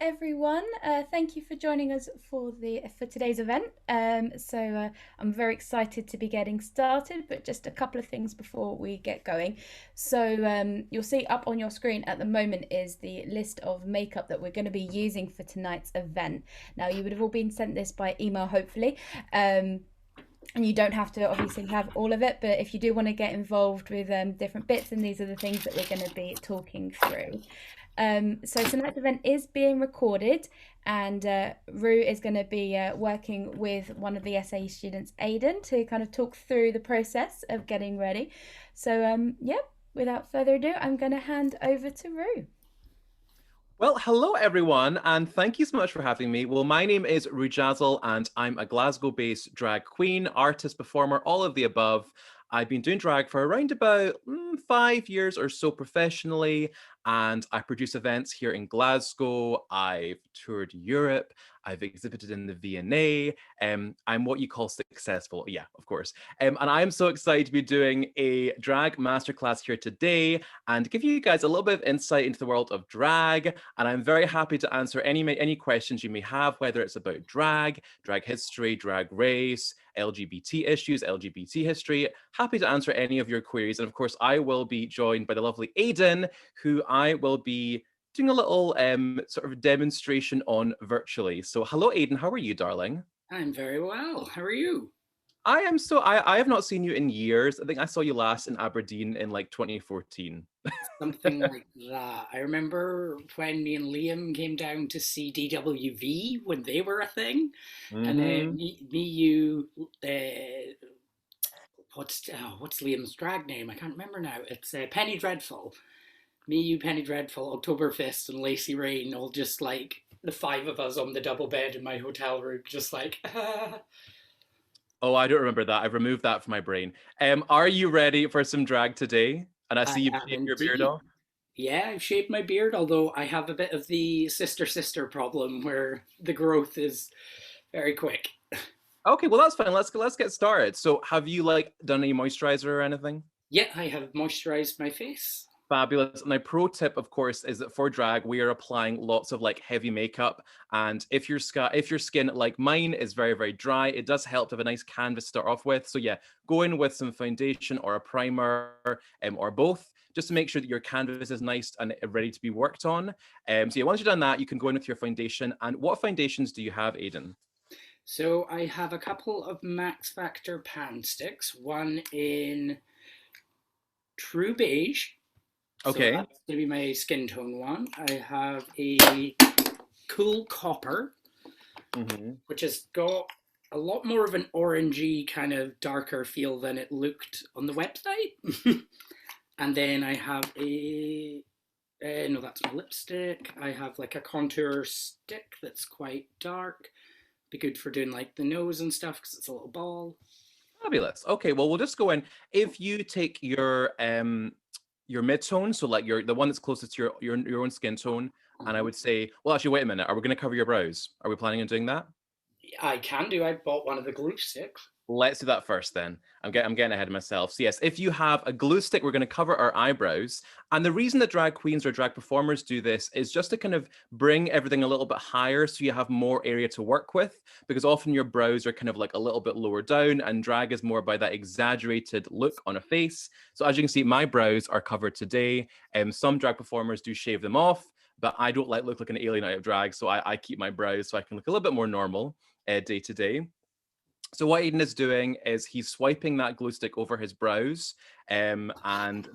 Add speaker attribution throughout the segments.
Speaker 1: everyone. Thank you for joining us for today's event. I'm very excited to be getting started, but just a couple of things before we get going. You'll see up on your screen at the moment is the list of makeup that we're going to be using for tonight's event. Now, you would have all been sent this by email, hopefully. And you don't have to obviously have all of it, but if you do want to get involved with different bits, and these are the things that we're going to be talking through. So tonight's event is being recorded, and Rue is going to be working with one of the SAE students, Aidan, to kind of talk through the process of getting ready. Without further ado, I'm going to hand over to Rue.
Speaker 2: Well, hello everyone, and thank you so much for having me. Well, my name is Rujazzle, and I'm a Glasgow-based drag queen, artist, performer, all of the above. I've been doing drag for around about 5 years or so professionally, and I produce events here in Glasgow. I've toured Europe. I've exhibited in the V&A. I'm what you call successful. Yeah, of course. And I'm so excited to be doing a drag masterclass here today and give you guys a little bit of insight into the world of drag. And I'm very happy to answer any questions you may have, whether it's about drag history, drag race, LGBT issues, LGBT history. Happy to answer any of your queries. And of course, I will be joined by the lovely Aidan, who I will be doing a little sort of demonstration on virtually. So hello, Aidan. How are you, darling?
Speaker 3: I'm very well. How are you?
Speaker 2: I have not seen you in years. I think I saw you last in Aberdeen in like 2014.
Speaker 3: Something like that. I remember when me and Liam came down to see DWV when they were a thing, and you, what's Liam's drag name? I can't remember now. It's Penny Dreadful. Me, you, Penny Dreadful, Oktoberfest, and Lacey Rain, all just like the five of us on the double bed in my hotel room, just like.
Speaker 2: Oh, I don't remember that. I've removed that from my brain. Are you ready for some drag today? And I see you've shaved your beard off.
Speaker 3: Yeah, I've shaved my beard, although I have a bit of the sister problem where the growth is very quick.
Speaker 2: Okay, well that's fine. Let's get started. So, have you like done any moisturizer or anything?
Speaker 3: Yeah, I have moisturized my face.
Speaker 2: Fabulous. And my pro tip, of course, is that for drag, we are applying lots of like heavy makeup. And if your skin, like mine, is very, very dry, it does help to have a nice canvas to start off with. So yeah, go in with some foundation or a primer or both, just to make sure that your canvas is nice and ready to be worked on. So yeah, once you've done that, you can go in with your foundation. And what foundations do you have, Aidan?
Speaker 3: So I have a couple of Max Factor pan sticks, one in True Beige.
Speaker 2: Okay.
Speaker 3: So that's going to be my skin tone one. I have a Cool Copper, which has got a lot more of an orangey kind of darker feel than it looked on the website. And then I have no, that's my lipstick. I have like a contour stick that's quite dark. Be good for doing like the nose and stuff because it's a little ball.
Speaker 2: Fabulous. Okay, well, we'll just go in. If you take your mid-tone, so like the one that's closest to your own skin tone, and I would say, well, actually, wait a minute. Are we going to cover your brows? Are we planning on doing that?
Speaker 3: I can do. I bought one of the glue sticks.
Speaker 2: Let's do that first then. I'm getting ahead of myself. So yes, if you have a glue stick, we're going to cover our eyebrows. And the reason that drag queens or drag performers do this is just to kind of bring everything a little bit higher so you have more area to work with, because often your brows are kind of like a little bit lower down, and drag is more by that exaggerated look on a face. So as you can see, my brows are covered today. Some drag performers do shave them off, but I don't look like an alien out of drag, so I keep my brows so I can look a little bit more normal day to day. So what Aidan is doing is he's swiping that glue stick over his brows, and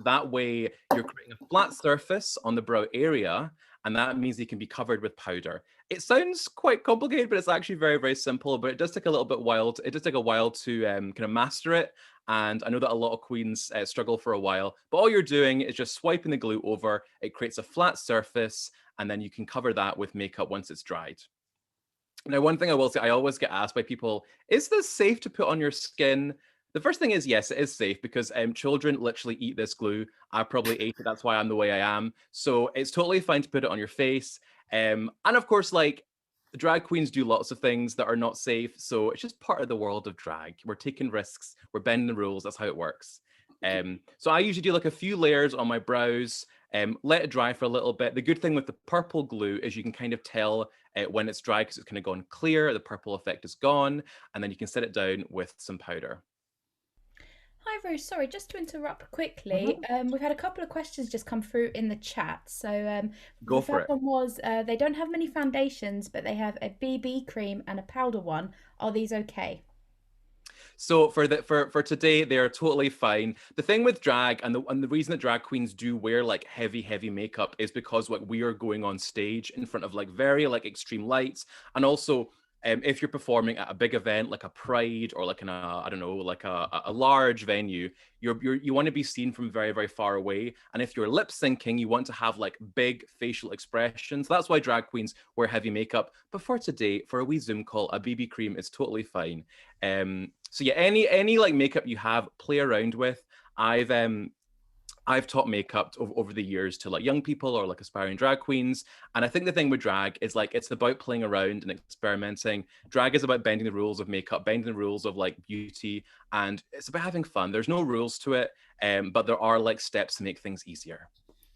Speaker 2: that way you're creating a flat surface on the brow area, and that means he can be covered with powder. It sounds quite complicated, but it's actually very, very simple, but it does take a little bit it does take a while to kind of master it, and I know that a lot of queens struggle for a while, but all you're doing is just swiping the glue over, it creates a flat surface, and then you can cover that with makeup once it's dried. Now, one thing I will say, I always get asked by people, is this safe to put on your skin? The first thing is, yes, it is safe because children literally eat this glue. I probably ate it. That's why I'm the way I am. So it's totally fine to put it on your face. And of course, like drag queens do lots of things that are not safe. So it's just part of the world of drag. We're taking risks. We're bending the rules. That's how it works. So I usually do like a few layers on my brows, let it dry for a little bit. The good thing with the purple glue is you can kind of tell when it's dry because it's kind of gone clear, the purple effect is gone, and then you can set it down with some powder.
Speaker 1: Hi Rose, sorry, just to interrupt quickly. We've had a couple of questions just come through in the chat. So
Speaker 2: Go
Speaker 1: the
Speaker 2: for
Speaker 1: first
Speaker 2: it.
Speaker 1: one was they don't have many foundations, but they have a BB cream and a powder one. Are these okay?
Speaker 2: So for today, they're totally fine. The thing with drag and the reason that drag queens do wear like heavy makeup is because like we are going on stage in front of like very like extreme lights, and also if you're performing at a big event like a Pride or like in a I don't know like a large venue, you want to be seen from very far away, and if you're lip syncing, you want to have like big facial expressions. That's why drag queens wear heavy makeup. But for today, for a wee Zoom call, a BB cream is totally fine. So yeah, any like makeup you have, play around with. I've taught makeup over the years to like young people or like aspiring drag queens. And I think the thing with drag is like it's about playing around and experimenting. Drag is about bending the rules of makeup, bending the rules of like beauty, and it's about having fun. There's no rules to it, but there are like steps to make things easier.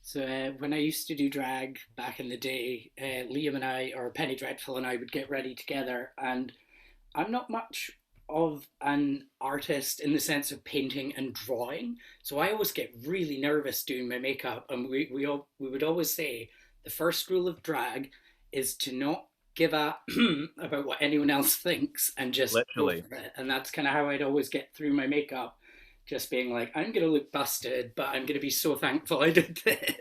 Speaker 3: So when I used to do drag back in the day, Liam and I, or Penny Dreadful and I, would get ready together, and I'm not much of an artist in the sense of painting and drawing, so I always get really nervous doing my makeup. And we would always say the first rule of drag is to not give a about what anyone else thinks and just go
Speaker 2: Literally.
Speaker 3: for it. And that's kind of how I'd always get through my makeup, just being like, I'm gonna look busted, but I'm gonna be so thankful I did this.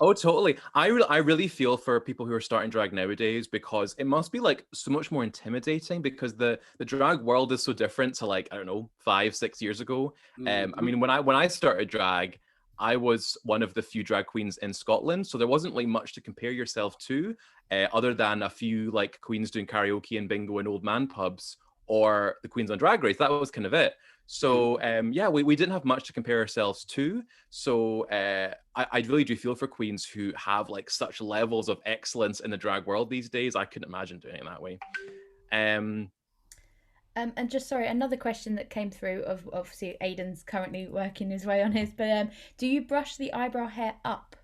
Speaker 2: Oh, totally. I really feel for people who are starting drag nowadays because it must be like so much more intimidating because the drag world is so different to like, I don't know, 5, 6 years ago. I
Speaker 3: Mm-hmm.
Speaker 2: mean, when I started drag, I was one of the few drag queens in Scotland, so there wasn't like much to compare yourself to, other than a few like queens doing karaoke and bingo in old man pubs or the queens on Drag Race. That was kind of it. So yeah, we didn't have much to compare ourselves to. So I really do feel for queens who have like such levels of excellence in the drag world these days. I couldn't imagine doing it that way. Um,
Speaker 1: And just sorry, another question that came through of obviously Aidan's currently working his way on his, but do you brush the eyebrow hair up?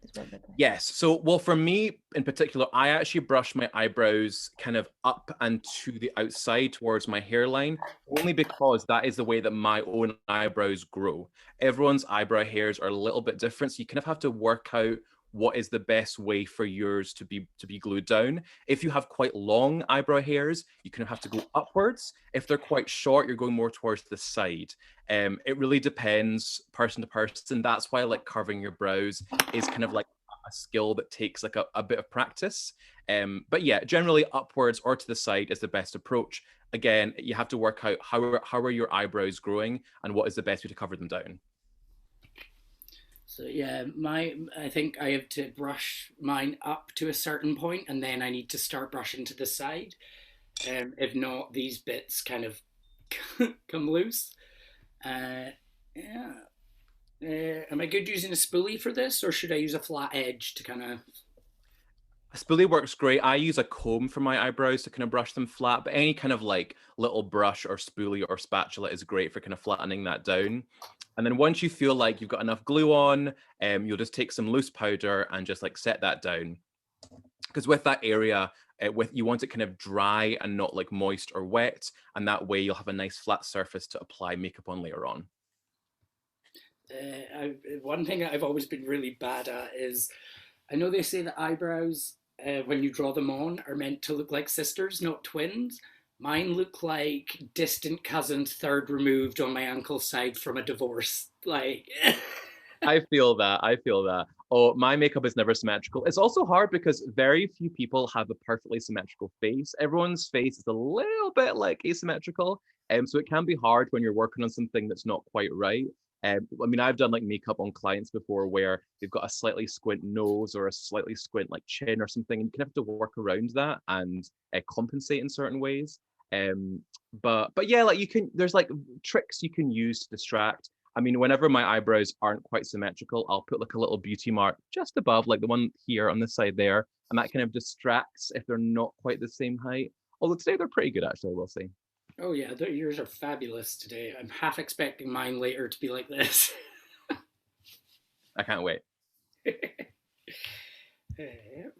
Speaker 1: Is one of the questions.
Speaker 2: Yes. So, well, for me in particular, I actually brush my eyebrows kind of up and to the outside towards my hairline, only because that is the way that my own eyebrows grow. Everyone's eyebrow hairs are a little bit different, so you kind of have to work out what is the best way for yours to be glued down. If you have quite long eyebrow hairs, you kind of have to go upwards. If they're quite short, you're going more towards the side. It really depends person to person. That's why like carving your brows is kind of like a skill that takes like a bit of practice. But yeah, generally upwards or to the side is the best approach. Again, you have to work out how are your eyebrows growing and what is the best way to cover them down.
Speaker 3: So yeah, I think I have to brush mine up to a certain point, and then I need to start brushing to the side. If not, these bits kind of come loose. Yeah. Am I good using a spoolie for this, or should I use a flat edge to kind of?
Speaker 2: A spoolie works great. I use a comb for my eyebrows to kind of brush them flat, but any kind of like little brush or spoolie or spatula is great for kind of flattening that down. And then once you feel like you've got enough glue on, you'll just take some loose powder and just like set that down. Because with that area, you want it kind of dry and not like moist or wet, and that way you'll have a nice flat surface to apply makeup on later on.
Speaker 3: One thing that I've always been really bad at is, I know they say that eyebrows, when you draw them on, are meant to look like sisters, not twins. Mine look like distant cousins, third removed on my uncle's side from a divorce. Like,
Speaker 2: I feel that. I feel that. Oh, my makeup is never symmetrical. It's also hard because very few people have a perfectly symmetrical face. Everyone's face is a little bit like asymmetrical. So it can be hard when you're working on something that's not quite right. I mean, I've done like makeup on clients before where they've got a slightly squint nose or a slightly squint like chin or something, and you can have to work around that and compensate in certain ways. But yeah, like there's like tricks you can use to distract. I mean, whenever my eyebrows aren't quite symmetrical, I'll put like a little beauty mark just above, like the one here on the side there, and that kind of distracts if they're not quite the same height. Although today they're pretty good, actually, we'll see.
Speaker 3: Oh yeah, yours are fabulous today. I'm half expecting mine later to be like this.
Speaker 2: I can't wait.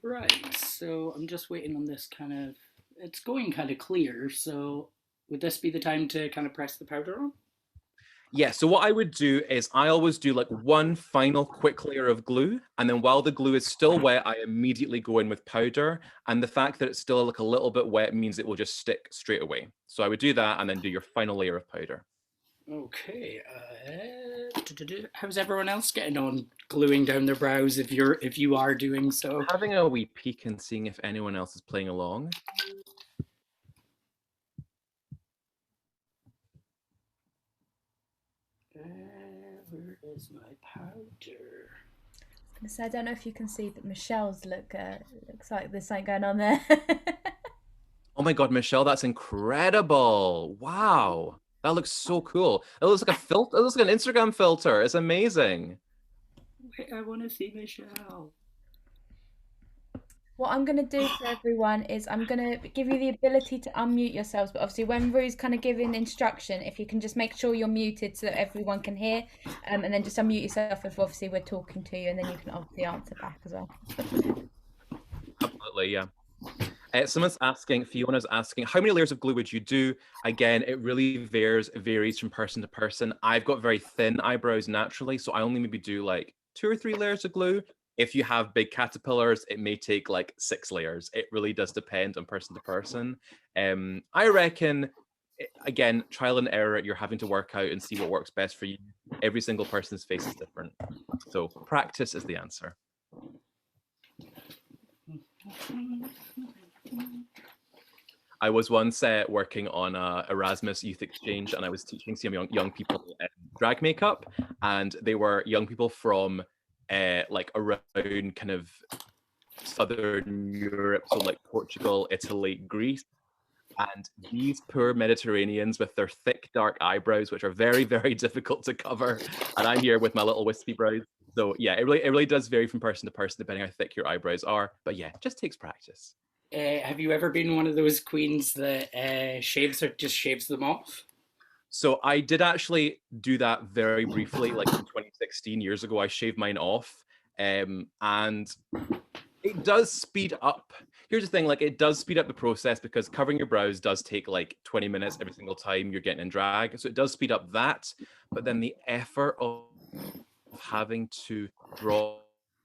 Speaker 3: Right, so I'm just waiting on this kind of, it's going kind of clear, so would this be the time to kind of press the powder on?
Speaker 2: Yeah, so what I would do is I always do like one final quick layer of glue, and then while the glue is still wet, I immediately go in with powder. And the fact that it's still like a little bit wet means it will just stick straight away. So I would do that and then do your final layer of powder.
Speaker 3: Okay, how's everyone else getting on gluing down their brows if you are doing so?
Speaker 2: Having a wee peek and seeing if anyone else is playing along.
Speaker 3: Where is my powder?
Speaker 1: So I don't know if you can see, but Michelle's looks like there's something going on there.
Speaker 2: Oh my God, Michelle, that's incredible. Wow. That looks so cool. It looks like a filter. It looks like an Instagram filter. It's amazing.
Speaker 3: Wait, I want to see Michelle.
Speaker 1: What I'm going to do for everyone is I'm going to give you the ability to unmute yourselves, but obviously when Rue's kind of giving instruction, if you can just make sure you're muted so that everyone can hear, and then just unmute yourself if obviously we're talking to you, and then you can obviously answer back as well.
Speaker 2: Absolutely, yeah. Someone's asking, Fiona's asking, how many layers of glue would you do? Again, it really varies from person to person. I've got very thin eyebrows naturally, so I only maybe do like 2 or 3 layers of glue. If you have big caterpillars, it may take like 6 layers. It really does depend on person to person. I reckon, again, trial and error, you're having to work out and see what works best for you. Every single person's face is different. So practice is the answer. I was once working on a Erasmus youth exchange, and I was teaching some young people drag makeup, and they were young people from like around kind of Southern Europe, so like Portugal, Italy, Greece. And these poor Mediterraneans with their thick, dark eyebrows, which are very, very difficult to cover. And I'm here with my little wispy brows. So yeah, it really does vary from person to person, depending how thick your eyebrows are. But yeah, it just takes practice.
Speaker 3: Have you ever been one of those queens that just shaves them off?
Speaker 2: So I did actually do that very briefly, like in 2016, years ago. I shaved mine off, and it does speed up. Here's the thing, like it does speed up the process because covering your brows does take like 20 minutes every single time you're getting in drag. So it does speed up that, but then the effort of having to draw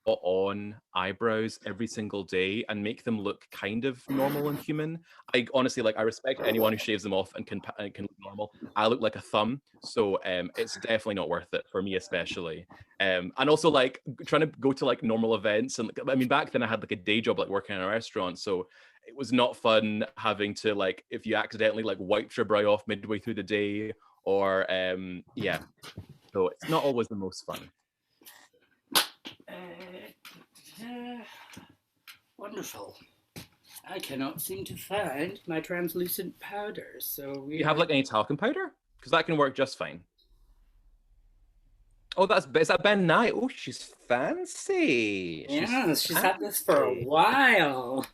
Speaker 2: on eyebrows every single day and make them look kind of normal and human. I honestly, like, I respect anyone who shaves them off and can look normal. I look like a thumb, so it's definitely not worth it for me, especially. And also, like, trying to go to like normal events, and I mean, back then I had like a day job, like working in a restaurant, so it was not fun having to, like, if you accidentally like wiped your brow off midway through the day, or yeah, so it's not always the most fun.
Speaker 3: Wonderful. I cannot seem to find my translucent powder, so
Speaker 2: you have like any talcum powder? Because that can work just fine. Oh, is that Ben Nye? Oh, she's fancy.
Speaker 3: She's had this for a while.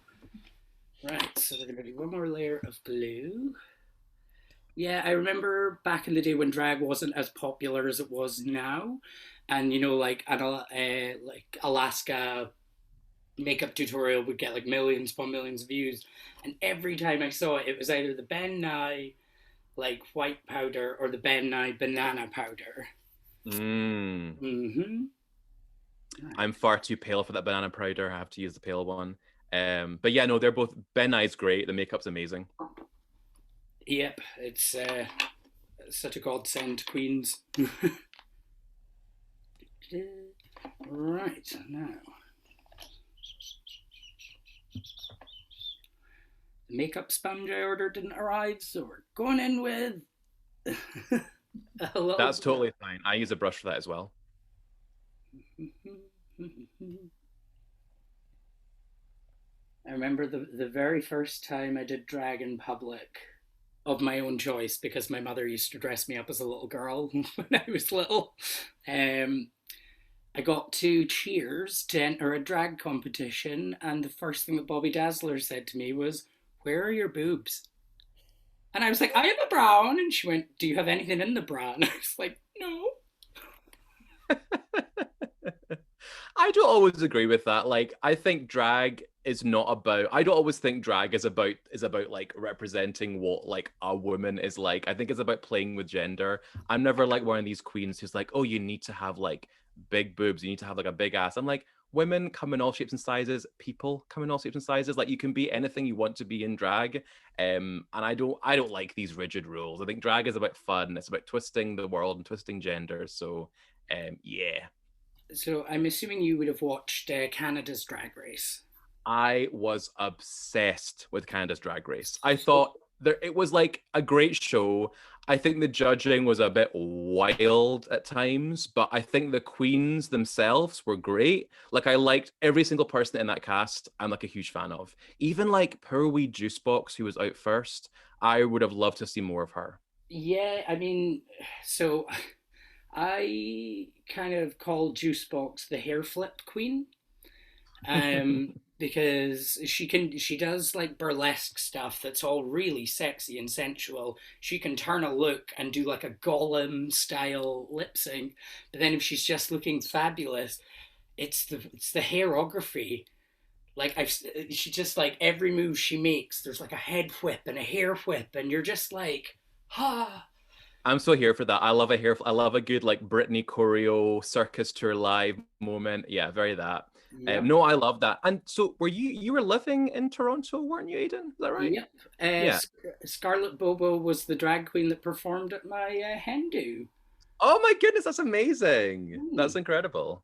Speaker 3: Right, so we're gonna do one more layer of glue. Yeah, I remember back in the day when drag wasn't as popular as it was now, and you know, like like Alaska makeup tutorial would get like millions upon millions of views, and every time I saw it, it was either the Ben Nye like white powder or the Ben Nye banana powder.
Speaker 2: I'm far too pale for that banana powder. I have to use the pale one. But yeah, no, they're both. Ben Nye's great. The makeup's amazing.
Speaker 3: Yep, it's such a godsend, queens. Right, now. The makeup sponge I ordered didn't arrive, so we're going in with
Speaker 2: That's totally fine. I use a brush for that as well.
Speaker 3: I remember the very first time I did drag in public of my own choice, because my mother used to dress me up as a little girl when I was little. I got to Cheers to enter a drag competition, and the first thing that Bobby Dazzler said to me was, "Where are your boobs?" And I was like, I have a bra on. And she went, do you have anything in the bra? And I was like, no.
Speaker 2: I don't always agree with that. Like, I think drag is not about. I don't always think drag is about like representing what like a woman is like. I think it's about playing with gender. I'm never like one of these queens who's like, oh, you need to have like big boobs, you need to have like a big ass. I'm like, women come in all shapes and sizes. People come in all shapes and sizes. Like, you can be anything you want to be in drag. And I don't like these rigid rules. I think drag is about fun. It's about twisting the world and twisting gender. So, yeah.
Speaker 3: So I'm assuming you would have watched Canada's Drag Race.
Speaker 2: I was obsessed with Canada's Drag Race. I
Speaker 3: So
Speaker 2: thought it was like a great show. I think the judging was a bit wild at times, but I think the queens themselves were great. Like, I liked every single person in that cast. I'm like a huge fan of. Even like poor wee Juicebox, who was out first. I would have loved to see more of her.
Speaker 3: yeah, I mean, so I kind of call Juicebox the hair flip queen, because she does like burlesque stuff that's all really sexy and sensual. She can turn a look and do like a Gollum style lip sync, but then if she's just looking fabulous, it's the hairography. Like she just like every move she makes, there's like a head whip and a hair whip, and you're just like, ah.
Speaker 2: I'm so here for that. I love a good like Britney choreo circus tour live moment. Yeah, very that.
Speaker 3: Yep.
Speaker 2: No, I love that. And so, you were living in Toronto, weren't you, Aiden? Is that right?
Speaker 3: Yep.
Speaker 2: Yeah.
Speaker 3: Scarlett Bobo was the drag queen that performed at my hen do.
Speaker 2: Oh my goodness, that's amazing.
Speaker 3: Hmm.
Speaker 2: That's incredible.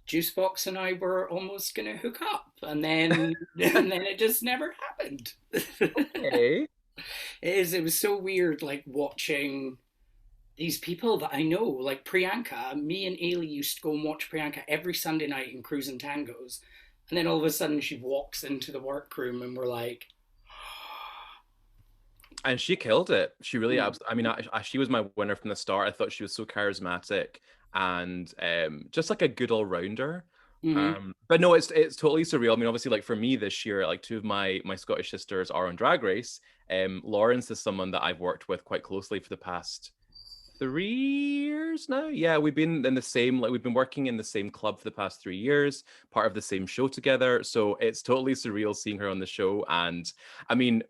Speaker 3: Juicebox and I were almost gonna hook up, and then and then it just never happened.
Speaker 2: Okay.
Speaker 3: It was so weird, like watching these people that I know, like Priyanka. Me and Ailey used to go and watch Priyanka every Sunday night in Cruise and Tangos, and then all of a sudden she walks into the workroom, and we're like,
Speaker 2: And she killed it. She really,
Speaker 3: hmm,
Speaker 2: I mean, she was my winner from the start. I thought she was so charismatic and just like a good all rounder.
Speaker 3: mm-hmm,
Speaker 2: But no, it's totally surreal. I mean, obviously, like for me this year, like two of my Scottish sisters are on Drag Race. Lawrence is someone that I've worked with quite closely for the past 3 years now. Yeah, we've been working in the same club for the past 3 years, part of the same show together. So it's totally surreal seeing her on the show. And I mean,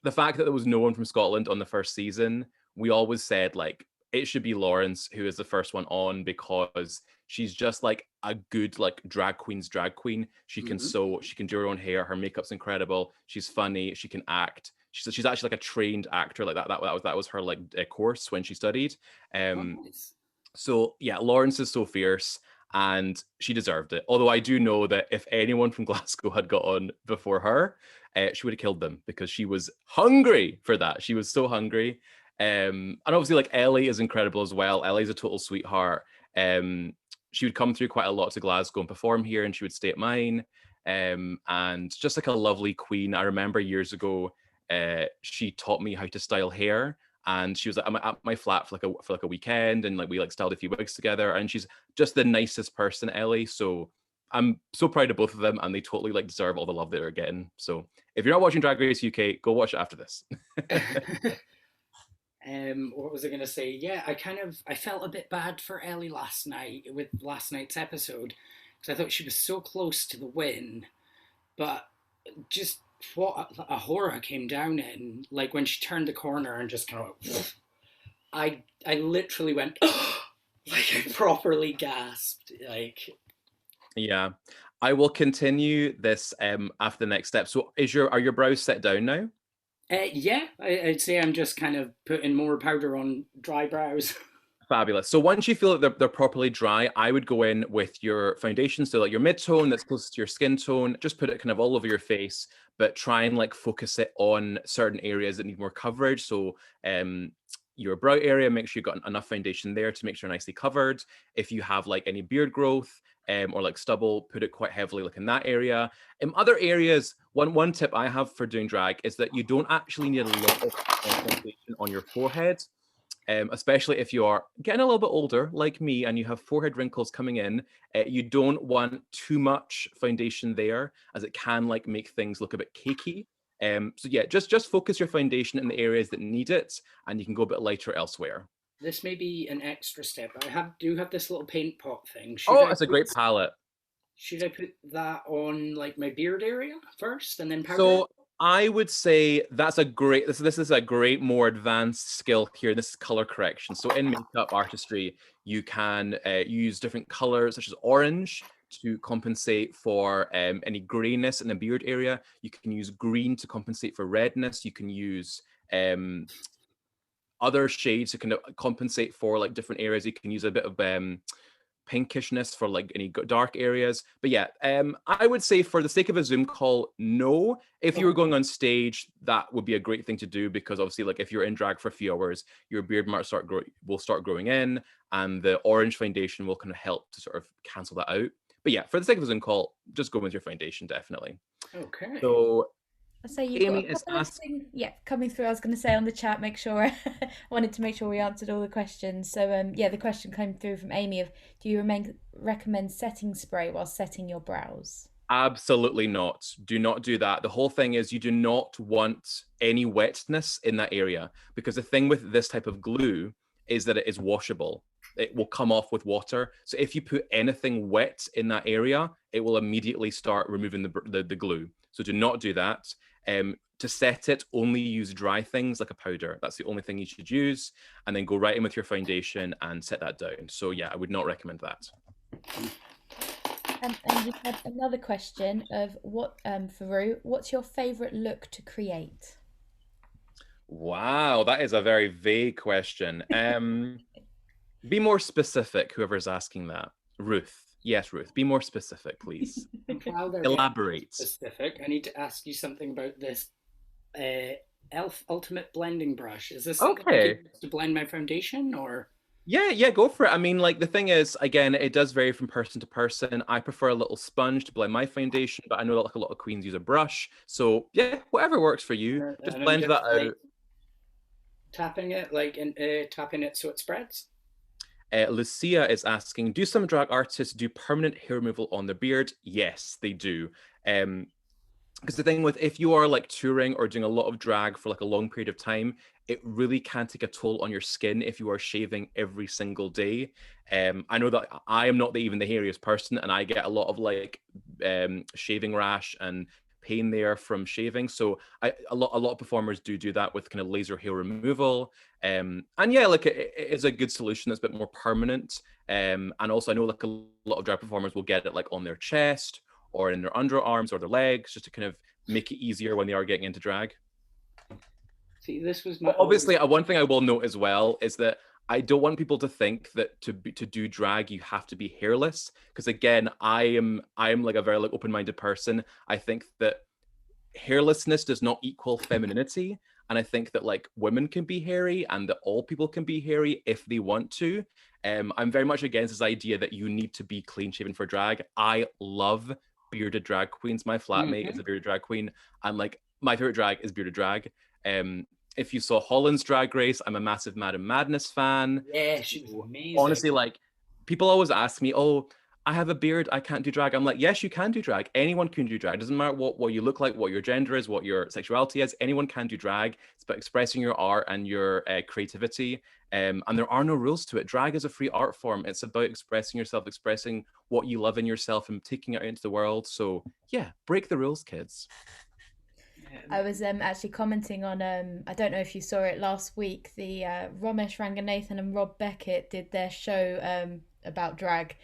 Speaker 2: the fact that there was no one from Scotland on the first season, we always said like it should be Lawrence who is the first one on, because she's just like a good like drag queen. She can
Speaker 3: mm-hmm.
Speaker 2: sew, she can do her own hair, her makeup's incredible, she's funny, she can act. She's actually like a trained actor. Like that was her like course when she studied.
Speaker 3: Oh,
Speaker 2: Um,
Speaker 3: nice.
Speaker 2: so yeah, Lawrence is so fierce and she deserved it. Although I do know that if anyone from Glasgow had got on before her, she would have killed them because she was hungry for that. She was so hungry. And obviously, like Ellie is incredible as well. Ellie's a total sweetheart. Um, she would come through quite a lot to Glasgow and perform here, and she would stay at mine. And just like a lovely queen. I remember years ago, she taught me how to style hair, and she was like, I'm at my flat for like a weekend, and like we like styled a few wigs together, and she's just the nicest person, Ellie. So I'm so proud of both of them, and they totally like deserve all the love that they're getting. So if you're not watching Drag Race UK, go watch it after this.
Speaker 3: What was I gonna say? Yeah, I felt a bit bad for Ellie last night with last night's episode, because I thought she was so close to the win, but just what a horror came down in. Like when she turned the corner and just kind of, I literally went, like I properly gasped. Like,
Speaker 2: Yeah, I will continue this after the next step. So are your brows set down now?
Speaker 3: yeah, I'd say I'm just kind of putting more powder on dry brows.
Speaker 2: Fabulous. So once you feel that they're properly dry, I would go in with your foundation. So like your mid-tone that's closest to your skin tone, just put it kind of all over your face, but try and like focus it on certain areas that need more coverage. So your brow area, make sure you've got enough foundation there to make sure you're nicely covered. If you have like any beard growth or like stubble, put it quite heavily like in that area. In other areas, one tip I have for doing drag is that you don't actually need a lot of foundation on your forehead. Especially if you are getting a little bit older like me and you have forehead wrinkles coming in, you don't want too much foundation there, as it can like make things look a bit cakey. So yeah, just focus your foundation in the areas that need it, and you can go a bit lighter elsewhere.
Speaker 3: This may be an extra step. Do have this little paint pot thing.
Speaker 2: It's a great palette.
Speaker 3: Should I put that on like my beard area first and then powder?
Speaker 2: So I would say that's a great, this is a great, more advanced skill here. This is color correction. So in makeup artistry, you can use different colors such as orange to compensate for any grayness in the beard area. You can use green to compensate for redness. You can use other shades to kind of compensate for like different areas. You can use a bit of pinkishness for like any dark areas. But yeah, I would say for the sake of a Zoom call, no. If you were going on stage, that would be a great thing to do, because obviously like if you're in drag for a few hours, your beard might will start growing in, and the orange foundation will kind of help to sort of cancel that out. But yeah, for the sake of a Zoom call, just go with your foundation, definitely.
Speaker 3: Okay.
Speaker 2: So
Speaker 1: So you've Amy got a couple of things, coming through. I was going to say on the chat, make sure I wanted to make sure we answered all the questions. So the question came through from Amy of, do you recommend setting spray while setting your brows?
Speaker 2: Absolutely not. Do not do that. The whole thing is you do not want any wetness in that area, because the thing with this type of glue is that it is washable. It will come off with water. So if you put anything wet in that area, it will immediately start removing the glue. So do not do that. To set it, only use dry things like a powder. That's the only thing you should use. And then go right in with your foundation and set that down. So yeah, I would not recommend that.
Speaker 1: And we've had another question of Faru, what's your favorite look to create?
Speaker 2: Wow, that is a very vague question. Be more specific, whoever's asking that. Ruth. Yes, Ruth. Be more specific, please. Elaborate.
Speaker 3: Specific. I need to ask you something about this e.l.f. Ultimate Blending Brush. Is this
Speaker 2: okay
Speaker 3: to blend my foundation, or?
Speaker 2: Yeah, go for it. I mean, like, the thing is, again, it does vary from person to person. I prefer a little sponge to blend my foundation, but I know that like a lot of queens use a brush. So yeah, whatever works for you. Just blend that out.
Speaker 3: Tapping it, tapping it so it spreads.
Speaker 2: Lucia is asking, do some drag artists do permanent hair removal on their beard? Yes, they do. Because the thing with, if you are like touring or doing a lot of drag for like a long period of time, it really can take a toll on your skin if you are shaving every single day. I know that I am not even the hairiest person, and I get a lot of like shaving rash and pain there from shaving. So a lot of performers do that with kind of laser hair removal. And yeah, like it is a good solution that's a bit more permanent. And also I know like a lot of drag performers will get it like on their chest or in their underarms or their legs, just to kind of make it easier when they are getting into drag.
Speaker 3: See, this was my
Speaker 2: obviously one thing I will note as well is that I don't want people to think that to do drag you have to be hairless, because again, I am like a very like open-minded person. I think that hairlessness does not equal femininity, and I think that like women can be hairy and that all people can be hairy if they want to. I'm very much against this idea that you need to be clean shaven for drag. I love bearded drag queens. My flatmate is a bearded drag queen, and like my favorite drag is bearded drag. If you saw Holland's Drag Race, I'm a massive Madam Madness fan.
Speaker 3: Yeah, she was amazing.
Speaker 2: Honestly, like, people always ask me, oh, I have a beard, I can't do drag. I'm like, yes, you can do drag. Anyone can do drag. It doesn't matter what you look like, what your gender is, what your sexuality is. Anyone can do drag. It's about expressing your art and your creativity. And there are no rules to it. Drag is a free art form. It's about expressing yourself, expressing what you love in yourself and taking it out into the world. So yeah, break the rules, kids.
Speaker 1: I was actually commenting on, I don't know if you saw it last week, the Romesh Ranganathan and Rob Beckett did their show about drag.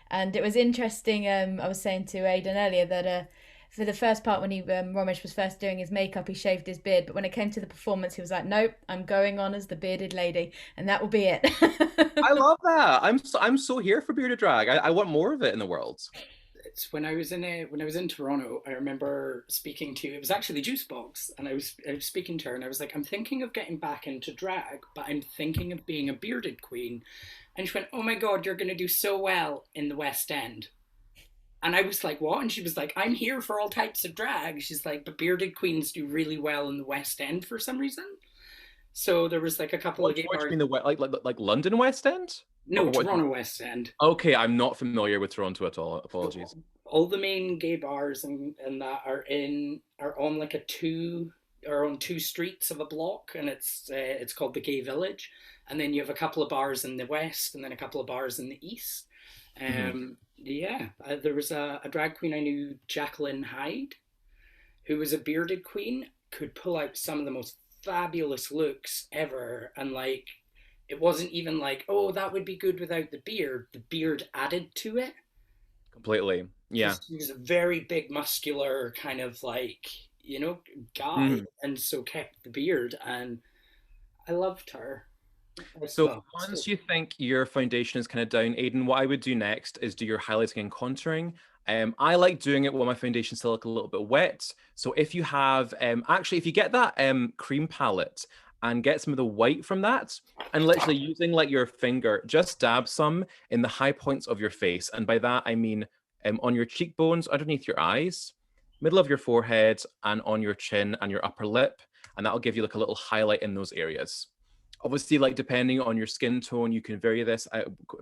Speaker 1: And it was interesting, I was saying to Aidan earlier that for the first part when Romesh was first doing his makeup, he shaved his beard. But when it came to the performance, he was like, nope, I'm going on as the bearded lady. And that will be it.
Speaker 2: I love that. I'm so here for bearded drag. I want more of it in the world.
Speaker 3: It's when I was in Toronto, I remember speaking to, it was actually Juicebox, and I was speaking to her, and I was like, I'm thinking of getting back into drag, but I'm thinking of being a bearded queen. And she went, oh my God, you're going to do so well in the West End. And I was like, what? And she was like, I'm here for all types of drag. She's like, but bearded queens do really well in the West End for some reason. So there was like a couple of...
Speaker 2: What do you mean like London West End?
Speaker 3: No, Toronto West End.
Speaker 2: Okay, I'm not familiar with Toronto at all. Apologies.
Speaker 3: all the main gay bars and that are on like are on two streets of a block, and it's called the Gay Village. And then you have a couple of bars in the west, and then a couple of bars in the east. Yeah, there was a drag queen I knew, Jacqueline Hyde, who was a bearded queen, could pull out some of the most fabulous looks ever, and like it wasn't even like, oh, that would be good without the beard. The beard added to it.
Speaker 2: Completely. Yeah.
Speaker 3: He was a very big, muscular kind of like, guy, and so kept the beard, and I loved her.
Speaker 2: So once you think your foundation is kind of down, Aidan, what I would do next is do your highlighting and contouring. I like doing it while my foundation still look a little bit wet. So if you have, actually, if you get that cream palette and get some of the white from that, and literally using like your finger, just dab some in the high points of your face. And by that, I mean on your cheekbones, underneath your eyes, middle of your forehead, and on your chin and your upper lip. And that'll give you like a little highlight in those areas. Obviously, like depending on your skin tone, you can vary this.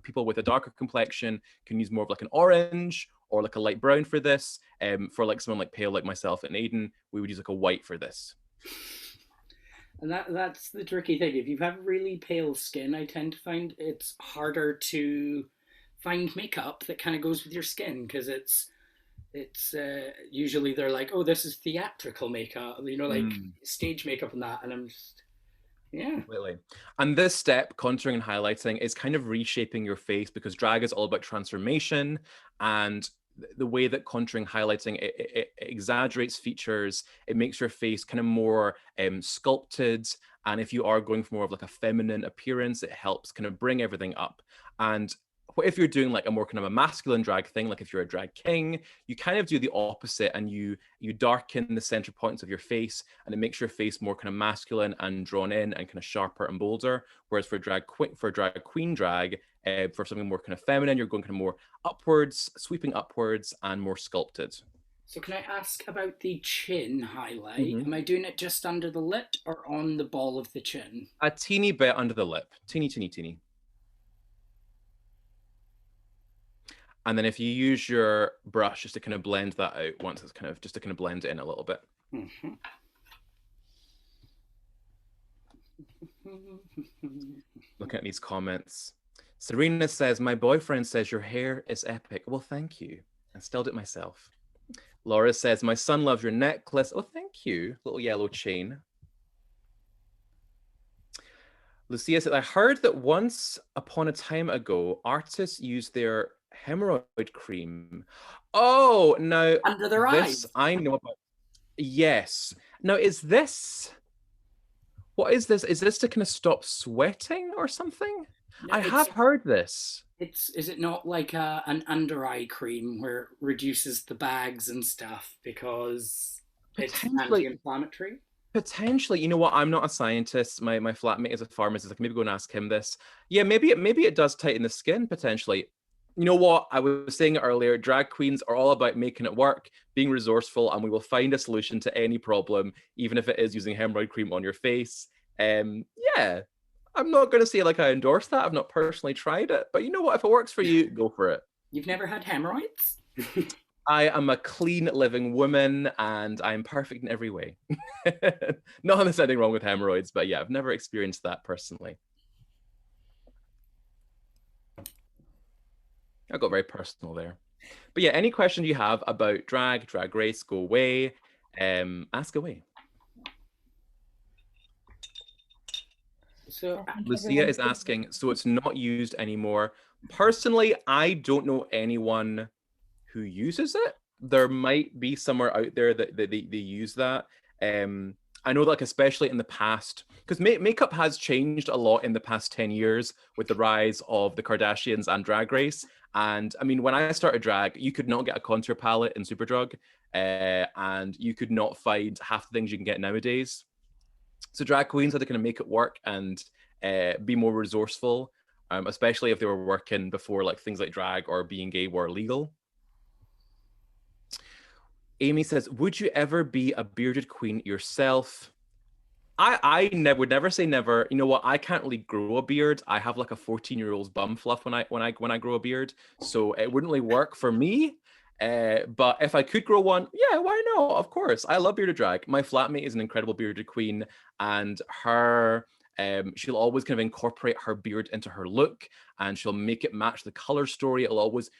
Speaker 2: People with a darker complexion can use more of like an orange or like a light brown for this. For like someone like pale like myself and Aidan, we would use like a white for this.
Speaker 3: And that's the tricky thing. If you have really pale skin, I tend to find it's harder to find makeup that kind of goes with your skin, because it's usually they're like, oh, this is theatrical makeup, like stage makeup and that, and I'm just, yeah.
Speaker 2: Completely. And this step, contouring and highlighting, is kind of reshaping your face, because drag is all about transformation, and the way that contouring, highlighting, it exaggerates features. It makes your face kind of more sculpted. And if you are going for more of like a feminine appearance, it helps kind of bring everything up. And if you're doing like a more kind of a masculine drag thing, like if you're a drag king, you kind of do the opposite, and you darken the center points of your face, and it makes your face more kind of masculine and drawn in and kind of sharper and bolder. Whereas for drag queen drag, for something more kind of feminine, you're going kind of more upwards, sweeping upwards, and more sculpted.
Speaker 3: So can I ask about the chin highlight? Am I doing it just under the lip or on the ball of the chin?
Speaker 2: A teeny bit under the lip, teeny, teeny, teeny. And then if you use your brush just to kind of blend that out once, it's kind of just to kind of blend it in a little bit. Looking at these comments. Serena says, my boyfriend says your hair is epic. Well, thank you. I styled it myself. Laura says, my son loves your necklace. Oh, thank you. Little yellow chain. Lucia said, I heard that once upon a time ago, artists used their hemorrhoid cream. Oh, now
Speaker 3: under their eyes.
Speaker 2: I know about. Yes. Now, what is this? Is this to kind of stop sweating or something? No, I have heard this.
Speaker 3: Is it not like an under eye cream where it reduces the bags and stuff because it's anti-inflammatory?
Speaker 2: Potentially. You know what? I'm not a scientist. My flatmate is a pharmacist. I can maybe go and ask him this. Yeah, maybe it does tighten the skin potentially. You know what? I was saying earlier, drag queens are all about making it work, being resourceful, and we will find a solution to any problem, even if it is using hemorrhoid cream on your face. Yeah, I'm not going to say like I endorse that. I've not personally tried it, but you know what? If it works for you, go for it.
Speaker 3: You've never had hemorrhoids?
Speaker 2: I am a clean living woman, and I'm perfect in every way. Not that there's anything wrong with hemorrhoids, but yeah, I've never experienced that personally. I got very personal there. But yeah, any questions you have about drag race, go away, ask away.
Speaker 3: So
Speaker 2: Lucia is asking, so it's not used anymore. Personally, I don't know anyone who uses it. There might be somewhere out there that they use that. I know that, like, especially in the past, because makeup has changed a lot in the past 10 years with the rise of the Kardashians and Drag Race. And I mean, when I started drag, you could not get a contour palette in Superdrug, and you could not find half the things you can get nowadays. So drag queens had to kind of make it work and be more resourceful, especially if they were working before like things like drag or being gay were illegal. Amy says, would you ever be a bearded queen yourself? I would never say never. You know what? I can't really grow a beard. I have like a 14-year-old's bum fluff when I grow a beard, so it wouldn't really work for me. But if I could grow one, yeah, why not? Of course. I love bearded drag. My flatmate is an incredible bearded queen, and she'll always kind of incorporate her beard into her look, and she'll make it match the color story.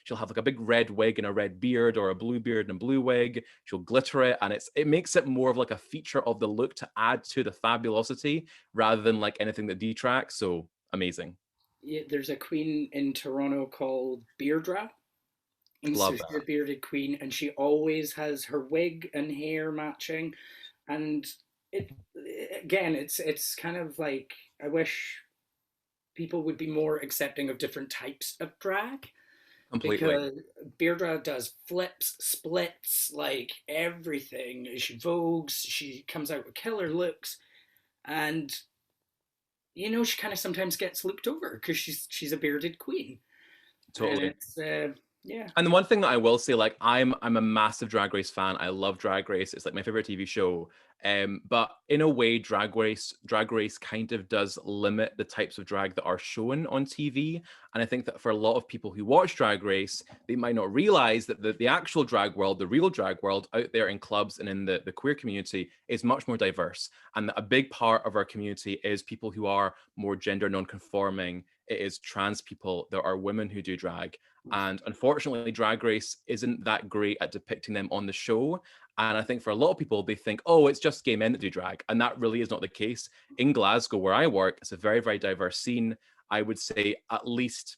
Speaker 2: She'll have like a big red wig and a red beard, or a blue beard and a blue wig. She'll glitter it, and it makes it more of like a feature of the look to add to the fabulosity rather than like anything that detracts. So amazing.
Speaker 3: Yeah, there's a queen in Toronto called Beardra. And so
Speaker 2: Love
Speaker 3: she's
Speaker 2: that.
Speaker 3: a bearded queen, and she always has her wig and hair matching. And it again, it's kind of like, I wish people would be more accepting of different types of drag,
Speaker 2: Completely.
Speaker 3: because Beardra does flips, splits, like everything. She vogues, she comes out with killer looks, and she kind of sometimes gets looked over because she's a bearded queen, and
Speaker 2: Totally.
Speaker 3: it's yeah.
Speaker 2: And the one thing that I will say, like, I'm a massive Drag Race fan. I love Drag Race. It's like my favorite TV show. But in a way, Drag Race kind of does limit the types of drag that are shown on TV. And I think that for a lot of people who watch Drag Race, they might not realize that the actual drag world, the real drag world out there in clubs and in the queer community is much more diverse. And a big part of our community is people who are more gender non-conforming. It is trans people. There are women who do drag. And unfortunately, Drag Race isn't that great at depicting them on the show. And I think for a lot of people, they think, oh, it's just gay men that do drag. And that really is not the case. In Glasgow, where I work, it's a very, very diverse scene. I would say at least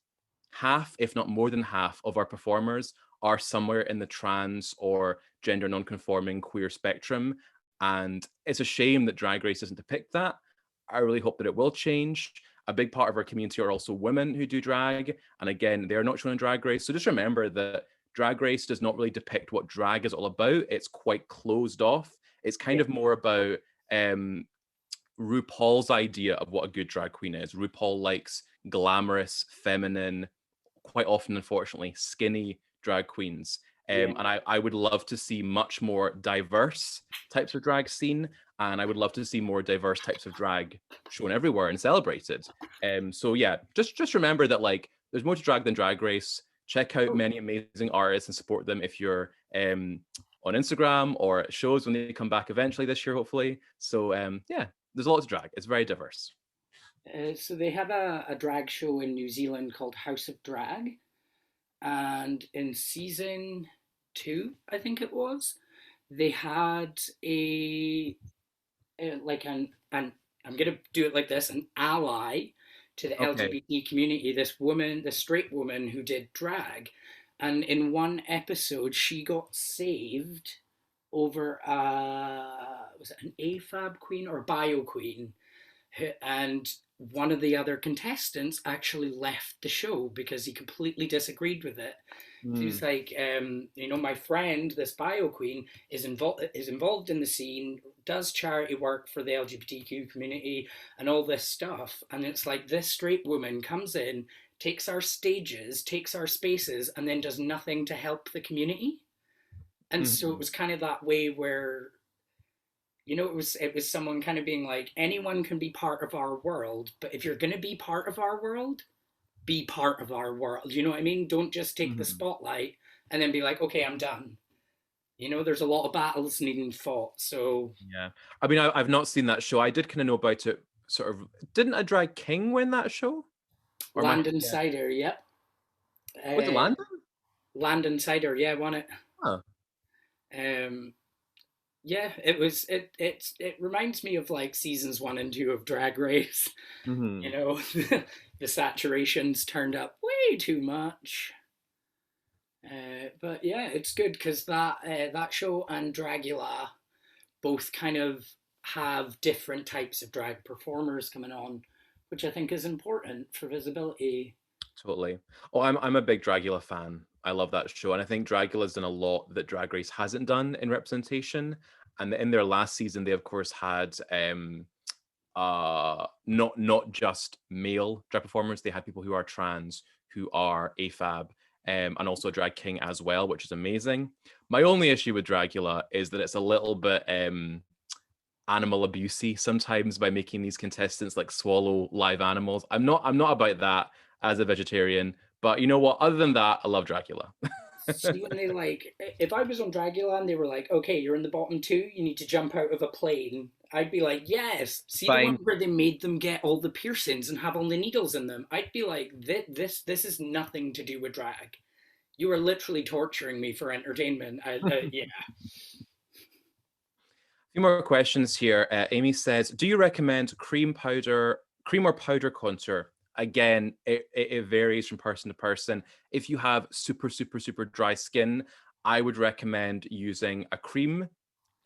Speaker 2: half, if not more than half, of our performers are somewhere in the trans or gender non-conforming queer spectrum. And it's a shame that Drag Race doesn't depict that. I really hope that it will change. A big part of our community are also women who do drag. And again, they're not shown in Drag Race. So just remember that Drag Race does not really depict what drag is all about. It's quite closed off. It's kind of more about RuPaul's idea of what a good drag queen is. RuPaul likes glamorous, feminine, quite often, unfortunately, skinny drag queens. And I would love to see much more diverse types of drag scene. And I would love to see more diverse types of drag shown everywhere and celebrated. So yeah, just remember that like there's more to drag than Drag Race. Check out many amazing artists and support them if you're on Instagram or at shows when they come back eventually this year, hopefully. So yeah, there's a lot to drag. It's very diverse.
Speaker 3: So they have a drag show in New Zealand called House of Drag, and in season 2, I think it was, they had like an I'm gonna do it like this, an ally to the
Speaker 2: Okay.
Speaker 3: LGBT community. This woman, this straight woman who did drag, and in one episode she got saved over was it an AFAB queen or a bio queen, and one of the other contestants actually left the show because he completely disagreed with it. He was like, my friend, this bio queen, is involved in the scene, does charity work for the LGBTQ community, and all this stuff. And it's like this straight woman comes in, takes our stages, takes our spaces, and then does nothing to help the community. And so it was kind of that way where, it was someone kind of being like, anyone can be part of our world, but if you're going to be part of our world, be part of our world. You know what I mean? Don't just take the spotlight and then be like, okay, I'm done. There's a lot of battles needing fought. So
Speaker 2: yeah, I mean, I've not seen that show. I did kind of know about it. Sort of, didn't a drag king win that show? Or
Speaker 3: Landon Cider, yep.
Speaker 2: Was it Landon?
Speaker 3: Landon Cider, yeah, won it.
Speaker 2: Huh.
Speaker 3: Yeah, it was. It reminds me of like seasons 1 and 2 of Drag Race. The saturations turned up way too much. But yeah, it's good because that show and Dragula both kind of have different types of drag performers coming on, which I think is important for visibility.
Speaker 2: Totally. Oh, I'm a big Dragula fan. I love that show, and I think Dragula's done a lot that Drag Race hasn't done in representation. And in their last season, they of course had not just male drag performers. They had people who are trans, who are AFAB, and also a drag king as well, which is amazing. My only issue with Dragula is that it's a little bit animal abusey sometimes by making these contestants like swallow live animals. I'm not about that as a vegetarian, but you know what? Other than that, I love Dragula.
Speaker 3: See, when they like, if I was on Dragula and they were like, okay, you're in the bottom two, you need to jump out of a plane, I'd be like, yes. See the one
Speaker 2: Fine.
Speaker 3: where they made them get all the piercings and have all the needles in them? I'd be like, this is nothing to do with drag. You are literally torturing me for entertainment. Yeah.
Speaker 2: A few more questions here. Amy says, do you recommend cream or powder contour? Again, it varies from person to person. If you have super, super, super dry skin, I would recommend using a cream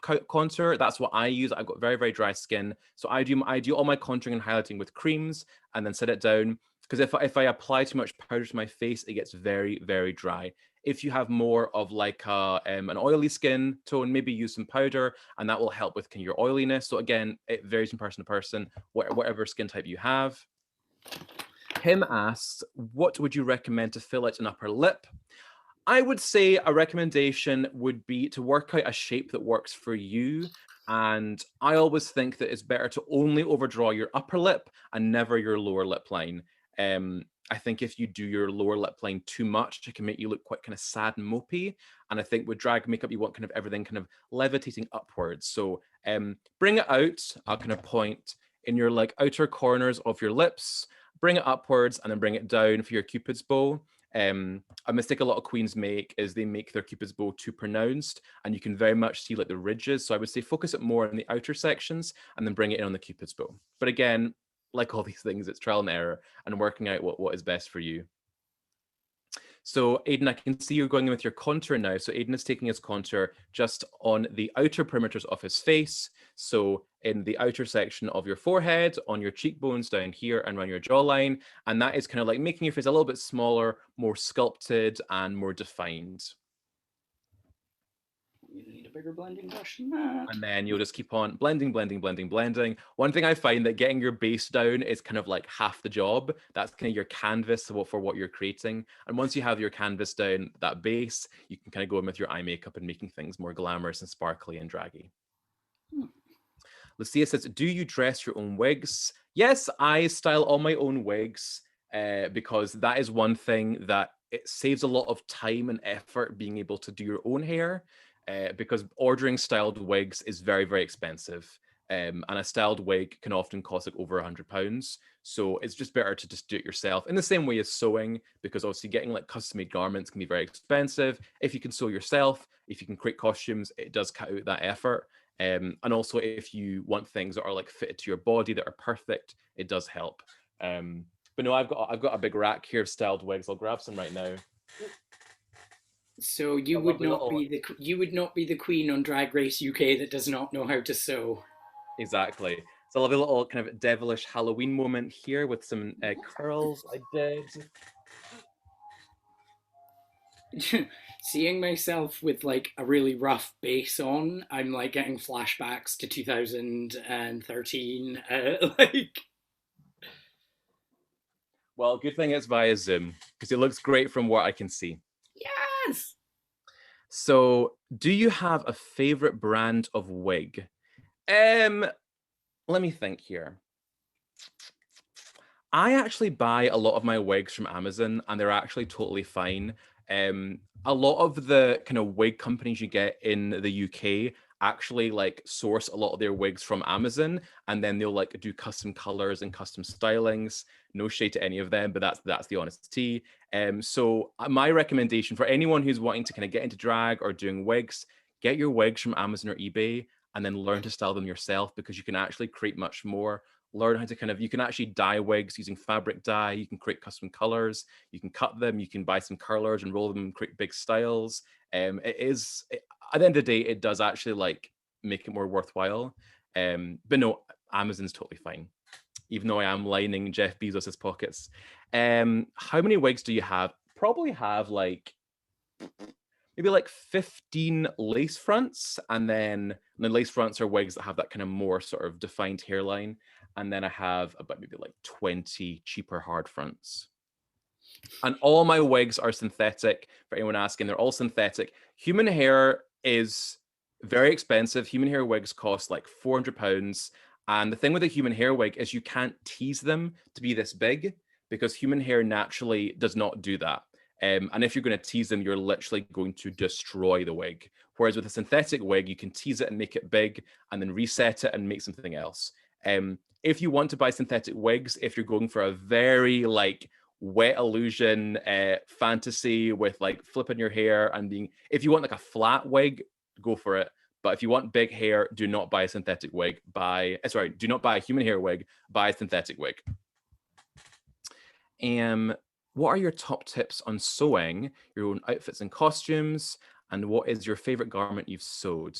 Speaker 2: contour. That's what I use. I've got very, very dry skin. So I do all my contouring and highlighting with creams and then set it down. Because if I apply too much powder to my face, it gets very, very dry. If you have more of like an oily skin tone, maybe use some powder, and that will help with kind of your oiliness. So again, it varies from person to person, whatever skin type you have. Kim asks, what would you recommend to fill out an upper lip? I would say a recommendation would be to work out a shape that works for you. And I always think that it's better to only overdraw your upper lip and never your lower lip line. I think if you do your lower lip line too much, it can make you look quite kind of sad and mopey. And I think with drag makeup, you want kind of everything kind of levitating upwards. So bring it out. I'll kind of point in your like outer corners of your lips, bring it upwards and then bring it down for your Cupid's bow. A mistake a lot of queens make is they make their Cupid's bow too pronounced, and you can very much see like the ridges. So I would say focus it more in the outer sections and then bring it in on the Cupid's bow. But again, like all these things, it's trial and error and working out what is best for you. So Aiden, I can see you're going in with your contour now. So Aiden is taking his contour just on the outer perimeters of his face. So in the outer section of your forehead, on your cheekbones down here and around your jawline. And that is kind of like making your face a little bit smaller, more sculpted and more defined.
Speaker 3: You need a bigger blending brush than that.
Speaker 2: And then you'll just keep on blending, blending, blending, blending. One thing I find that getting your base down is kind of like half the job. That's kind of your canvas for what you're creating. And once you have your canvas down, that base, you can kind of go in with your eye makeup and making things more glamorous and sparkly and draggy. Lucia says, do you dress your own wigs? Yes, I style all my own wigs because that is one thing that it saves a lot of time and effort being able to do your own hair. Because ordering styled wigs is very, very expensive. And a styled wig can often cost like over £100. So it's just better to just do it yourself in the same way as sewing, because obviously getting like custom made garments can be very expensive. If you can sew yourself, if you can create costumes, it does cut out that effort. And also if you want things that are like fitted to your body that are perfect, it does help. But no, I've got a big rack here of styled wigs. I'll grab some right now.
Speaker 3: So you would not be the queen on Drag Race UK that does not know how to sew.
Speaker 2: Exactly. So I love a little kind of devilish Halloween moment here with some curls I did.
Speaker 3: Seeing myself with like a really rough base on, I'm like getting flashbacks to 2013.
Speaker 2: Well, good thing it's via Zoom because it looks great from what I can see.
Speaker 3: Yes.
Speaker 2: So, do you have a favorite brand of wig? Let me think here. I actually buy a lot of my wigs from Amazon and they're actually totally fine. A lot of the kind of wig companies you get in the UK actually like source a lot of their wigs from Amazon, and then they'll like do custom colors and custom stylings. No shade to any of them, but that's the honesty. So my recommendation for anyone who's wanting to kind of get into drag or doing wigs, get your wigs from Amazon or eBay and then learn to style them yourself, because you can actually create much more. Learn how to kind of, you can actually dye wigs using fabric dye, you can create custom colors, you can cut them, you can buy some curlers and roll them and create big styles. At the end of the day, it does actually like make it more worthwhile. But no, Amazon's totally fine, even though I am lining Jeff Bezos's pockets. How many wigs do you have? Probably have like maybe like 15 lace fronts, and then the lace fronts are wigs that have that kind of more sort of defined hairline. And then I have about maybe like 20 cheaper hard fronts. And all my wigs are synthetic. For anyone asking, they're all synthetic. Human hair is very expensive. Human hair wigs cost like £400. And the thing with a human hair wig is you can't tease them to be this big, because human hair naturally does not do that. And if you're going to tease them, you're literally going to destroy the wig. Whereas with a synthetic wig, you can tease it and make it big and then reset it and make something else. If you want to buy synthetic wigs, if you're going for a very like wet illusion fantasy with like flipping your hair and being, if you want like a flat wig, go for it. But if you want big hair, do not buy a synthetic wig. Do not buy a human hair wig, buy a synthetic wig. What are your top tips on sewing your own outfits and costumes? And what is your favorite garment you've sewed?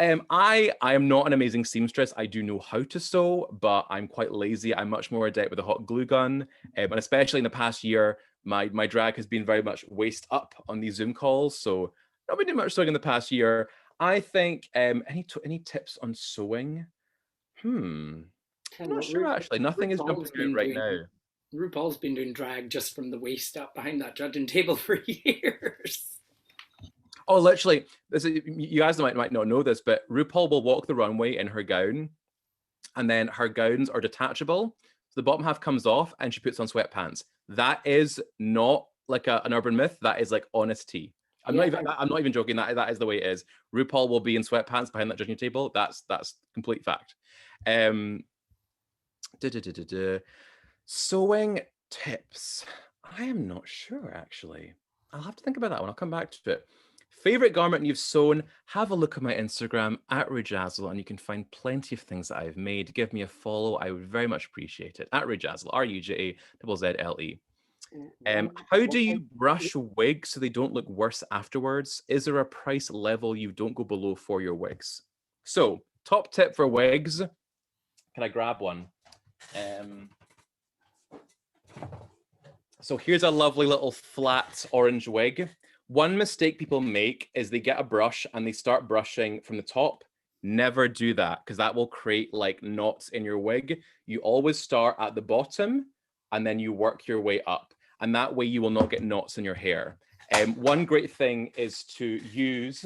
Speaker 2: I am not an amazing seamstress. I do know how to sew, but I'm quite lazy. I'm much more adept with a hot glue gun. And especially in the past year, my drag has been very much waist up on these Zoom calls. So not been doing much sewing in the past year. I think any tips on sewing? I'm not sure actually. Nothing is jumping out right now.
Speaker 3: RuPaul's been doing drag just from the waist up behind that judging table for years.
Speaker 2: Oh, literally, you guys might not know this, but RuPaul will walk the runway in her gown, and then her gowns are detachable. So the bottom half comes off, and she puts on sweatpants. That is not like an urban myth. That is like honest tea. I'm not even joking. That is the way it is. RuPaul will be in sweatpants behind that judging table. That's complete fact. Sewing tips. I am not sure actually. I'll have to think about that one. I'll come back to it. Favorite garment you've sewn? Have a look at my Instagram at Rujazzle, and you can find plenty of things that I've made. Give me a follow. I would very much appreciate it. At Rujazzle, RUJAZZLE. How do you brush wigs so they don't look worse afterwards? Is there a price level you don't go below for your wigs? So, top tip for wigs. Can I grab one? So here's a lovely little flat orange wig. One mistake people make is they get a brush and they start brushing from the top. Never do that, because that will create like knots in your wig. You always start at the bottom and then you work your way up. And that way you will not get knots in your hair. One great thing is to use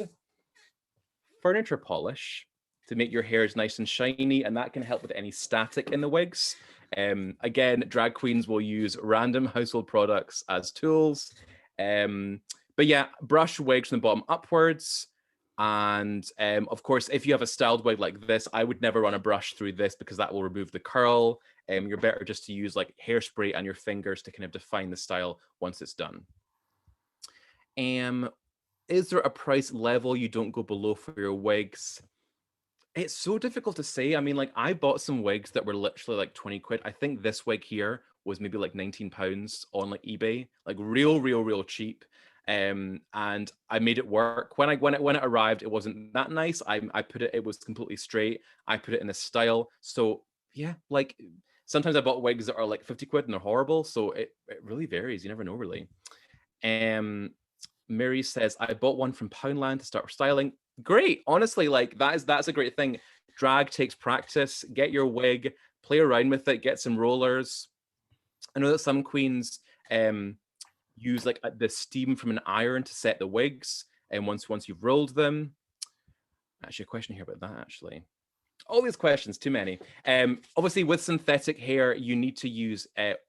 Speaker 2: furniture polish to make your hairs nice and shiny, and that can help with any static in the wigs. Again, drag queens will use random household products as tools. But yeah, brush wigs from the bottom upwards. And of course, if you have a styled wig like this, I would never run a brush through this because that will remove the curl. You're better just to use like hairspray and your fingers to kind of define the style once it's done. Is there a price level you don't go below for your wigs? It's so difficult to say. I mean, like I bought some wigs that were literally like 20 quid. I think this wig here was maybe like 19 pounds on like eBay, like real cheap. And I made it work. When it arrived, it wasn't that nice. I put it was completely straight. I put it in a style. So yeah, like sometimes I bought wigs that are like 50 quid and they're horrible. So it really varies. You never know really. Mary says, I bought one from Poundland to start styling. Great. Honestly, like that's a great thing. Drag takes practice. Get your wig, play around with it, get some rollers. I know that some queens use like the steam from an iron to set the wigs, and once you've rolled them. Actually, a question here about that actually. All these questions, too many. Obviously with synthetic hair, you need to use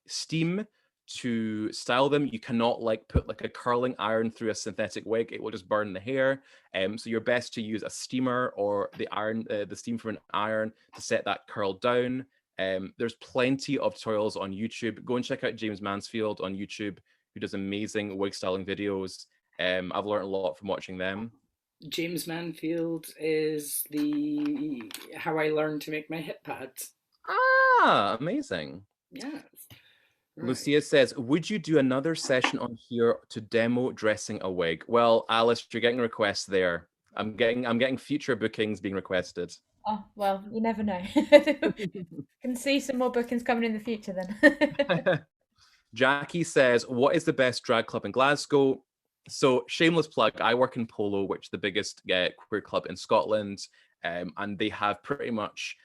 Speaker 2: steam to style them. You cannot like put like a curling iron through a synthetic wig. It will just burn the hair. So you're best to use a steamer or the steam from an iron to set that curl down. There's plenty of tutorials on YouTube. Go and check out James Mansfield on YouTube, who does amazing wig styling videos. I've learned a lot from watching them.
Speaker 3: James Mansfield is the how I learned to make my hip pads.
Speaker 2: Ah, amazing.
Speaker 3: Yes.
Speaker 2: Right. Lucia says, would you do another session on here to demo dressing a wig? Well, Alice, you're getting requests there. I'm getting future bookings being requested.
Speaker 1: Oh, well, you never know. Can see some more bookings coming in the future then.
Speaker 2: Jackie says, what is the best drag club in Glasgow? So shameless plug, I work in Polo, which is the biggest queer club in Scotland. And they have pretty much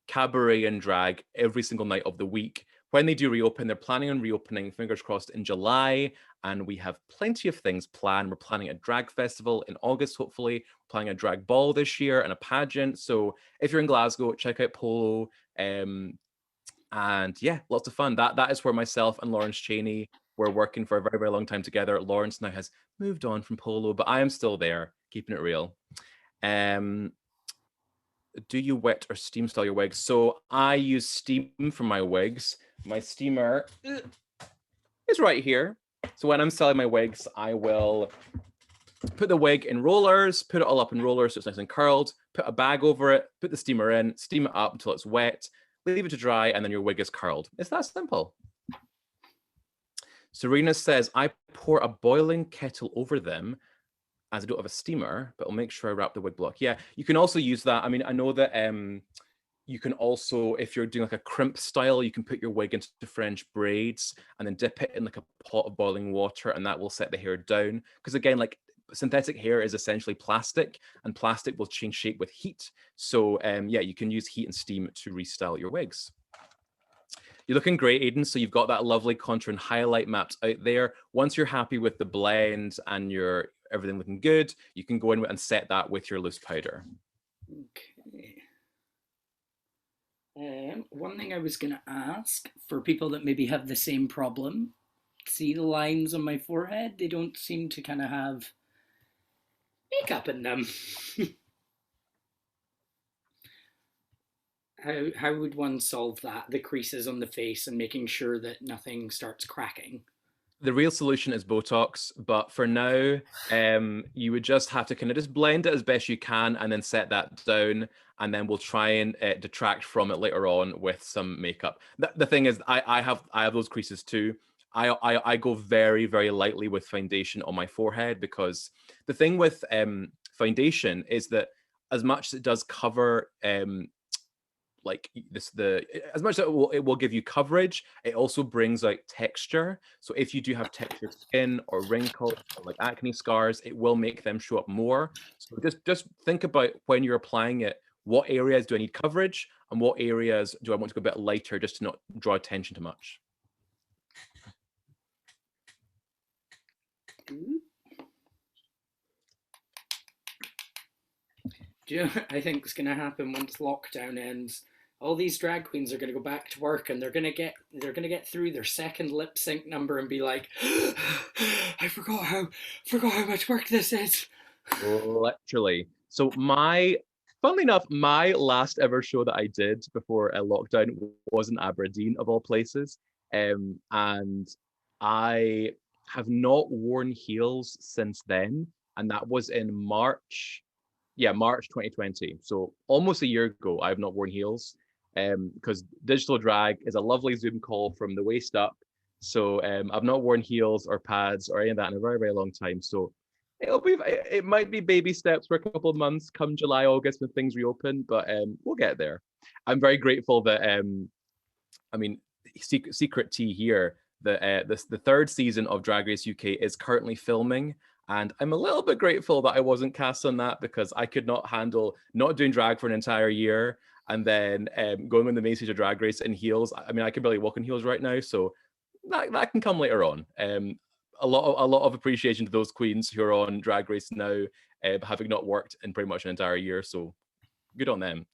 Speaker 2: cabaret and drag every single night of the week. When they do reopen, they're planning on reopening, fingers crossed, in July. And we have plenty of things planned. We're planning a drag festival in August, hopefully. We're planning a drag ball this year and a pageant. So if you're in Glasgow, check out Polo. And yeah, lots of fun. That is where myself and Lawrence Cheney were working for a very, very long time together. Lawrence now has moved on from polo, but I am still there, keeping it real. Do you wet or steam style your wigs? So I use steam for my wigs. My steamer is right here. So when I'm styling my wigs, I will put the wig in rollers, put it all up in rollers so it's nice and curled, put a bag over it, put the steamer in, steam it up until it's wet, leave it to dry, and then your wig is curled. It's that simple. Serena says, I pour a boiling kettle over them as I don't have a steamer, but I'll make sure I wrap the wig block. Yeah, you can also use that. I mean, I know that you can also, if you're doing like a crimp style, you can put your wig into French braids and then dip it in like a pot of boiling water, and that will set the hair down. Because again, like synthetic hair is essentially plastic, and plastic will change shape with heat. So yeah, you can use heat and steam to restyle your wigs. You're looking great, Aiden. So you've got that lovely contour and highlight mapped out there. Once you're happy with the blend and your everything looking good, you can go in and set that with your loose powder.
Speaker 3: Okay. One thing I was going to ask for people that maybe have the same problem, see the lines on my forehead? They don't seem to kind of have makeup in them. How would one solve that? The creases on the face and making sure that nothing starts cracking.
Speaker 2: The real solution is Botox, but for now, you would just have to kind of just blend it as best you can and then set that down, and then we'll try and detract from it later on with some makeup. The thing is, I have those creases too. I go very, very lightly with foundation on my forehead, because the thing with foundation is that as much as it does cover like this, as much as it will give you coverage, it also brings out texture. So if you do have textured skin or wrinkles or like acne scars, it will make them show up more. So just think about when you're applying it, what areas do I need coverage and what areas do I want to go a bit lighter just to not draw attention too much.
Speaker 3: Do you know what I think is going to happen once lockdown ends? All these drag queens are going to go back to work, and they're going to get through their second lip sync number and be like, I forgot how much work this is.
Speaker 2: Literally. So funnily enough, my last ever show that I did before a lockdown was in Aberdeen, of all places. And I have not worn heels since then. And that was in March. Yeah, March 2020. So almost a year ago, I have not worn heels. Because digital drag is a lovely Zoom call from the waist up. So I've not worn heels or pads or any of that in a very, very long time. So it might be baby steps for a couple of months come July, August when things reopen, but we'll get there. I'm very grateful that I mean, secret tea here, that the third season of Drag Race UK is currently filming. And I'm a little bit grateful that I wasn't cast on that, because I could not handle not doing drag for an entire year and then going on the main stage of Drag Race in heels. I mean, I can barely walk in heels right now, so that can come later on. A lot of appreciation to those queens who are on Drag Race now, having not worked in pretty much an entire year. So good on them.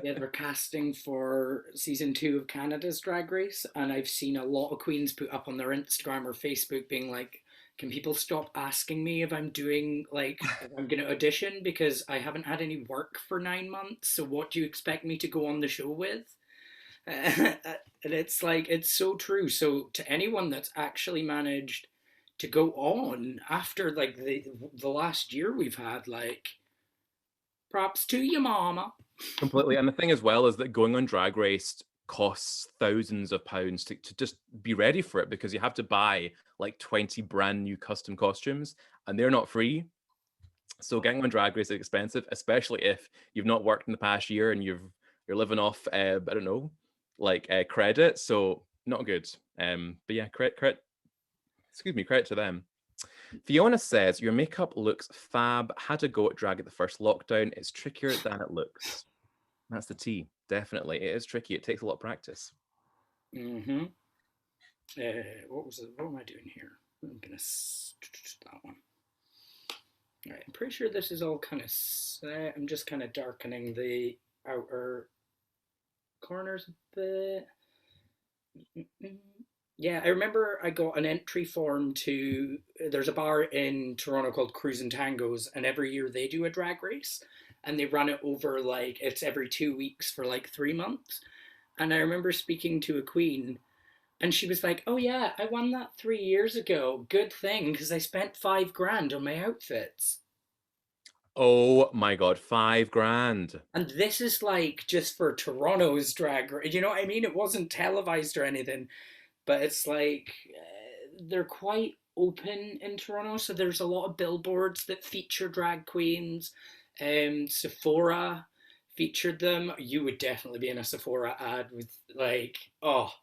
Speaker 3: Yeah, they're casting for season 2 of Canada's Drag Race, and I've seen a lot of queens put up on their Instagram or Facebook being like, can people stop asking me if I'm doing, like, if I'm going to audition, because I haven't had any work for 9 months, so what do you expect me to go on the show with? And it's like, it's so true. So to anyone that's actually managed to go on after like the last year we've had, like, props to you, mama.
Speaker 2: Completely. And the thing as well is that going on Drag Race costs thousands of pounds to just be ready for it, because you have to buy like 20 brand new custom costumes and they're not free. So getting on Drag Race is expensive, especially if you've not worked in the past year and you're living off I don't know, like credit. So not good. But yeah, credit to them. Fiona says, your makeup looks fab. Had to go at drag at the first lockdown. It's trickier than it looks. That's the tea. Definitely. It is tricky. It takes a lot of practice.
Speaker 3: Mm-hmm. What am I doing here? I'm going to that one. All right, I'm pretty sure this is all kind of set. I'm just kind of darkening the outer corners a bit. Yeah, I remember I got an entry form to, there's a bar in Toronto called Cruise and Tangos, and every year they do a drag race, and they run it over like, it's every 2 weeks for like 3 months. And I remember speaking to a queen, and she was like, "Oh yeah, I won that 3 years ago. Good thing, because I spent 5 grand on my outfits."
Speaker 2: Oh my God, 5 grand.
Speaker 3: And this is like just for Toronto's drag race. You know what I mean? It wasn't televised or anything, but it's like they're quite open in Toronto. So there's a lot of billboards that feature drag queens. Sephora featured them. You would definitely be in a Sephora ad with like, oh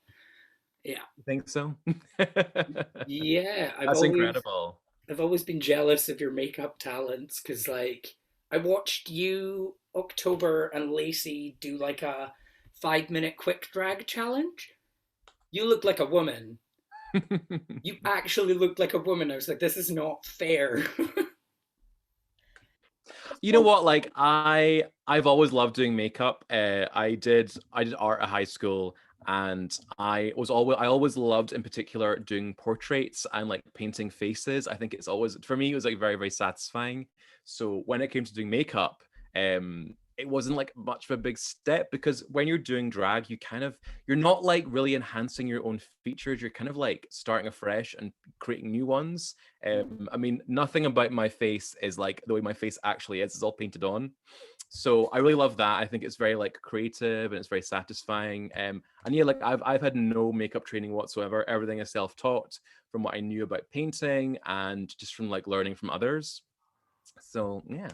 Speaker 3: yeah,
Speaker 2: You think so?
Speaker 3: yeah.
Speaker 2: That's incredible.
Speaker 3: I've always been jealous of your makeup talents because, like, I watched you, October, and Lacey do like a 5 minute quick drag challenge. You look like a woman. You actually looked like a woman. I was like, this is not fair.
Speaker 2: You know what? Like I've always loved doing makeup. I did art at high school, and I always loved in particular doing portraits and like painting faces. I think it's always, for me, it was like very, very satisfying. So when it came to doing makeup, it wasn't like much of a big step, because when you're doing drag, you're not like really enhancing your own features. You're kind of like starting afresh and creating new ones. I mean, nothing about my face is like the way my face actually is. It's all painted on. So I really love that. I think it's very like creative and it's very satisfying. And yeah, like I've had no makeup training whatsoever. Everything is self-taught from what I knew about painting and just from like learning from others. So yeah.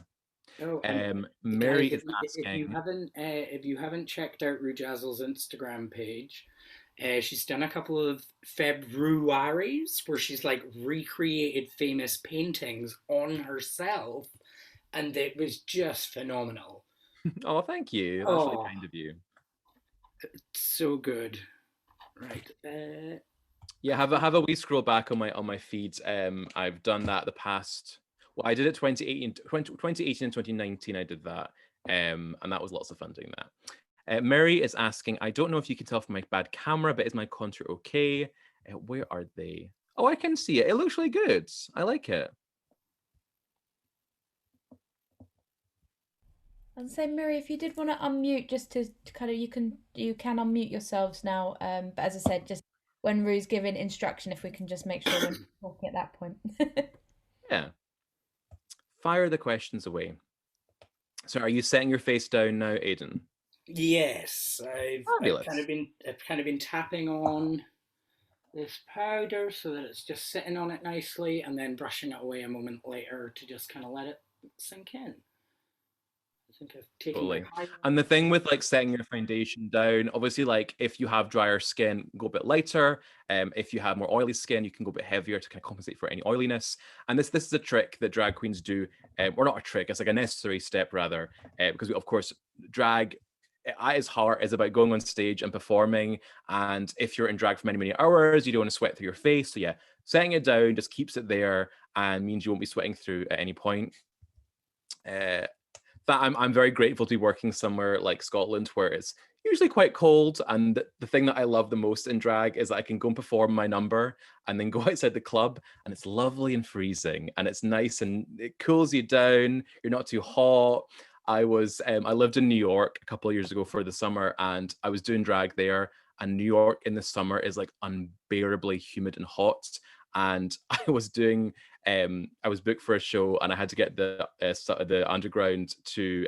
Speaker 3: Oh, and guys,
Speaker 2: Mary is asking.
Speaker 3: if you haven't checked out Rujazzle's Instagram page, she's done a couple of Februaries where she's like recreated famous paintings on herself, and it was just phenomenal.
Speaker 2: Oh, thank you. That's really
Speaker 3: Oh,
Speaker 2: kind of you.
Speaker 3: so good. Right.
Speaker 2: Yeah, have a wee scroll back on my feeds. I've done that the past. Well, I did it 2018 and 2019. I did that, and that was lots of fun doing that. Mary is asking, I don't know if you can tell from my bad camera, but is my contour okay? Where are they? Oh, I can see it. It looks really good. I like it.
Speaker 1: And so, Miri, if you did want to unmute, just to kind of, you can unmute yourselves now. But as I said, just when Rue's giving instruction, if we can just make sure we're talking at that point.
Speaker 2: Yeah. Fire the questions away. So, are you setting your face down now, Aidan?
Speaker 3: Yes,
Speaker 2: Fabulous.
Speaker 3: I've kind of been tapping on this powder so that it's just sitting on it nicely, and then brushing it away a moment later to just kind of let it sink in. I think I've taken
Speaker 2: Totally.
Speaker 3: my
Speaker 2: And the thing with like setting your foundation down, obviously, like if you have drier skin, go a bit lighter. If you have more oily skin, you can go a bit heavier to kind of compensate for any oiliness. And this is a trick that drag queens do, or not a trick, it's like a necessary step rather, because of course, drag at its heart is about going on stage and performing. And if you're in drag for many, many hours, you don't want to sweat through your face. So yeah, setting it down just keeps it there and means you won't be sweating through at any point. That I'm very grateful to be working somewhere like Scotland, where it's usually quite cold. And the thing that I love the most in drag is that I can go and perform my number and then go outside the club, and it's lovely and freezing, and it's nice and it cools you down. You're not too hot. I lived in New York a couple of years ago for the summer, and I was doing drag there. And New York in the summer is like unbearably humid and hot. And I was booked for a show, and I had to get the underground to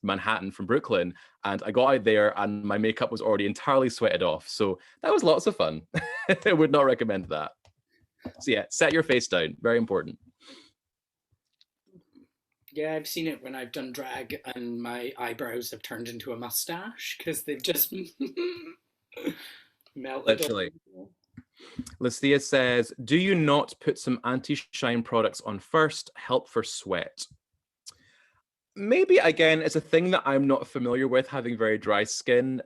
Speaker 2: Manhattan from Brooklyn, and I got out there and my makeup was already entirely sweated off. So that was lots of fun. I would not recommend that. So yeah, set your face down. Very important.
Speaker 3: Yeah, I've seen it when I've done drag and my eyebrows have turned into a mustache because they've just melted.
Speaker 2: Literally. Lucia says, do you not put some anti-shine products on first? Help for sweat. Maybe, again, it's a thing that I'm not familiar with, having very dry skin.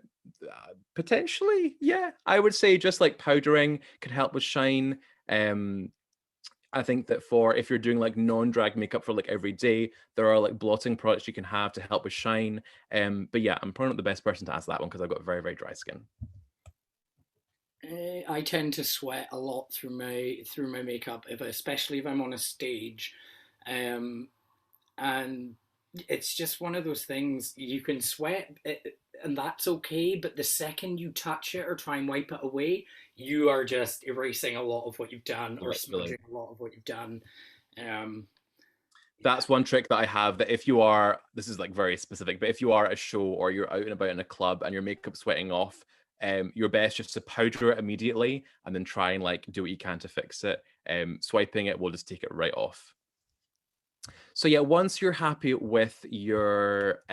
Speaker 2: Potentially, yeah. I would say just like powdering could help with shine. I think that if you're doing like non-drag makeup for like every day, there are like blotting products you can have to help with shine. But yeah, I'm probably not the best person to ask that one because I've got very, very dry skin.
Speaker 3: I tend to sweat a lot through my makeup, especially if I'm on a stage, um, and it's just one of those things. You can sweat, and that's okay. But the second you touch it or try and wipe it away, you are just erasing a lot of what you've done or
Speaker 2: Literally.
Speaker 3: smudging a lot of what you've done. Um, yeah,
Speaker 2: That's one trick that I have, that if you are, this is like very specific, but if you are at a show or you're out and about in a club and your makeup's sweating off, your best just to powder it immediately and then try and like do what you can to fix it. Swiping it will just take it right off. So yeah, once you're happy with your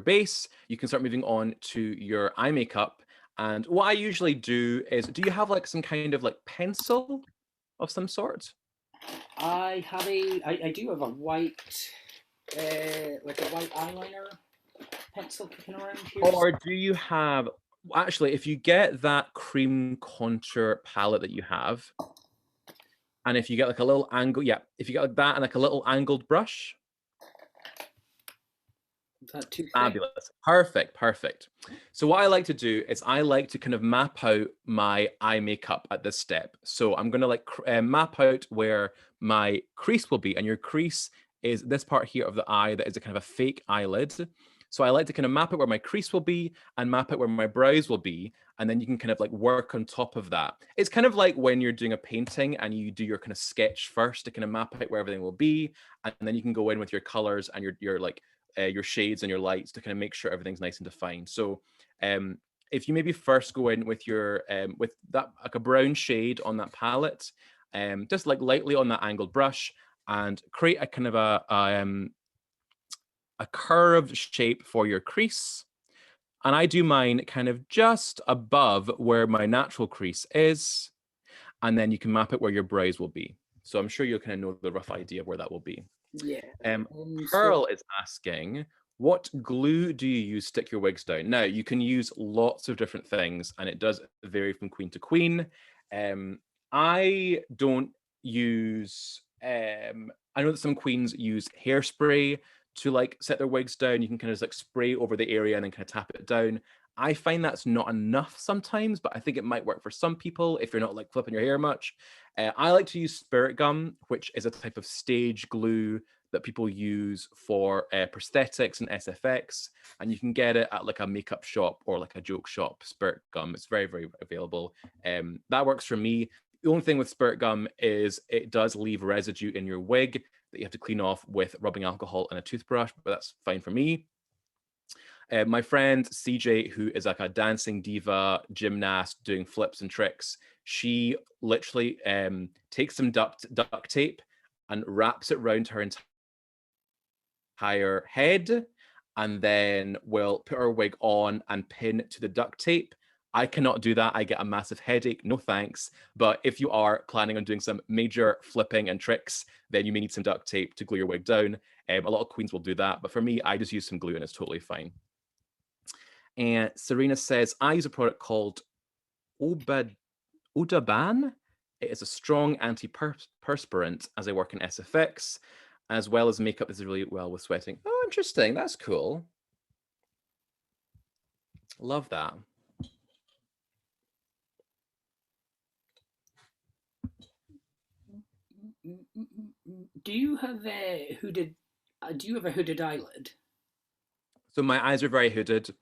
Speaker 2: base, you can start moving on to your eye makeup. And what I usually do is, do you have like some kind of like pencil of some sort?
Speaker 3: I do have a white, like a white eyeliner pencil kicking around here.
Speaker 2: Or do you have, actually, if you get that cream contour palette that you have, and if you get like a little angle, yeah, if you get like that and like a little angled brush,
Speaker 3: Is that too thick?
Speaker 2: fabulous. Perfect, perfect. So what I like to do is I like to kind of map out my eye makeup at this step. So I'm going to like map out where my crease will be, and your crease is this part here of the eye that is a kind of a fake eyelid. So I like to kind of map out where my crease will be and map out where my brows will be. And then you can kind of like work on top of that. It's kind of like when you're doing a painting and you do your kind of sketch first to kind of map out where everything will be. And then you can go in with your colors and your like your shades and your lights to kind of make sure everything's nice and defined. So if you maybe first go in with your with that like a brown shade on that palette, just like lightly on that angled brush, and create a kind of a curved shape for your crease. And I do mine kind of just above where my natural crease is. And then you can map it where your brows will be. So I'm sure you'll kind of know the rough idea of where that will be.
Speaker 3: Yeah.
Speaker 2: Pearl is asking, what glue do you use to stick your wigs down? Now, you can use lots of different things, and it does vary from queen to queen. I don't use, I know that some queens use hairspray to like set their wigs down. You can kind of like spray over the area and then kind of tap it down. I find that's not enough sometimes, but I think it might work for some people if you're not like flipping your hair much. I like to use spirit gum, which is a type of stage glue that people use for prosthetics and SFX, and you can get it at like a makeup shop or like a joke shop. Spirit gum, it's very, very available. That works for me. The only thing with spirit gum is it does leave residue in your wig that you have to clean off with rubbing alcohol and a toothbrush, but that's fine for me. My friend CJ, who is like a dancing diva, gymnast, doing flips and tricks, she literally takes some duct tape and wraps it around her entire head, and then will put her wig on and pin to the duct tape. I cannot do that. I get a massive headache. No thanks. But if you are planning on doing some major flipping and tricks, then you may need some duct tape to glue your wig down. A lot of queens will do that. But for me, I just use some glue and it's totally fine. And Serena says, I use a product called Odaban. It is a strong antiperspirant as I work in SFX, as well as makeup is really well with sweating. Oh, interesting. That's cool. Love that.
Speaker 3: Do you have a hooded? Do you have a hooded eyelid?
Speaker 2: So my eyes are very hooded,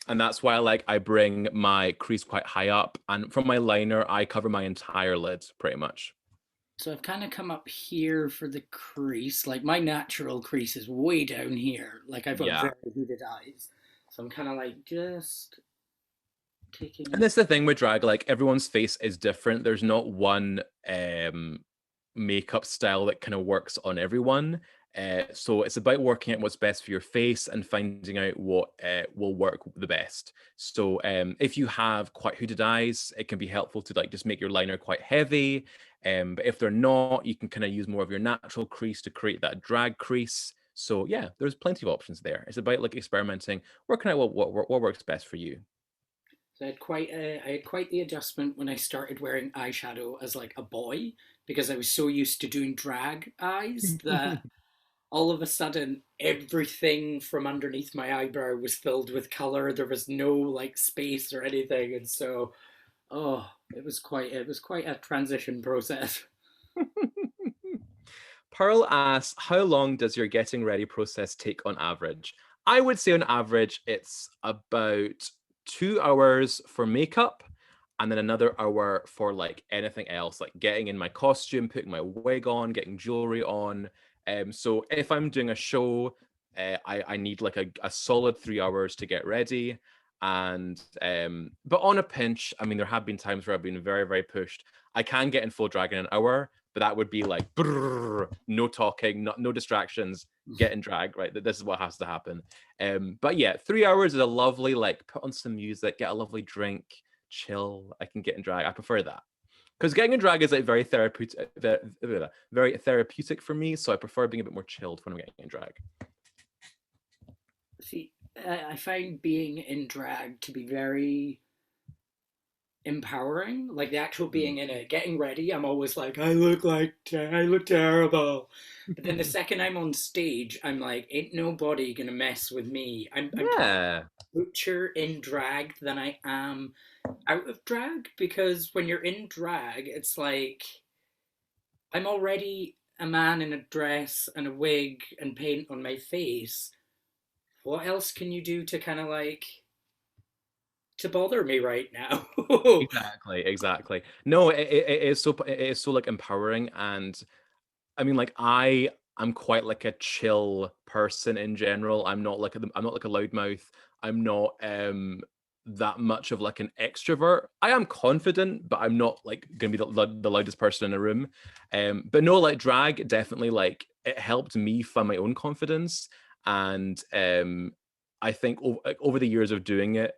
Speaker 2: and that's why I bring my crease quite high up, and from my liner I cover my entire lid pretty much.
Speaker 3: So I've kind of come up here for the crease. Like my natural crease is way down here. Like I've got very hooded eyes, so I'm kind of like just taking.
Speaker 2: And that's the thing with drag, like everyone's face is different. There's not one makeup style that kind of works on everyone. So it's about working out what's best for your face and finding out what will work the best. So if you have quite hooded eyes, it can be helpful to like just make your liner quite heavy. But if they're not, you can kind of use more of your natural crease to create that drag crease. So yeah, there's plenty of options there. It's about like experimenting, working out what works best for you.
Speaker 3: So I had quite the adjustment when I started wearing eyeshadow as like a boy, because I was so used to doing drag eyes that all of a sudden everything from underneath my eyebrow was filled with color. There was no like space or anything, and so it was quite a transition process.
Speaker 2: Pearl asks, how long does your getting ready process take on average? I would say on average, it's about 2 hours for makeup and then another hour for like anything else, like getting in my costume, putting my wig on, getting jewelry on. So if I'm doing a show, I need like a solid 3 hours to get ready. And but on a pinch, I mean, there have been times where I've been very, very pushed. I can get in full drag in an hour, but that would be like brrr, no talking, no distractions, get in drag, right? This is what has to happen. But yeah, 3 hours is a lovely, like, put on some music, get a lovely drink, chill. I can get in drag. I prefer that because getting in drag is like very therapeutic, very therapeutic for me. So I prefer being a bit more chilled when I'm getting in drag.
Speaker 3: See, I find being in drag to be very empowering. Like the actual being in it, getting ready, I'm always like, I look terrible. But then the second I'm on stage, I'm like, ain't nobody gonna mess with me. I'm butcher in drag than I am out of drag, because when you're in drag, it's like I'm already a man in a dress and a wig and paint on my face. What else can you do to kind of like to bother me right now?
Speaker 2: Exactly. No, it is so like empowering, and I mean, like I'm quite like a chill person in general. I'm not like a loudmouth. I'm not that much of like an extrovert. I am confident, but I'm not like gonna be the loudest person in a room. But no, like drag definitely like it helped me find my own confidence, and I think over the years of doing it,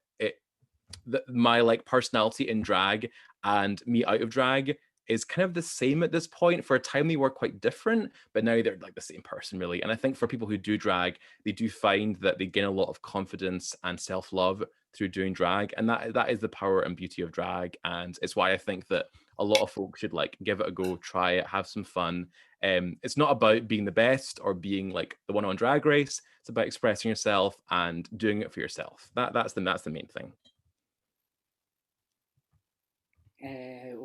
Speaker 2: my like personality in drag and me out of drag is kind of the same at this point. For a time they were quite different, but now they're like the same person really. And I think for people who do drag, they do find that they gain a lot of confidence and self-love through doing drag, and that is the power and beauty of drag. And it's why I think that a lot of folks should like give it a go, try it, have some fun. It's not about being the best or being like the one on Drag Race. It's about expressing yourself and doing it for yourself. That's the main thing.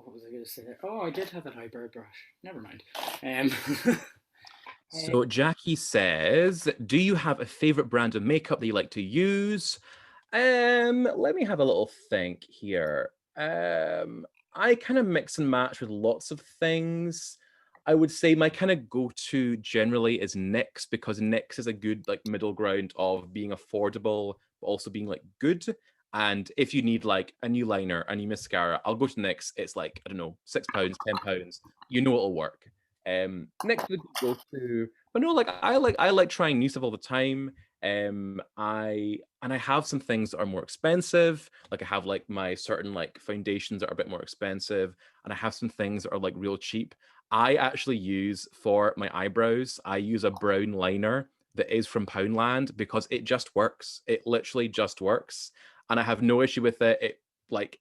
Speaker 3: What was I going to say? Oh, I did have an eyebrow brush. Never mind.
Speaker 2: So Jackie says, do you have a favorite brand of makeup that you like to use? Let me have a little think here. I kind of mix and match with lots of things. I would say my kind of go-to generally is NYX, because NYX is a good like middle ground of being affordable, but also being like good. And if you need like a new liner, a new mascara, I'll go to NYX. It's like, I don't know, £6, £10. You know it'll work. NYX would go to, but no, like I like trying new stuff all the time. I have some things that are more expensive. Like I have like my certain like foundations that are a bit more expensive, and I have some things that are like real cheap. I actually use for my eyebrows, I use a brown liner that is from Poundland because it just works. It literally just works. And I have no issue with it. It like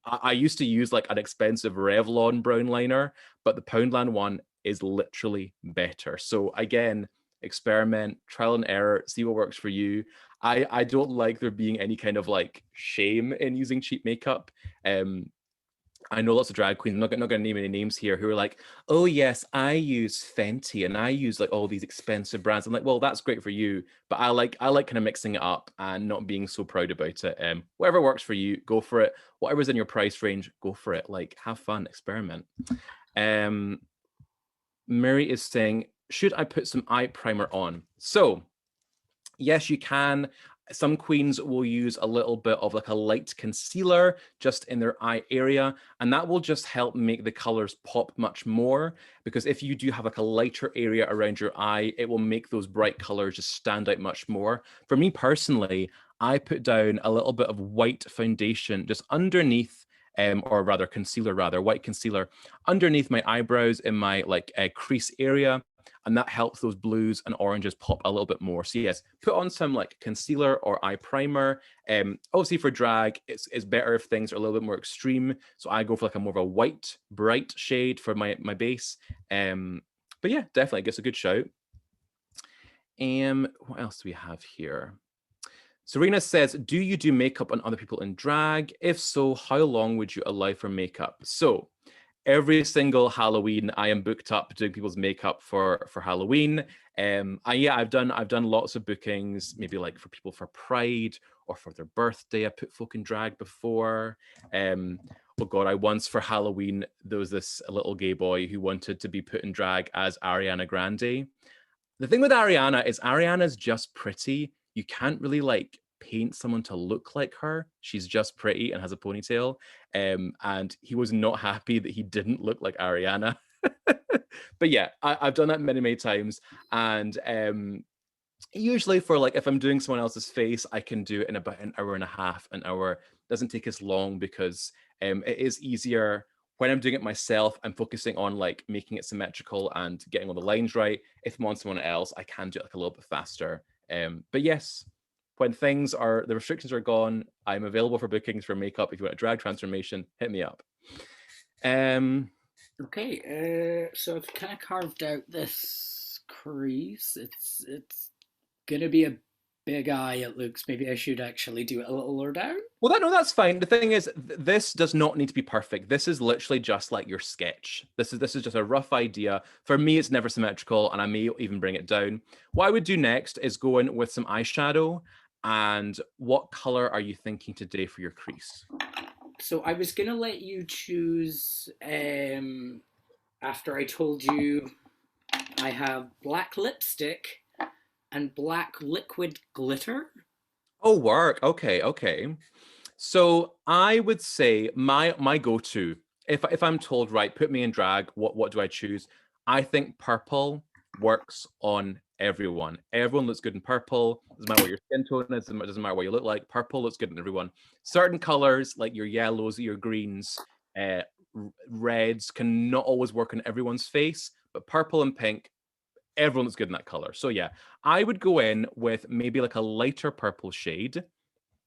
Speaker 2: I used to use like an expensive Revlon brown liner, but the Poundland one is literally better. So again, experiment, trial and error, see what works for you. I don't like there being any kind of like shame in using cheap makeup. I know lots of drag queens, I'm not going to name any names here, who are like, oh yes, I use Fenty and I use like all these expensive brands. I'm like, well, that's great for you, but I like kind of mixing it up and not being so proud about it. Whatever works for you, go for it. Whatever's in your price range, go for it. Like, have fun, experiment. Mary is saying, should I put some eye primer on? So yes, you can. Some queens will use a little bit of like a light concealer just in their eye area, and that will just help make the colors pop much more, because if you do have like a lighter area around your eye, it will make those bright colors just stand out much more. For me personally, I put down a little bit of white foundation just underneath, or rather concealer, white concealer underneath my eyebrows in my like crease area, and that helps those blues and oranges pop a little bit more. So yes, put on some like concealer or eye primer. Obviously for drag, it's better if things are a little bit more extreme. So I go for like a more of a white, bright shade for my base. But yeah, definitely, I guess a good shout. What else do we have here? Serena says, do you do makeup on other people in drag? If so, how long would you allow for makeup? So every single Halloween, I am booked up doing people's makeup for Halloween. I've done lots of bookings, maybe like for people for Pride or for their birthday. I put folk in drag before. Oh God, I once for Halloween, there was this little gay boy who wanted to be put in drag as Ariana Grande. The thing with Ariana's just pretty. You can't really like paint someone to look like her. She's just pretty and has a ponytail. And he was not happy that he didn't look like Ariana. But yeah, I've done that many, many times. And usually for like, if I'm doing someone else's face, I can do it in about an hour and a half, an hour. Doesn't take as long because it is easier when I'm doing it myself. I'm focusing on like making it symmetrical and getting all the lines right. If I'm on someone else, I can do it like a little bit faster. But yes, when the restrictions are gone, I'm available for bookings for makeup. If you want a drag transformation, hit me up.
Speaker 3: Okay, so I've kind of carved out this crease. It's gonna be a big eye, it looks. Maybe I should actually do it a little lower down.
Speaker 2: Well, that's fine. The thing is, this does not need to be perfect. This is literally just like your sketch. This is just a rough idea. For me, it's never symmetrical, and I may even bring it down. What I would do next is go in with some eyeshadow. And what color are you thinking today for your crease?
Speaker 3: So I was gonna let you choose after I told you I have black lipstick and black liquid glitter.
Speaker 2: Oh, work. Okay. So I would say my go-to, if I'm told, right, put me in drag, what do I choose? I think purple works on everyone. Everyone looks good in purple. Doesn't matter what your skin tone is, doesn't matter what you look like. Purple looks good on everyone. Certain colors, like your yellows, your greens, reds, can not always work on everyone's face, but purple and pink, everyone looks good in that color. So yeah, I would go in with maybe like a lighter purple shade.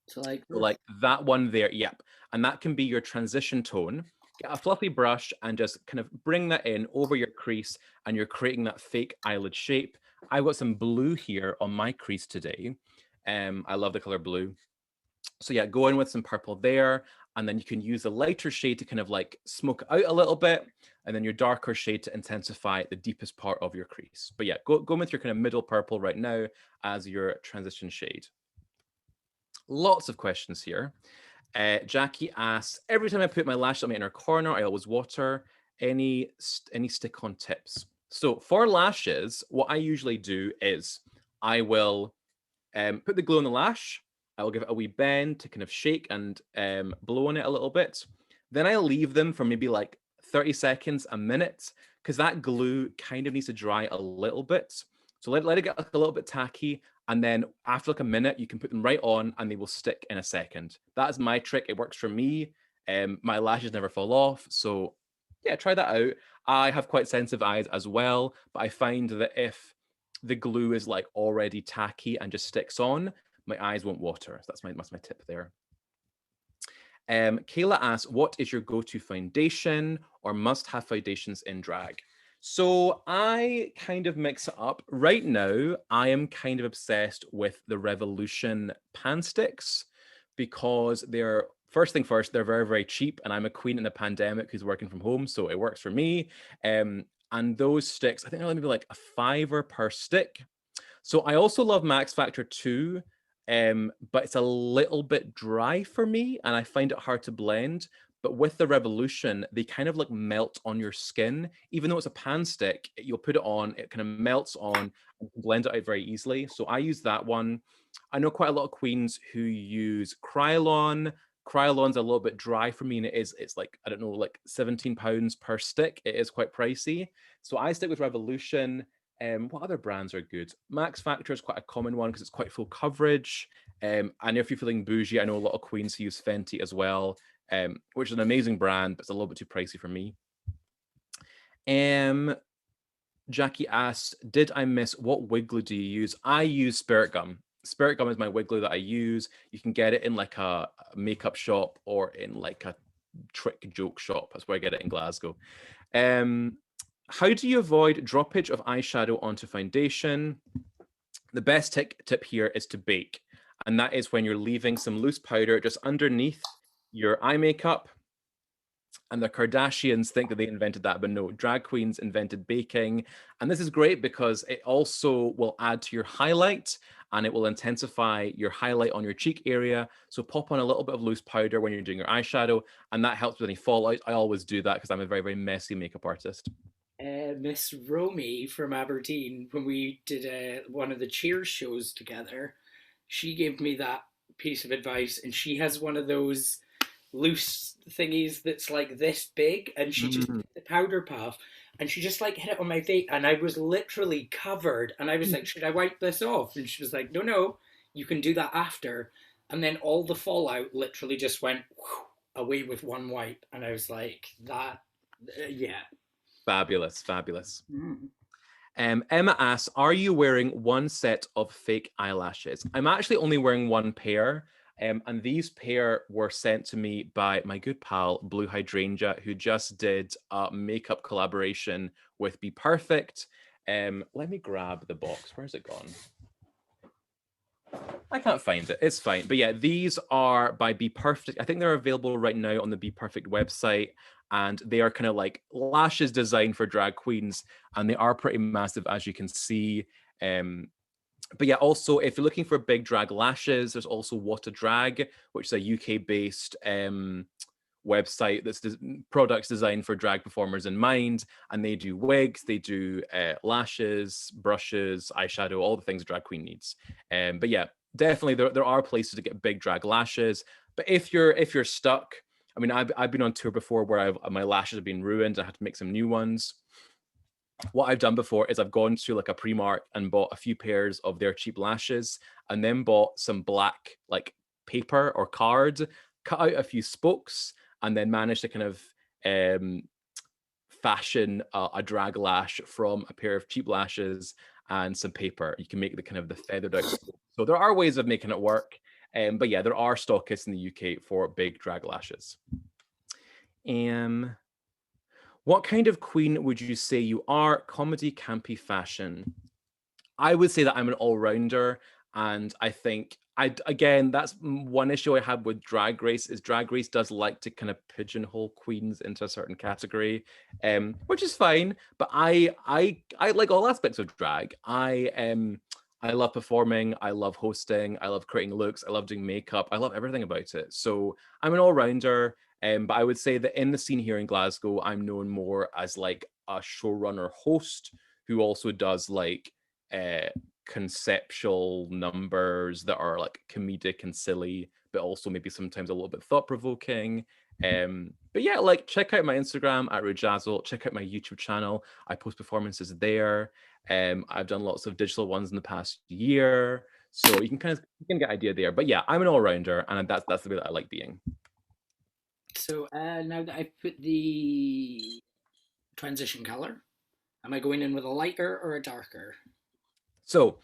Speaker 3: So like
Speaker 2: that one there, yep. And that can be your transition tone. Get a fluffy brush and just kind of bring that in over your crease, and you're creating that fake eyelid shape. I've got some blue here on my crease today. I love the color blue. So yeah, go in with some purple there, and then you can use a lighter shade to kind of like smoke out a little bit, and then your darker shade to intensify the deepest part of your crease. But yeah, go with your kind of middle purple right now as your transition shade. Lots of questions here. Jackie asks, every time I put my lash on my inner corner, I always water. Any stick-on tips? So for lashes, what I usually do is I will put the glue on the lash. I will give it a wee bend to kind of shake and blow on it a little bit. Then I leave them for maybe like 30 seconds, a minute, because that glue kind of needs to dry a little bit. So let it get like a little bit tacky. And then after like a minute, you can put them right on and they will stick in a second. That is my trick. It works for me. My lashes never fall off. So yeah, try that out. I have quite sensitive eyes as well, but I find that if the glue is like already tacky and just sticks on, my eyes won't water. So that's my tip there. Kayla asks, what is your go-to foundation or must-have foundations in drag? So I kind of mix it up. Right now, I am kind of obsessed with the Revolution pan sticks because they're, first thing first, they're very, very cheap. And I'm a queen in a pandemic who's working from home, so it works for me. And those sticks, I think they're maybe like a $5 per stick. So I also love Max Factor 2, but it's a little bit dry for me and I find it hard to blend. But with the Revolution, they kind of like melt on your skin. Even though it's a pan stick, you'll put it on, it kind of melts on and can blend it out very easily. So I use that one. I know quite a lot of queens who use Krylon. Krylon's a little bit dry for me, and it's like, I don't know, like £17 per stick. It is quite pricey. So I stick with Revolution. What other brands are good? Max Factor is quite a common one because it's quite full coverage. And if you're feeling bougie, I know a lot of queens who use Fenty as well, which is an amazing brand, but it's a little bit too pricey for me. Jackie asks, did I miss what wig glue do you use? I use Spirit Gum. Spirit Gum is my wig glue that I use. You can get it in like a makeup shop or in like a trick joke shop. That's where I get it in Glasgow. How do you avoid droppage of eyeshadow onto foundation? The best tip here is to bake. And that is when you're leaving some loose powder just underneath your eye makeup. And the Kardashians think that they invented that, but no, drag queens invented baking. And this is great because it also will add to your highlight and it will intensify your highlight on your cheek area. So pop on a little bit of loose powder when you're doing your eyeshadow, and that helps with any fallout. I always do that because I'm a very, very messy makeup artist.
Speaker 3: Miss Romy from Aberdeen, when we did one of the Cheers shows together, she gave me that piece of advice, and she has one of those loose thingies that's like this big, and she just
Speaker 2: Mm.
Speaker 3: took the powder puff and she just like hit it on my face, and I was literally covered, and I was like, should I wipe this off? And she was like, no, you can do that after. And then all the fallout literally just went away with one wipe, and I was like, that, yeah.
Speaker 2: Fabulous, fabulous. Emma asks, are you wearing one set of fake eyelashes? I'm actually only wearing one pair. And these pair were sent to me by my good pal, Blue Hydrangea, who just did a makeup collaboration with Be Perfect. Let me grab the box. Where's it gone? I can't find it. It's fine. But yeah, these are by Be Perfect. I think they're available right now on the Be Perfect website. And they are kind of like lashes designed for drag queens. And they are pretty massive, as you can see. But yeah, also, if you're looking for big drag lashes, there's also What a Drag, which is a UK-based website that's products designed for drag performers in mind. And they do wigs, they do lashes, brushes, eyeshadow, all the things a drag queen needs. But yeah, definitely there are places to get big drag lashes. But if you're stuck, I mean, I've been on tour before where my lashes have been ruined. I had to make some new ones. What I've done before is I've gone to like a Primark and bought a few pairs of their cheap lashes, and then bought some black like paper or card, cut out a few spokes, and then managed to kind of fashion a drag lash from a pair of cheap lashes and some paper. You can make the kind of the feathered out spoke. So there are ways of making it work. But yeah, there are stockists in the UK for big drag lashes. What kind of queen would you say you are? Comedy, campy, fashion? I would say that I'm an all-rounder, and I think again, that's one issue I have with Drag Race is Drag Race does like to kind of pigeonhole queens into a certain category, which is fine. But I like all aspects of drag. I love performing. I love hosting. I love creating looks. I love doing makeup. I love everything about it. So I'm an all-rounder. But I would say that in the scene here in Glasgow, I'm known more as like a showrunner host who also does like conceptual numbers that are like comedic and silly, but also maybe sometimes a little bit thought-provoking. But yeah, like check out my Instagram at Rujazzle, check out my YouTube channel. I post performances there. I've done lots of digital ones in the past year. So you can get an idea there. But yeah, I'm an all-rounder, and that's the way that I like being.
Speaker 3: So now that I've put the transition color, am I going in with a lighter or a darker?
Speaker 2: So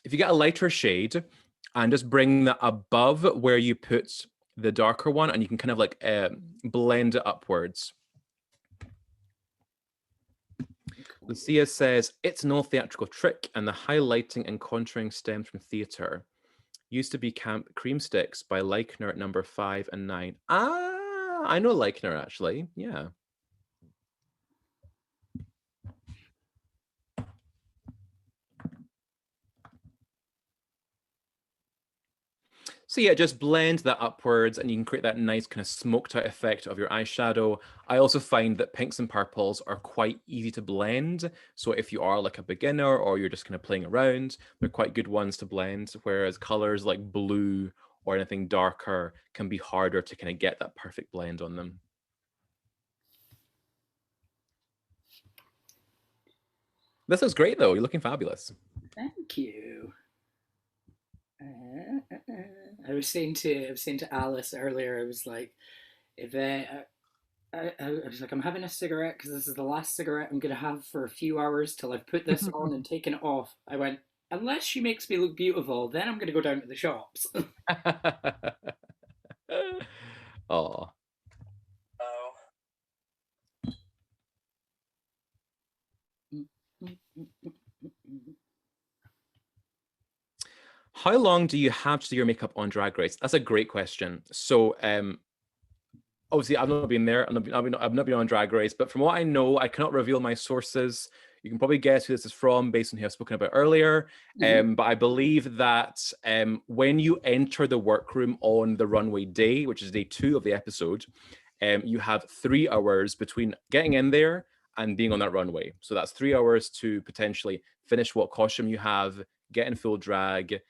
Speaker 2: if you get a lighter shade and just bring that above where you put the darker one, and you can kind of like blend it upwards. Lucia says, it's no theatrical trick, and the highlighting and contouring stems from theatre. Used to be Camp Cream Sticks by Leichner at number 5 and 9. Ah, I know Leichner actually. Yeah. So yeah, just blend that upwards and you can create that nice kind of smoked out effect of your eyeshadow. I also find that pinks and purples are quite easy to blend. So if you are like a beginner or you're just kind of playing around, they're quite good ones to blend. Whereas colors like blue or anything darker can be harder to kind of get that perfect blend on them. This looks great though. You're looking fabulous.
Speaker 3: Thank you. I was saying to Alice earlier. I was like, if I was like, I'm having a cigarette because this is the last cigarette I'm gonna have for a few hours till I've put this on and taken it off. I went, unless she makes me look beautiful, then I'm gonna go down to the shops.
Speaker 2: Oh. How long do you have to do your makeup on Drag Race? That's a great question. So, obviously, I've not been there. I've not been on Drag Race, but from what I know, I cannot reveal my sources. You can probably guess who this is from based on who I've spoken about earlier. But I believe that when you enter the workroom on the runway day, which is day 2 of the episode, you have 3 hours between getting in there and being on that runway. So that's 3 hours to potentially finish what costume you have, get in full drag,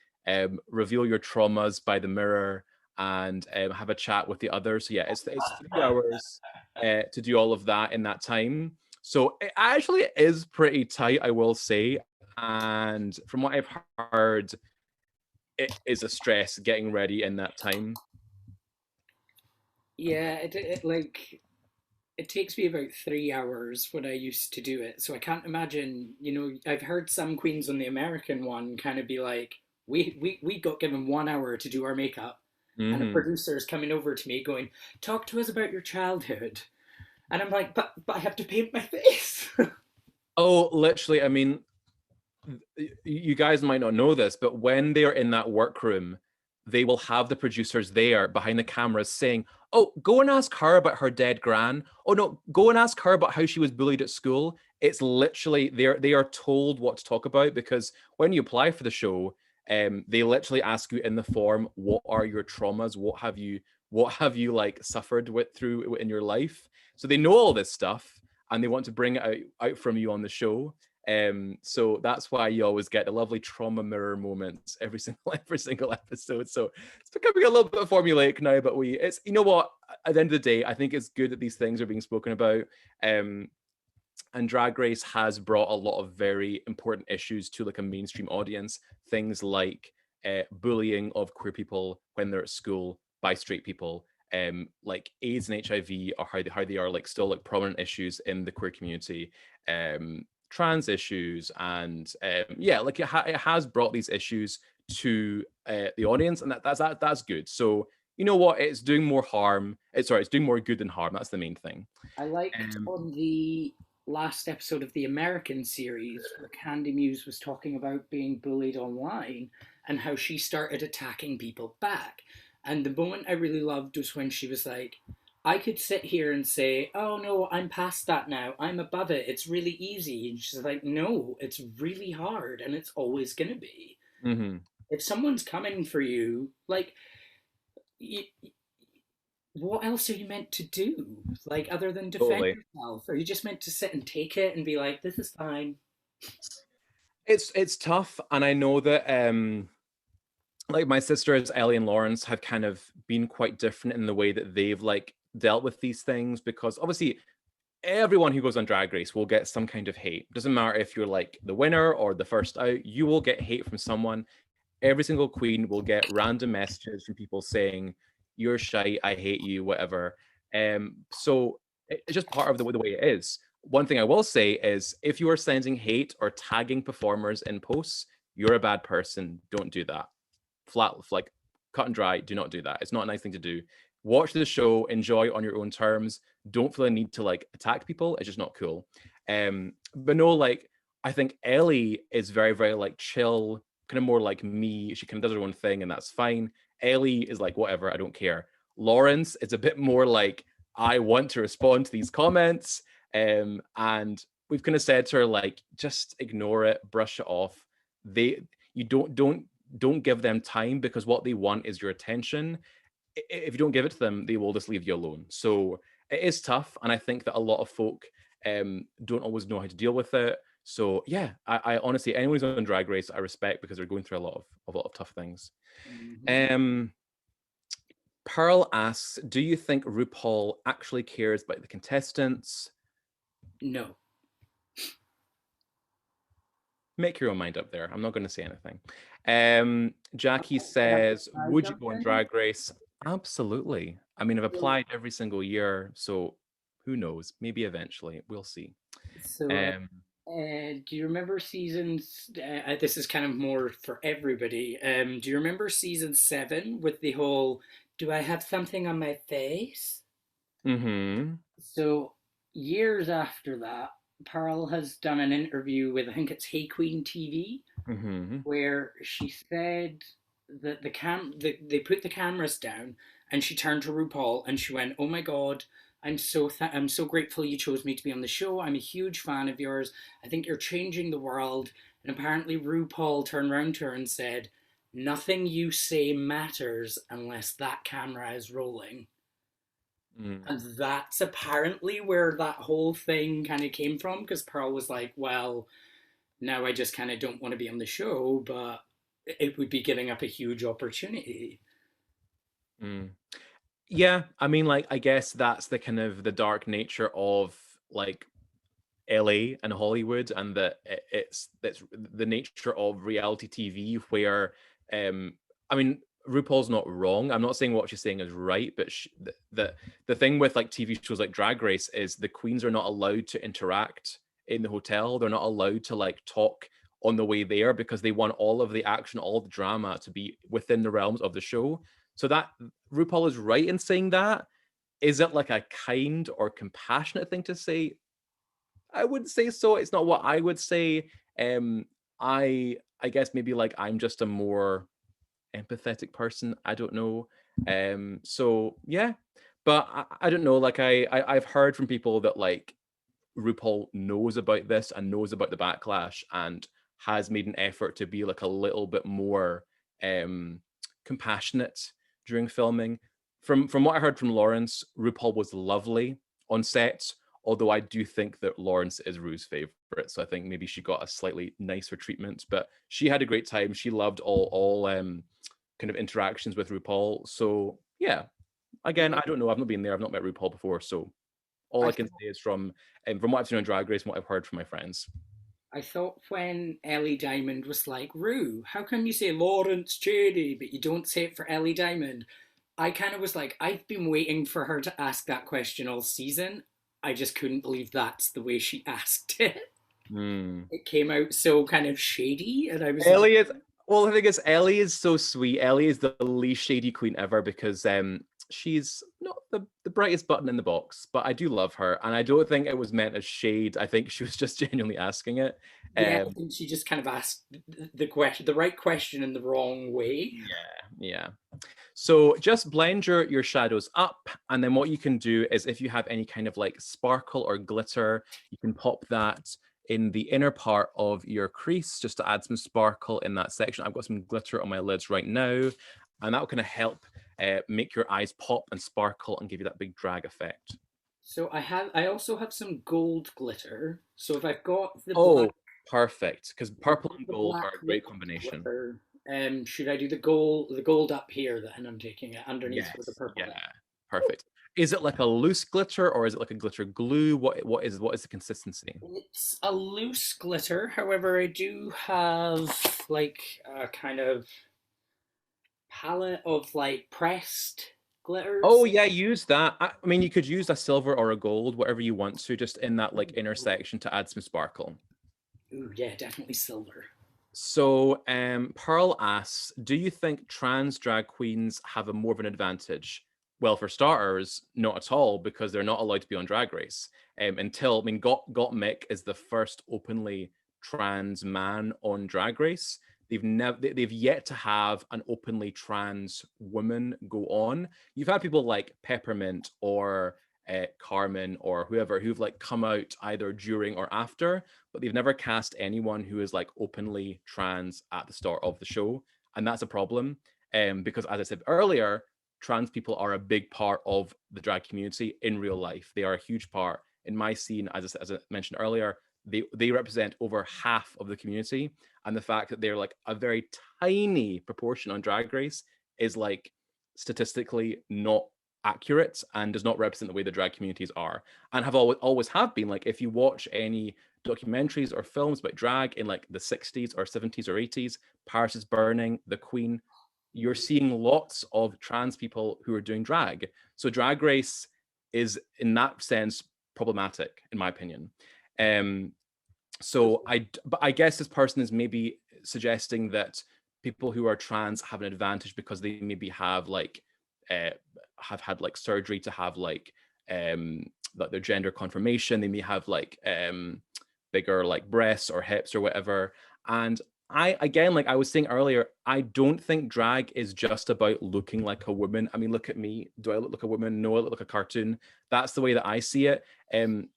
Speaker 2: reveal your traumas by the mirror, and have a chat with the others. So yeah, it's 3 hours to do all of that in that time. So it actually is pretty tight, I will say. And from what I've heard, it is a stress getting ready in that time.
Speaker 3: Yeah, it takes me about 3 hours when I used to do it. So I can't imagine, I've heard some queens on the American one kind of be like, we got given 1 hour to do our makeup. And a producer is coming over to me going, talk to us about your childhood. And I'm like, but I have to paint my face.
Speaker 2: Oh, literally, I mean, you guys might not know this, but when they're in that workroom, they will have the producers there behind the cameras saying, oh, go and ask her about her dead gran. Oh no, go and ask her about how she was bullied at school. It's literally, they are told what to talk about, because when you apply for the show, they literally ask you in the form, what are your traumas? What have you like suffered through in your life? So they know all this stuff and they want to bring it out from you on the show. So that's why you always get the lovely trauma mirror moments every single episode. So it's becoming a little bit formulaic now, but it's, you know what, at the end of the day, I think it's good that these things are being spoken about. And Drag Race has brought a lot of very important issues to like a mainstream audience. Things like bullying of queer people when they're at school by straight people, like AIDS and HIV, or how they are like still like prominent issues in the queer community. Trans issues, and yeah, like it has brought these issues to the audience, and that's good. So you know what, it's doing more harm. It's doing more good than harm. That's the main thing.
Speaker 3: I liked on the last episode of the American series where Candy Muse was talking about being bullied online and how she started attacking people back. And the moment I really loved was when she was like, I could sit here and say, oh no, I'm past that now. I'm above it. It's really easy. And she's like, no, it's really hard and it's always going to be. If someone's coming for you, like, what else are you meant to do? Like, other than defend yourself? Are you just meant to sit and take it and be like, this is fine?
Speaker 2: It's tough, and I know that like my sisters Ellie and Lawrence have kind of been quite different in the way that they've like dealt with these things, because obviously everyone who goes on Drag Race will get some kind of hate. Doesn't matter if you're like the winner or the first out, you will get hate from someone. Every single queen will get random messages from people saying, you're shy, I hate you, whatever. So it's just part of the way it is. One thing I will say is, if you are sending hate or tagging performers in posts, you're a bad person. Don't do that. Flat, like cut and dry, do not do that. It's not a nice thing to do. Watch the show, enjoy it on your own terms. Don't feel a need to like attack people. It's just not cool. But no, like I think Ellie is very, very like chill, kind of more like me. She kind of does her own thing, and that's fine. Ellie is like, whatever, I don't care. Lawrence is a bit more like, I want to respond to these comments. And we've kind of said to her, like, just ignore it, brush it off. You don't give them time, because what they want is your attention. If you don't give it to them, they will just leave you alone. So it is tough, and I think that a lot of folk don't always know how to deal with it. So yeah, I honestly, anyone who's on Drag Race, I respect, because they're going through a lot of tough things. Pearl asks, do you think RuPaul actually cares about the contestants?
Speaker 3: No.
Speaker 2: Make your own mind up there. I'm not going to say anything. Jackie says, would you go on Drag Race? Absolutely. I mean, I've applied every single year, so who knows? Maybe eventually. We'll see.
Speaker 3: So, do you remember seasons? This is kind of more for everybody. Do you remember season 7 with the whole, do I have something on my face? So, years after that, Pearl has done an interview with, I think it's Hey Queen TV, where she said they put the cameras down, and she turned to RuPaul and she went, "Oh my God, I'm so grateful you chose me to be on the show. I'm a huge fan of yours. I think you're changing the world." And apparently RuPaul turned around to her and said, "Nothing you say matters unless that camera is rolling." And that's apparently where that whole thing kind of came from, because Pearl was like, "Well, now I just kind of don't want to be on the show, but it would be giving up a huge opportunity."
Speaker 2: Yeah, I mean, like, I guess that's the kind of the dark nature of like LA and Hollywood, and that it's the nature of reality TV, where I mean, RuPaul's not wrong. I'm not saying what she's saying is right, but the thing with like TV shows like Drag Race is the queens are not allowed to interact in the hotel. They're not allowed to like talk on the way there, because they want all of the action, all of the drama to be within the realms of the show. So that RuPaul is right in saying that. Is it like a kind or compassionate thing to say? I wouldn't say so. It's not what I would say. I guess maybe like I'm just a more empathetic person. I don't know. So yeah, but I don't know. Like I've heard from people that like RuPaul knows about this and knows about the backlash and has made an effort to be like a little bit more compassionate during filming. From what I heard from Lawrence, RuPaul was lovely on set, although I do think that Lawrence is Ru's favorite, so I think maybe she got a slightly nicer treatment. But she had a great time. She loved all kind of interactions with RuPaul. So yeah, again, I don't know. I've not been there. I've not met RuPaul before, so all I can say is from what I've seen on Drag Race and what I've heard from my friends.
Speaker 3: I thought when Ellie Diamond was like, "Rue, how come you say Lawrence Cheney, but you don't say it for Ellie Diamond?" I kind of was like, I've been waiting for her to ask that question all season. I just couldn't believe that's the way she asked it. It came out so kind of shady, and I was
Speaker 2: Ellie is, well, the thing is, Ellie is so sweet. Ellie is the least shady queen ever, because she's not the brightest button in the box, but I do love her, and I don't think it was meant as shade. I think she was just genuinely asking it.
Speaker 3: Yeah, I think she just kind of asked the right question in the wrong way.
Speaker 2: Yeah. So just blend your shadows up, and then what you can do is, if you have any kind of like sparkle or glitter, you can pop that in the inner part of your crease just to add some sparkle in that section. I've got some glitter on my lids right now, and that will kind of help make your eyes pop and sparkle and give you that big drag effect.
Speaker 3: So I also have some gold glitter. So if I've got the
Speaker 2: black, perfect, because purple and gold are a great combination.
Speaker 3: Glitter, should I do the gold up here then? I'm taking it underneath with the purple.
Speaker 2: Yeah, perfect. Is it like a loose glitter, or is it like a glitter glue? What is the consistency?
Speaker 3: It's a loose glitter. However, I do have like a kind of palette of like pressed glitters.
Speaker 2: Oh yeah, use that. I mean, you could use a silver or a gold, whatever you want to, just in that like intersection to add some sparkle.
Speaker 3: Ooh, yeah, definitely silver.
Speaker 2: So Pearl asks, do you think trans drag queens have a more of an advantage? Well, for starters, not at all, because they're not allowed to be on Drag Race until, I mean, Gottmik is the first openly trans man on Drag Race. They've yet to have an openly trans woman go on. You've had people like Peppermint or Carmen or whoever who've like come out either during or after, but they've never cast anyone who is like openly trans at the start of the show, and that's a problem. Because as I said earlier, trans people are a big part of the drag community in real life. They are a huge part. In my scene, as I mentioned earlier, they represent over half of the community, and the fact that they're like a very tiny proportion on Drag Race is like statistically not accurate and does not represent the way the drag communities are, and have always have been. Like, if you watch any documentaries or films about drag in like the 60s or 70s or 80s, Paris is Burning, The Queen, you're seeing lots of trans people who are doing drag. So Drag Race is in that sense problematic, in my opinion. So I guess this person is maybe suggesting that people who are trans have an advantage because they maybe have like have had like surgery to have like their gender confirmation. They may have like bigger like breasts or hips or whatever. And again, like I was saying earlier, I don't think drag is just about looking like a woman. I mean, look at me. Do I look like a woman? No, I look like a cartoon. That's the way that I see it.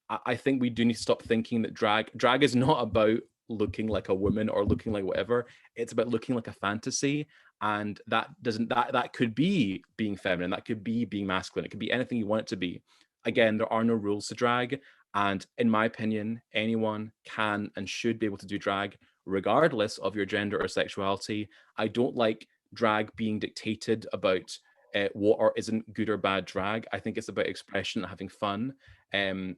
Speaker 2: I think we do need to stop thinking that drag is not about looking like a woman or looking like whatever. It's about looking like a fantasy. And that could be being feminine, that could be being masculine, it could be anything you want it to be. Again, there are no rules to drag. And in my opinion, anyone can and should be able to do drag regardless of your gender or sexuality. I don't like drag being dictated about what or isn't good or bad drag. I think it's about expression and having fun. And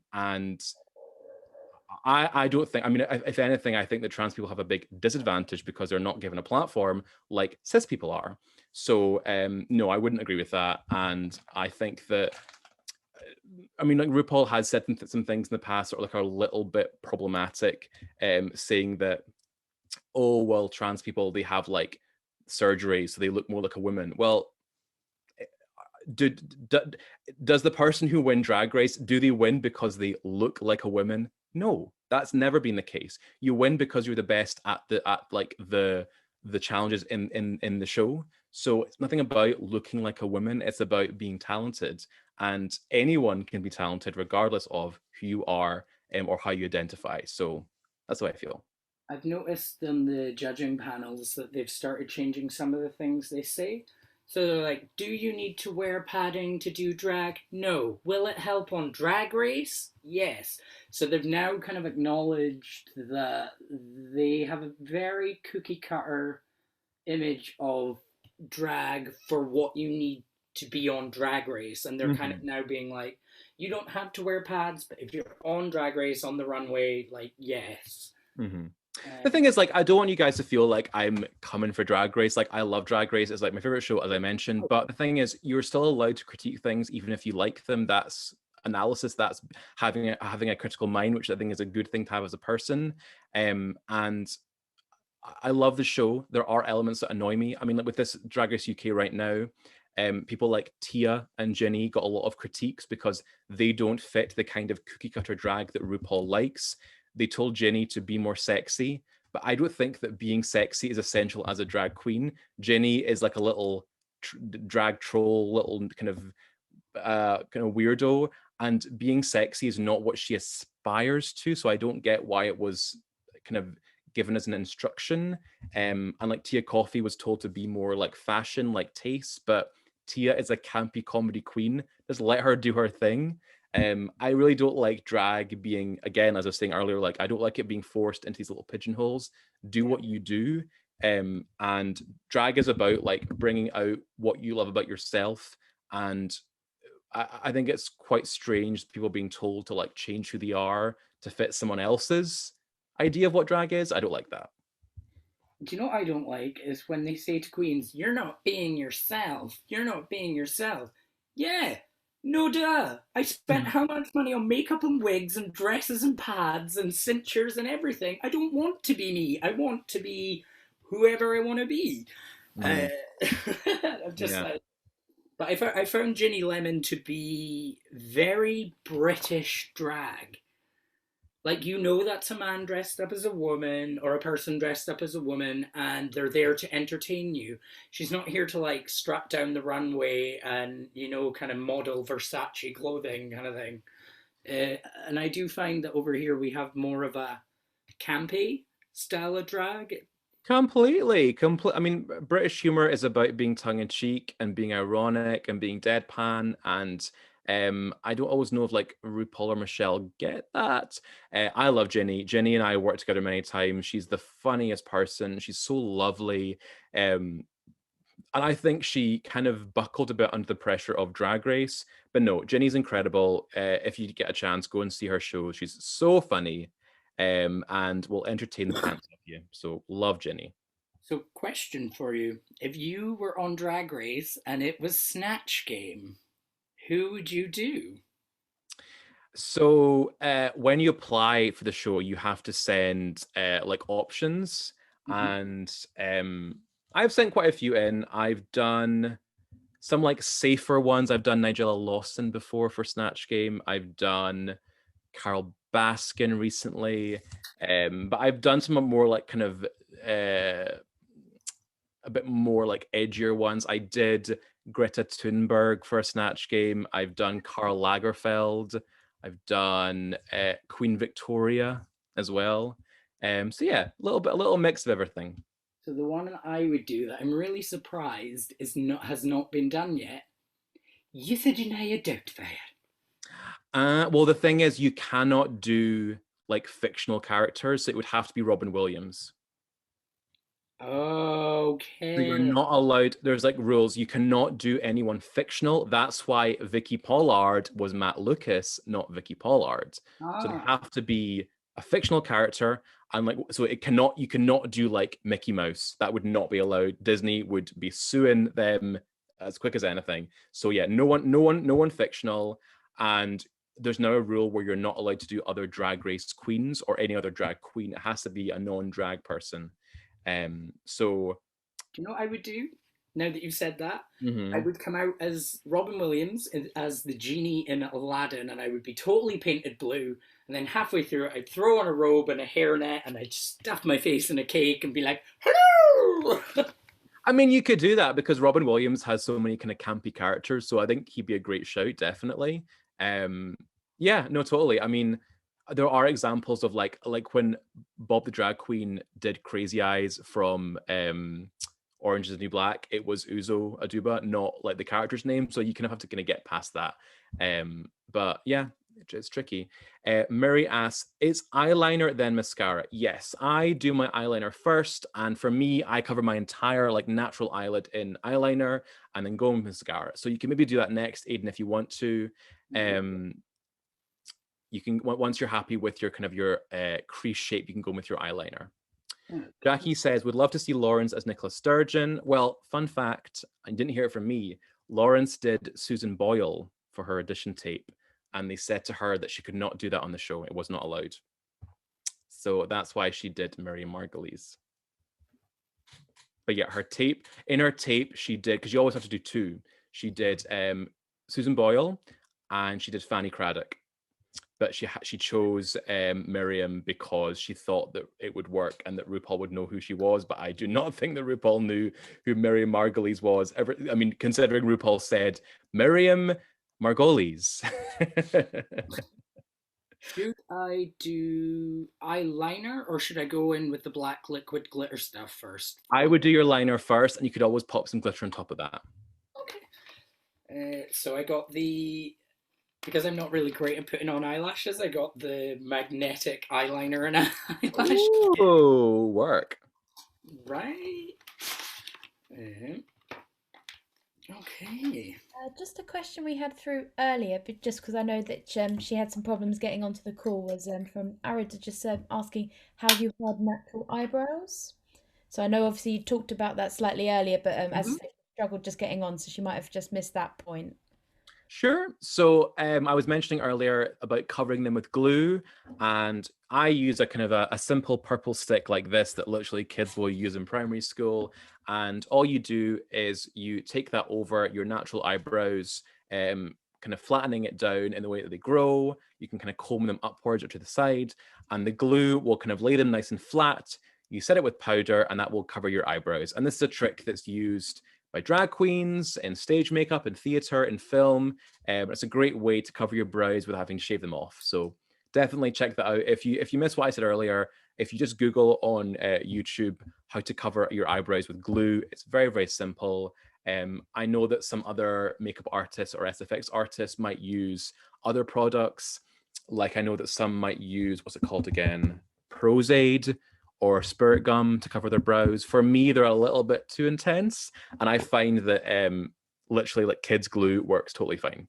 Speaker 2: I don't think, I mean, if anything, I think that trans people have a big disadvantage because they're not given a platform like cis people are. So no, I wouldn't agree with that. And I think that, I mean, like RuPaul has said some things in the past that are like a little bit problematic, saying that, oh, well, trans people, they have like surgery, so they look more like a woman. Well, does the person who win Drag Race, do they win because they look like a woman? No, that's never been the case. You win because you're the best at the challenges in the show. So it's nothing about looking like a woman. It's about being talented, and anyone can be talented regardless of who you are or how you identify. So that's what I feel.
Speaker 3: I've noticed in the judging panels that they've started changing some of the things they say. So they're like, do you need to wear padding to do drag? No. Will it help on Drag Race? Yes. So they've now kind of acknowledged that they have a very cookie cutter image of drag for what you need to be on Drag Race. And they're kind of now being like, you don't have to wear pads, but if you're on Drag Race on the runway, like, yes.
Speaker 2: The thing is, like, I don't want you guys to feel like I'm coming for Drag Race. Like, I love Drag Race. It's like my favorite show, as I mentioned. But the thing is, you're still allowed to critique things, even if you like them. That's analysis. That's having a critical mind, which I think is a good thing to have as a person. And I love the show. There are elements that annoy me. I mean, like with this Drag Race UK right now, people like Tia and Ginny got a lot of critiques because they don't fit the kind of cookie cutter drag that RuPaul likes. They told Ginny to be more sexy, but I don't think that being sexy is essential as a drag queen. Ginny is like a little drag troll, little kind of weirdo, and being sexy is not what she aspires to. So I don't get why it was kind of given as an instruction. And like Tia Coffee was told to be more like fashion, like taste, but Tia is a campy comedy queen. Just let her do her thing. I really don't like drag being, again, as I was saying earlier, like I don't like it being forced into these little pigeonholes. Do what you do. And drag is about like bringing out what you love about yourself. And I think it's quite strange people being told to like change who they are to fit someone else's idea of what drag is. I don't like that.
Speaker 3: Do you know what I don't like is when they say to queens, you're not being yourself. You're not being yourself. Yeah, no duh. I spent how much money on makeup and wigs and dresses and pads and cinctures and everything. I don't want to be me. I want to be whoever I want to be. I'm just like, but I found Ginny Lemon to be very British drag. Like, you know, that's a man dressed up as a woman or a person dressed up as a woman, and they're there to entertain you. She's not here to like strut down the runway and, you know, kind of model Versace clothing kind of thing. And I do find that over here we have more of a campy style of drag.
Speaker 2: Completely. I mean, British humor is about being tongue-in-cheek and being ironic and being deadpan. And I don't always know if like RuPaul or Michelle get that. I love Ginny. Ginny and I worked together many times. She's the funniest person. She's so lovely. And I think she kind of buckled a bit under the pressure of Drag Race. But no, Ginny's incredible. If you get a chance, go and see her show. She's so funny. And will entertain the pants off you. So love Ginny.
Speaker 3: So, question for you. If you were on Drag Race and it was Snatch Game, who would you do?
Speaker 2: So when you apply for the show, you have to send like options. And I've sent quite a few in. I've done some like safer ones. I've done Nigella Lawson before for Snatch Game. I've done Carol Baskin recently, but I've done some more like kind of a bit more like edgier ones. I did Greta Thunberg for a Snatch Game. I've done Karl Lagerfeld. I've done Queen Victoria as well. So yeah, a little mix of everything.
Speaker 3: So the one I would do that I'm really surprised has not been done yet. Euthydenia Doubtfire.
Speaker 2: Well, the thing is, you cannot do like fictional characters. So it would have to be Robin Williams.
Speaker 3: Okay.
Speaker 2: So you're not allowed, there's like rules. You cannot do anyone fictional. That's why Vicky Pollard was Matt Lucas, not Vicky Pollard. So they have to be a fictional character. And like, so you cannot do like Mickey Mouse. That would not be allowed. Disney would be suing them as quick as anything. So yeah, no one fictional. And there's now a rule where you're not allowed to do other drag race queens or any other drag queen. It has to be a non-drag person. So
Speaker 3: do you know what I would do? Now that you've said that, I would come out as Robin Williams as the genie in Aladdin, and I would be totally painted blue. And then halfway through it, I'd throw on a robe and a hairnet, and I'd stuff my face in a cake and be like, "Hello!"
Speaker 2: I mean, you could do that because Robin Williams has so many kind of campy characters, so I think he'd be a great shout, definitely. Yeah, no, totally. I mean, there are examples of like when Bob the Drag Queen did Crazy Eyes from Orange is the New Black, it was Uzo Aduba, not like the character's name. So you kind of have to kind of get past that. But yeah, it's tricky. Murray asks, is eyeliner then mascara? Yes, I do my eyeliner first. And for me, I cover my entire like natural eyelid in eyeliner and then go with mascara. So you can maybe do that next, Aiden, if you want to. You can, once you're happy with your kind of your crease shape, you can go with your eyeliner. Jackie says, would love to see Lawrence as Nicola Sturgeon. Well, fun fact, I didn't hear it from me. Lawrence did Susan Boyle for her audition tape, and they said to her that she could not do that on the show. It was not allowed. So that's why she did Miriam Margolyes. But yeah, in her tape, she did, because you always have to do two. She did Susan Boyle and she did Fanny Craddock. But she chose Miriam because she thought that it would work and that RuPaul would know who she was. But I do not think that RuPaul knew who Miriam Margolyes was. I mean, considering RuPaul said Miriam Margolyes.
Speaker 3: Should I do eyeliner or should I go in with the black liquid glitter stuff first?
Speaker 2: I would do your liner first, and you could always pop some glitter on top of that.
Speaker 3: Okay. So I got because I'm not really great at putting on eyelashes, I got the magnetic eyeliner and eyelash.
Speaker 2: Oh, work.
Speaker 3: Right. Okay.
Speaker 1: Just a question we had through earlier, but just because I know that she had some problems getting onto the call, was from Arida just asking how you had natural eyebrows. So I know obviously you talked about that slightly earlier, but as she struggled just getting on, so she might have just missed that point.
Speaker 2: Sure. So I was mentioning earlier about covering them with glue, and I use a kind of a simple purple stick like this that literally kids will use in primary school. And all you do is you take that over your natural eyebrows, kind of flattening it down in the way that they grow. You can kind of comb them upwards or to the side, and the glue will kind of lay them nice and flat. You set it with powder, and that will cover your eyebrows. And this is a trick that's used by drag queens, in stage makeup, in theater, in film. It's a great way to cover your brows without having to shave them off. So definitely check that out. If you missed what I said earlier, if you just Google on YouTube how to cover your eyebrows with glue, it's very, very simple. I know that some other makeup artists or SFX artists might use other products. Like I know that some might use, what's it called again? Prozaid or spirit gum to cover their brows. For me, they're a little bit too intense. And I find that literally like kids glue works totally fine.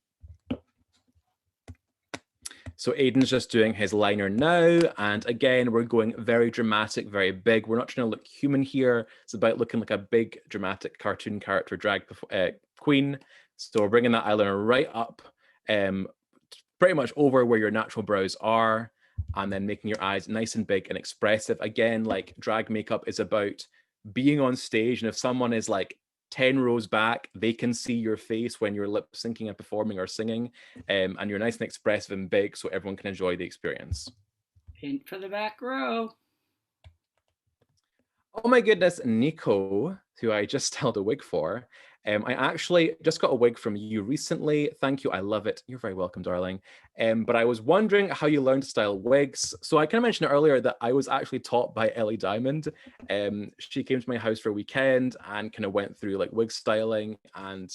Speaker 2: So Aiden's just doing his liner now. And again, we're going very dramatic, very big. We're not trying to look human here. It's about looking like a big dramatic cartoon character drag queen. So we're bringing that eyeliner right up, pretty much over where your natural brows are, and then making your eyes nice and big and expressive. Again, like drag makeup is about being on stage. And if someone is like 10 rows back, they can see your face when you're lip syncing and performing or singing, and you're nice and expressive and big so everyone can enjoy the experience.
Speaker 3: Hint for the back row.
Speaker 2: Oh my goodness, Nico, who I just held a wig for. I actually just got a wig from you recently. Thank you. I love it. You're very welcome, darling. But I was wondering how you learned to style wigs. So I kind of mentioned earlier that I was actually taught by Ellie Diamond. She came to my house for a weekend and kind of went through like wig styling. And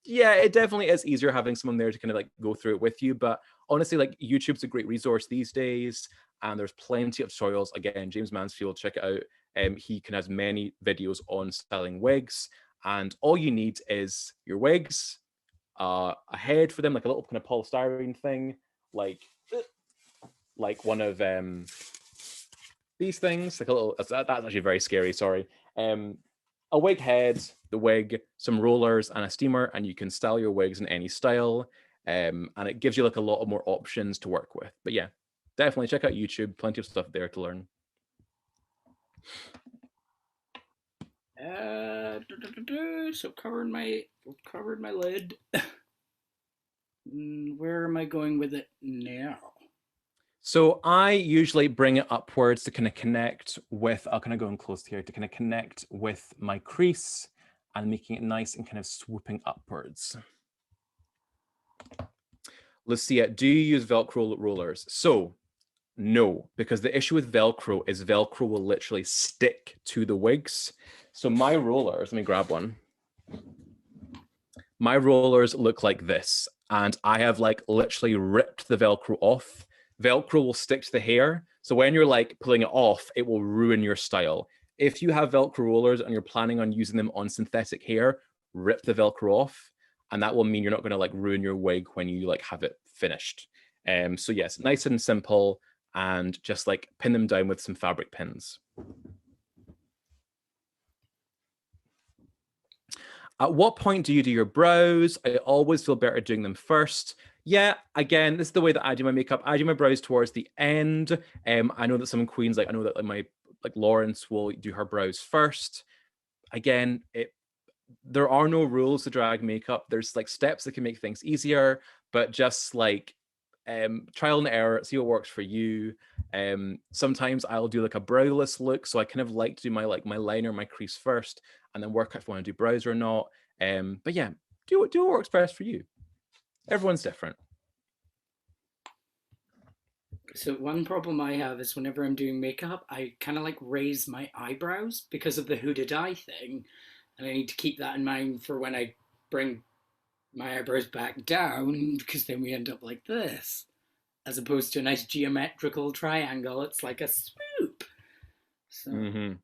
Speaker 2: yeah, it definitely is easier having someone there to kind of like go through it with you. But honestly, like YouTube's a great resource these days. And there's plenty of tutorials. Again, James Mansfield, check it out. He can has many videos on styling wigs, and all you need is your wigs, a head for them, like a little kind of polystyrene thing, like one of these things, like a little. That's actually very scary. Sorry. A wig head, the wig, some rollers, and a steamer, and you can style your wigs in any style. And it gives you like a lot of more options to work with. But yeah, definitely check out YouTube. Plenty of stuff there to learn.
Speaker 3: So covered my lid. Where am I going with it now?
Speaker 2: So I usually bring it upwards to kind of connect with, I'll kind of go in close here to kind of connect with my crease and making it nice and kind of swooping upwards. Lucia, do you use Velcro rollers? So no, because the issue with Velcro is Velcro will literally stick to the wigs. So my rollers, let me grab one. My rollers look like this, and I have like literally ripped the Velcro off. Velcro will stick to the hair. So when you're like pulling it off, it will ruin your style. If you have Velcro rollers and you're planning on using them on synthetic hair, rip the Velcro off. And that will mean you're not going to like ruin your wig when you like have it finished. So yes, nice and simple, and just like pin them down with some fabric pins. At what point do you do your brows? I always feel better doing them first. Yeah, again, this is the way that I do my makeup. I do my brows towards the end. I know that some queens, like I know that like Lawrence will do her brows first. Again, there are no rules to drag makeup. There's like steps that can make things easier, but just like trial and error, see what works for you. Sometimes I'll do like a browless look, so I kind of like to do my liner, my crease first, and then work out if I want to do brows or not. But yeah, do what works best for you. Everyone's different.
Speaker 3: So one problem I have is whenever I'm doing makeup, I kind of like raise my eyebrows because of the hooded eye thing, and I need to keep that in mind for when I bring my eyebrows back down, because then we end up like this, as opposed to a nice geometrical triangle. It's like a swoop. So,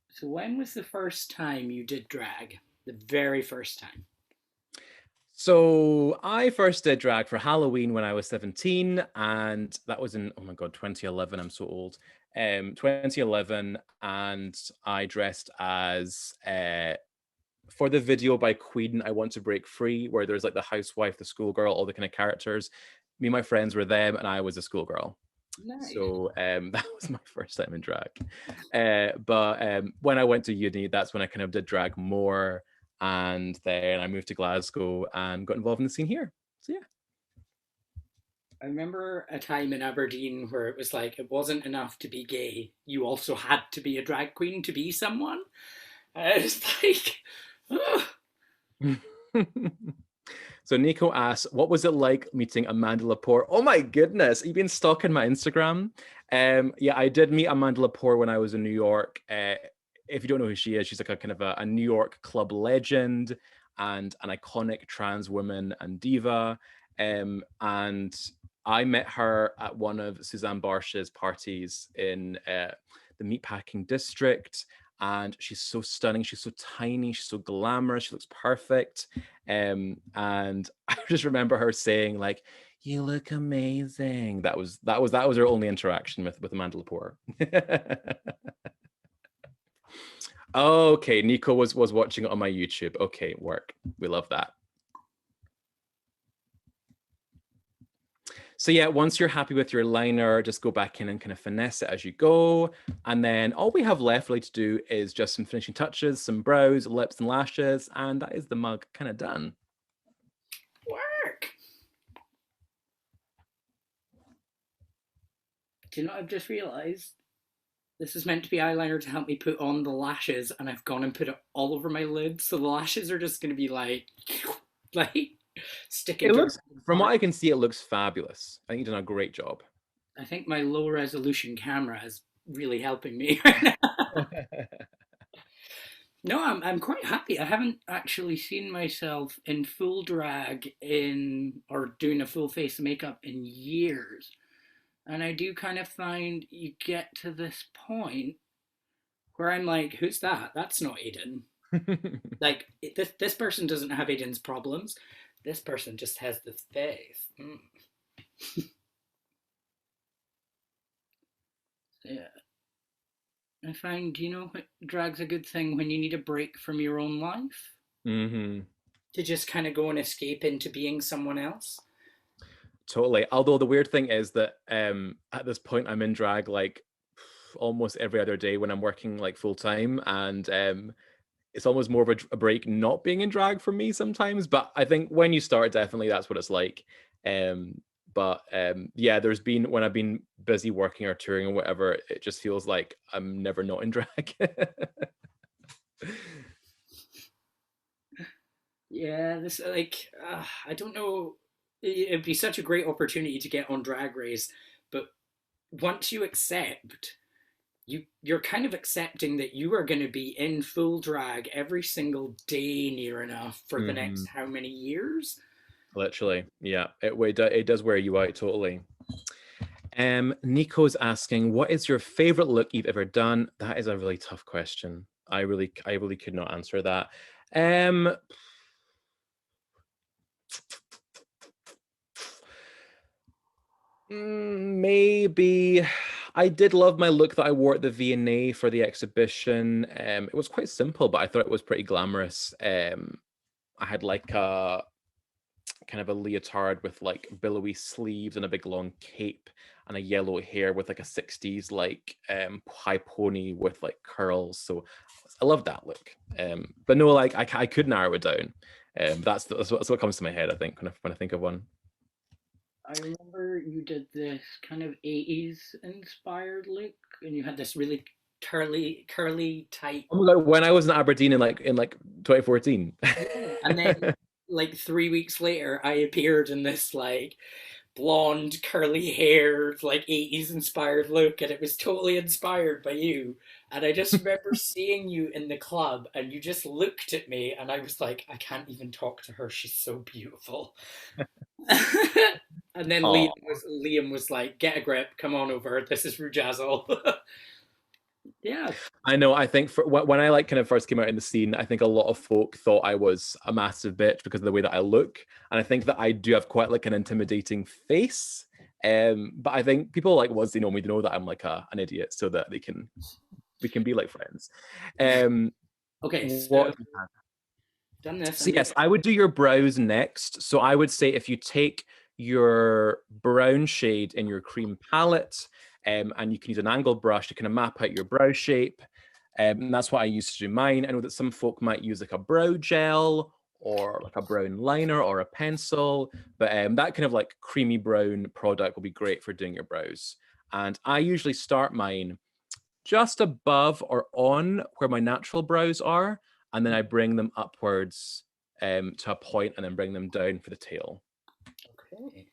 Speaker 3: So when was the first time you did drag? The very first time?
Speaker 2: So I first did drag for Halloween when I was 17, and that was in, oh my God, 2011. I'm so old. 2011, and I dressed as for the video by Queen, I Want to Break Free, where there's like the housewife, the schoolgirl, all the kind of characters. Me and my friends were them, and I was a schoolgirl. Nice. So that was my first time in drag. But when I went to uni, that's when I kind of did drag more. And then I moved to Glasgow and got involved in the scene here. So yeah.
Speaker 3: I remember a time in Aberdeen where it was like, it wasn't enough to be gay. You also had to be a drag queen to be someone. It's like,
Speaker 2: So Nico asks, what was it like meeting Amanda Laporte? Oh my goodness, you've been stalking my Instagram. Yeah, I did meet Amanda Laporte when I was in New York. If you don't know who she is, she's like a kind of a New York club legend and an iconic trans woman and diva. And I met her at one of Suzanne Barsh's parties in the Meatpacking District. And she's so stunning. She's so tiny. She's so glamorous. She looks perfect. And I just remember her saying, like, "You look amazing." That was her only interaction with Amanda Laporte. Okay, Nico was watching it on my YouTube. Okay, work. We love that. So yeah, once you're happy with your liner, just go back in and kind of finesse it as you go. And then all we have left really to do is just some finishing touches, some brows, lips and lashes, and that is the mug kind of done.
Speaker 3: Work! Do you know what I've just realised? This is meant to be eyeliner to help me put on the lashes, and I've gone and put it all over my lid, so the lashes are just going to be like sticking.
Speaker 2: It looks, from what I can see, it looks fabulous. I think you've done a great job.
Speaker 3: I think my low resolution camera is really helping me right now. No, I'm quite happy. I haven't actually seen myself in full drag or doing a full face of makeup in years. And I do kind of find you get to this point where I'm like, who's that? That's not Aiden. Like, this person doesn't have Aiden's problems. This person just has this face. Yeah. I find, drag's a good thing when you need a break from your own life.
Speaker 2: Mm-hmm.
Speaker 3: To just kind of go and escape into being someone else.
Speaker 2: Totally. Although the weird thing is that at this point I'm in drag like almost every other day when I'm working like full time, and it's almost more of a break not being in drag for me sometimes. But I think when you start, definitely that's what it's like. Yeah, there's been, when I've been busy working or touring or whatever, it just feels like I'm never not in drag.
Speaker 3: Yeah, this I don't know. It'd be such a great opportunity to get on Drag Race, but once you accept, you're kind of accepting that you are going to be in full drag every single day near enough for the next how many years?
Speaker 2: Literally, yeah. It does wear you out totally. Nico's asking, what is your favorite look you've ever done? That is a really tough question. I really could not answer that. Maybe I did love my look that I wore at the V&A for the exhibition. It was quite simple, but I thought it was pretty glamorous. I had like a kind of a leotard with like billowy sleeves and a big long cape and a yellow hair with like a 60s like high pony with like curls. So I love that look. But no, like I could narrow it down. That's what comes to my head, I think, when I think of one.
Speaker 3: I remember you did this kind of 80s inspired look, and you had this really curly tight.
Speaker 2: Oh my god, when I was in Aberdeen in 2014.
Speaker 3: Yeah. And then like 3 weeks later, I appeared in this like blonde, curly hair, like 80s inspired look, and it was totally inspired by you. And I just remember seeing you in the club, and you just looked at me, and I was like, I can't even talk to her. She's so beautiful. And then Liam was like, get a grip, come on over. This is Rujazzle. Yeah.
Speaker 2: I know. I think when I like kind of first came out in the scene, I think a lot of folk thought I was a massive bitch because of the way that I look, and I think that I do have quite like an intimidating face. But I think people like once they know me, they know that I'm like an idiot, so that we can be like friends.
Speaker 3: Okay. So done this.
Speaker 2: So yes, I would do your brows next. So I would say if you take your brown shade in your cream palette, and you can use an angled brush to kind of map out your brow shape. And that's what I used to do mine. I know that some folk might use like a brow gel or like a brown liner or a pencil, but that kind of like creamy brown product will be great for doing your brows. And I usually start mine just above or on where my natural brows are, and then I bring them upwards to a point and then bring them down for the tail.
Speaker 3: Okay.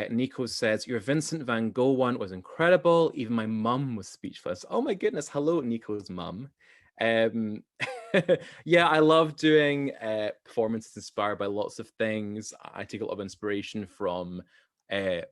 Speaker 2: Nico says, your Vincent van Gogh one was incredible. Even my mum was speechless. Oh my goodness. Hello, Nico's mum. Yeah, I love doing performances inspired by lots of things. I take a lot of inspiration from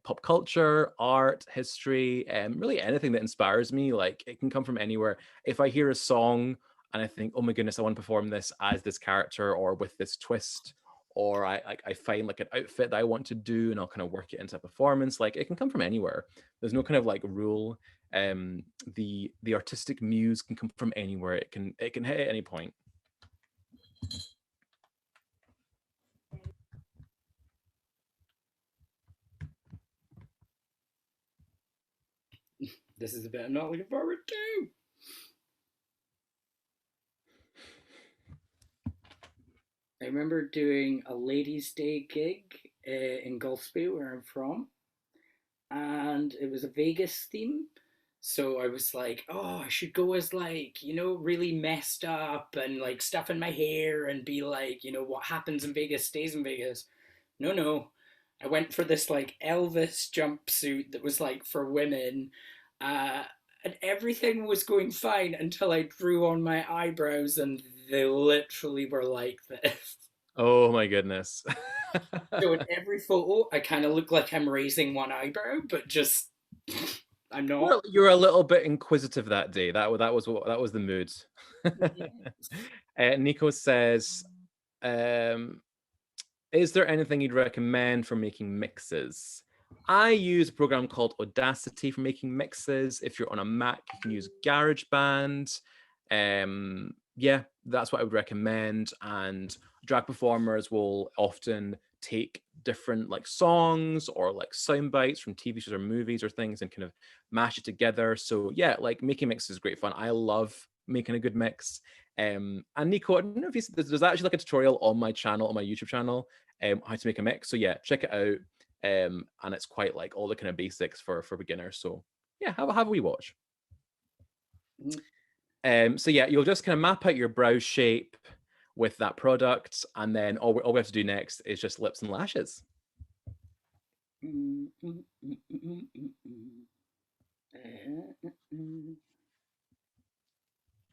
Speaker 2: pop culture, art, history, really anything that inspires me. Like, it can come from anywhere. If I hear a song and I think, oh my goodness, I want to perform this as this character or with this twist, or I find like an outfit that I want to do and I'll kind of work it into a performance. Like, it can come from anywhere. There's no kind of like rule. The artistic muse can come from anywhere. It can hit at any point.
Speaker 3: This is the bit I'm not looking forward to. I remember doing a Ladies' Day gig in Golspie, where I'm from, and it was a Vegas theme. So I was like, oh, I should go as like, really messed up and like stuff in my hair and be like, what happens in Vegas stays in Vegas. No, no. I went for this like Elvis jumpsuit that was like for women. Uh, and everything was going fine until I drew on my eyebrows and they literally were like this.
Speaker 2: Oh my goodness.
Speaker 3: So in every photo, I kind of look like I'm raising one eyebrow, but just I'm not.
Speaker 2: You're a little bit inquisitive that day. That was the mood. Nico says, is there anything you'd recommend for making mixes? I use a program called Audacity for making mixes. If you're on a Mac, you can use GarageBand. Yeah, that's what I would recommend. And drag performers will often take different like songs or like sound bites from TV shows or movies or things and kind of mash it together. So yeah, like making mixes is great fun. I love making a good mix. And Nico, I don't know if there's actually like a tutorial on my channel, on my YouTube channel, how to make a mix. So yeah, check it out. And it's quite like all the kind of basics for beginners. So yeah, have a wee watch. So yeah, you'll just kind of map out your brow shape with that product, and then all we have to do next is just lips and lashes.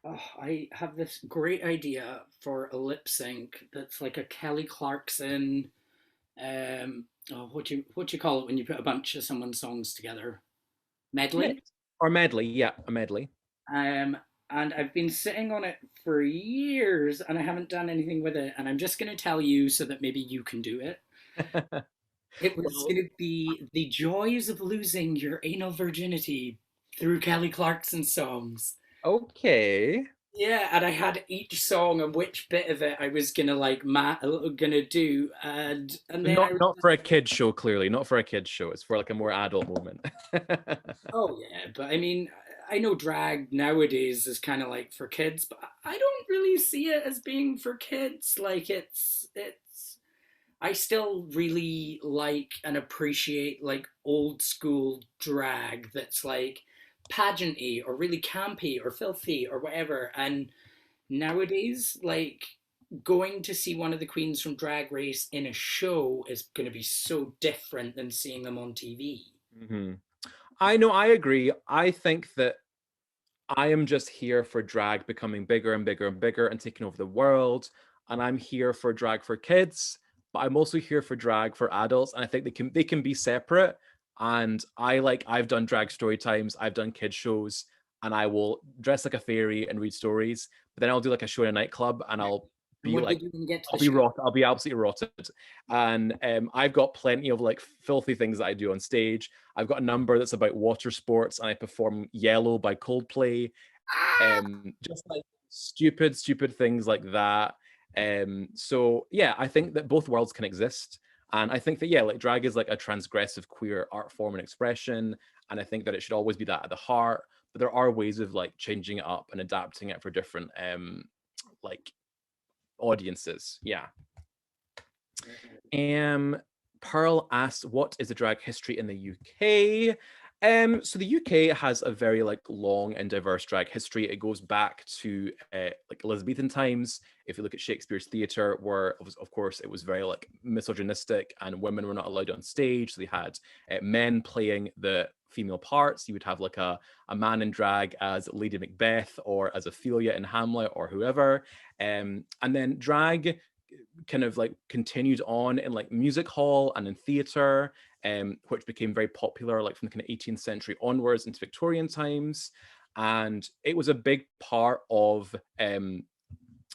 Speaker 3: Oh, I have this great idea for a lip sync that's like a Kelly Clarkson. What do you call it when you put a bunch of someone's songs together? Medley.
Speaker 2: Or medley, yeah, a medley.
Speaker 3: And I've been sitting on it for years and I haven't done anything with it. And I'm just going to tell you so that maybe you can do it. It was going to be the joys of losing your anal virginity through Kelly Clarkson songs.
Speaker 2: Okay.
Speaker 3: Yeah, and I had each song and which bit of it I was gonna like gonna do, and then
Speaker 2: not for a kid show, clearly, not for a kid show. It's for like a more adult moment.
Speaker 3: Oh yeah, but I mean, I know drag nowadays is kind of like for kids, but I don't really see it as being for kids. Like it's I still really like and appreciate like old school drag that's like pageanty or really campy or filthy or whatever. And nowadays, like going to see one of the queens from Drag Race in a show is going to be so different than seeing them on TV.
Speaker 2: Mm-hmm. I know, I agree. I think that I am just here for drag becoming bigger and bigger and bigger and taking over the world. And I'm here for drag for kids, but I'm also here for drag for adults. And I think they can be separate. And I've done drag story times, I've done kids shows, and I will dress like a fairy and read stories. But then I'll do like a show in a nightclub and I'll be like, I'll be absolutely rotted. And I've got plenty of like filthy things that I do on stage. I've got a number that's about water sports and I perform Yellow by Coldplay. Just like stupid things like that. So yeah, I think that both worlds can exist. And I think that, yeah, like drag is like a transgressive queer art form and expression. And I think that it should always be that at the heart. But there are ways of like changing it up and adapting it for different like audiences. Yeah. Pearl asks, what is the drag history in the UK? So the UK has a very like long and diverse drag history. It goes back to like Elizabethan times. If you look at Shakespeare's theatre, where of course it was very like misogynistic and women were not allowed on stage. So they had men playing the female parts. You would have like a man in drag as Lady Macbeth or as Ophelia in Hamlet or whoever. And then drag kind of like continued on in like music hall and in theatre, which became very popular like from the kind of 18th century onwards into Victorian times. And it was a big part of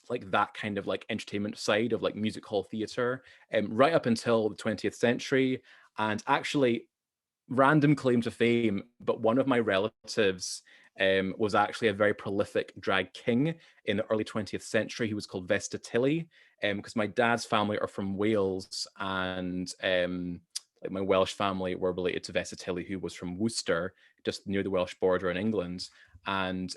Speaker 2: like that kind of like entertainment side of like music hall theatre right up until the 20th century. And actually, random claim to fame, but one of my relatives was actually a very prolific drag king in the early 20th century. He was called Vesta Tilly, because my dad's family are from Wales, and like my Welsh family were related to Vesta Tilly, who was from Worcester, just near the Welsh border in England. And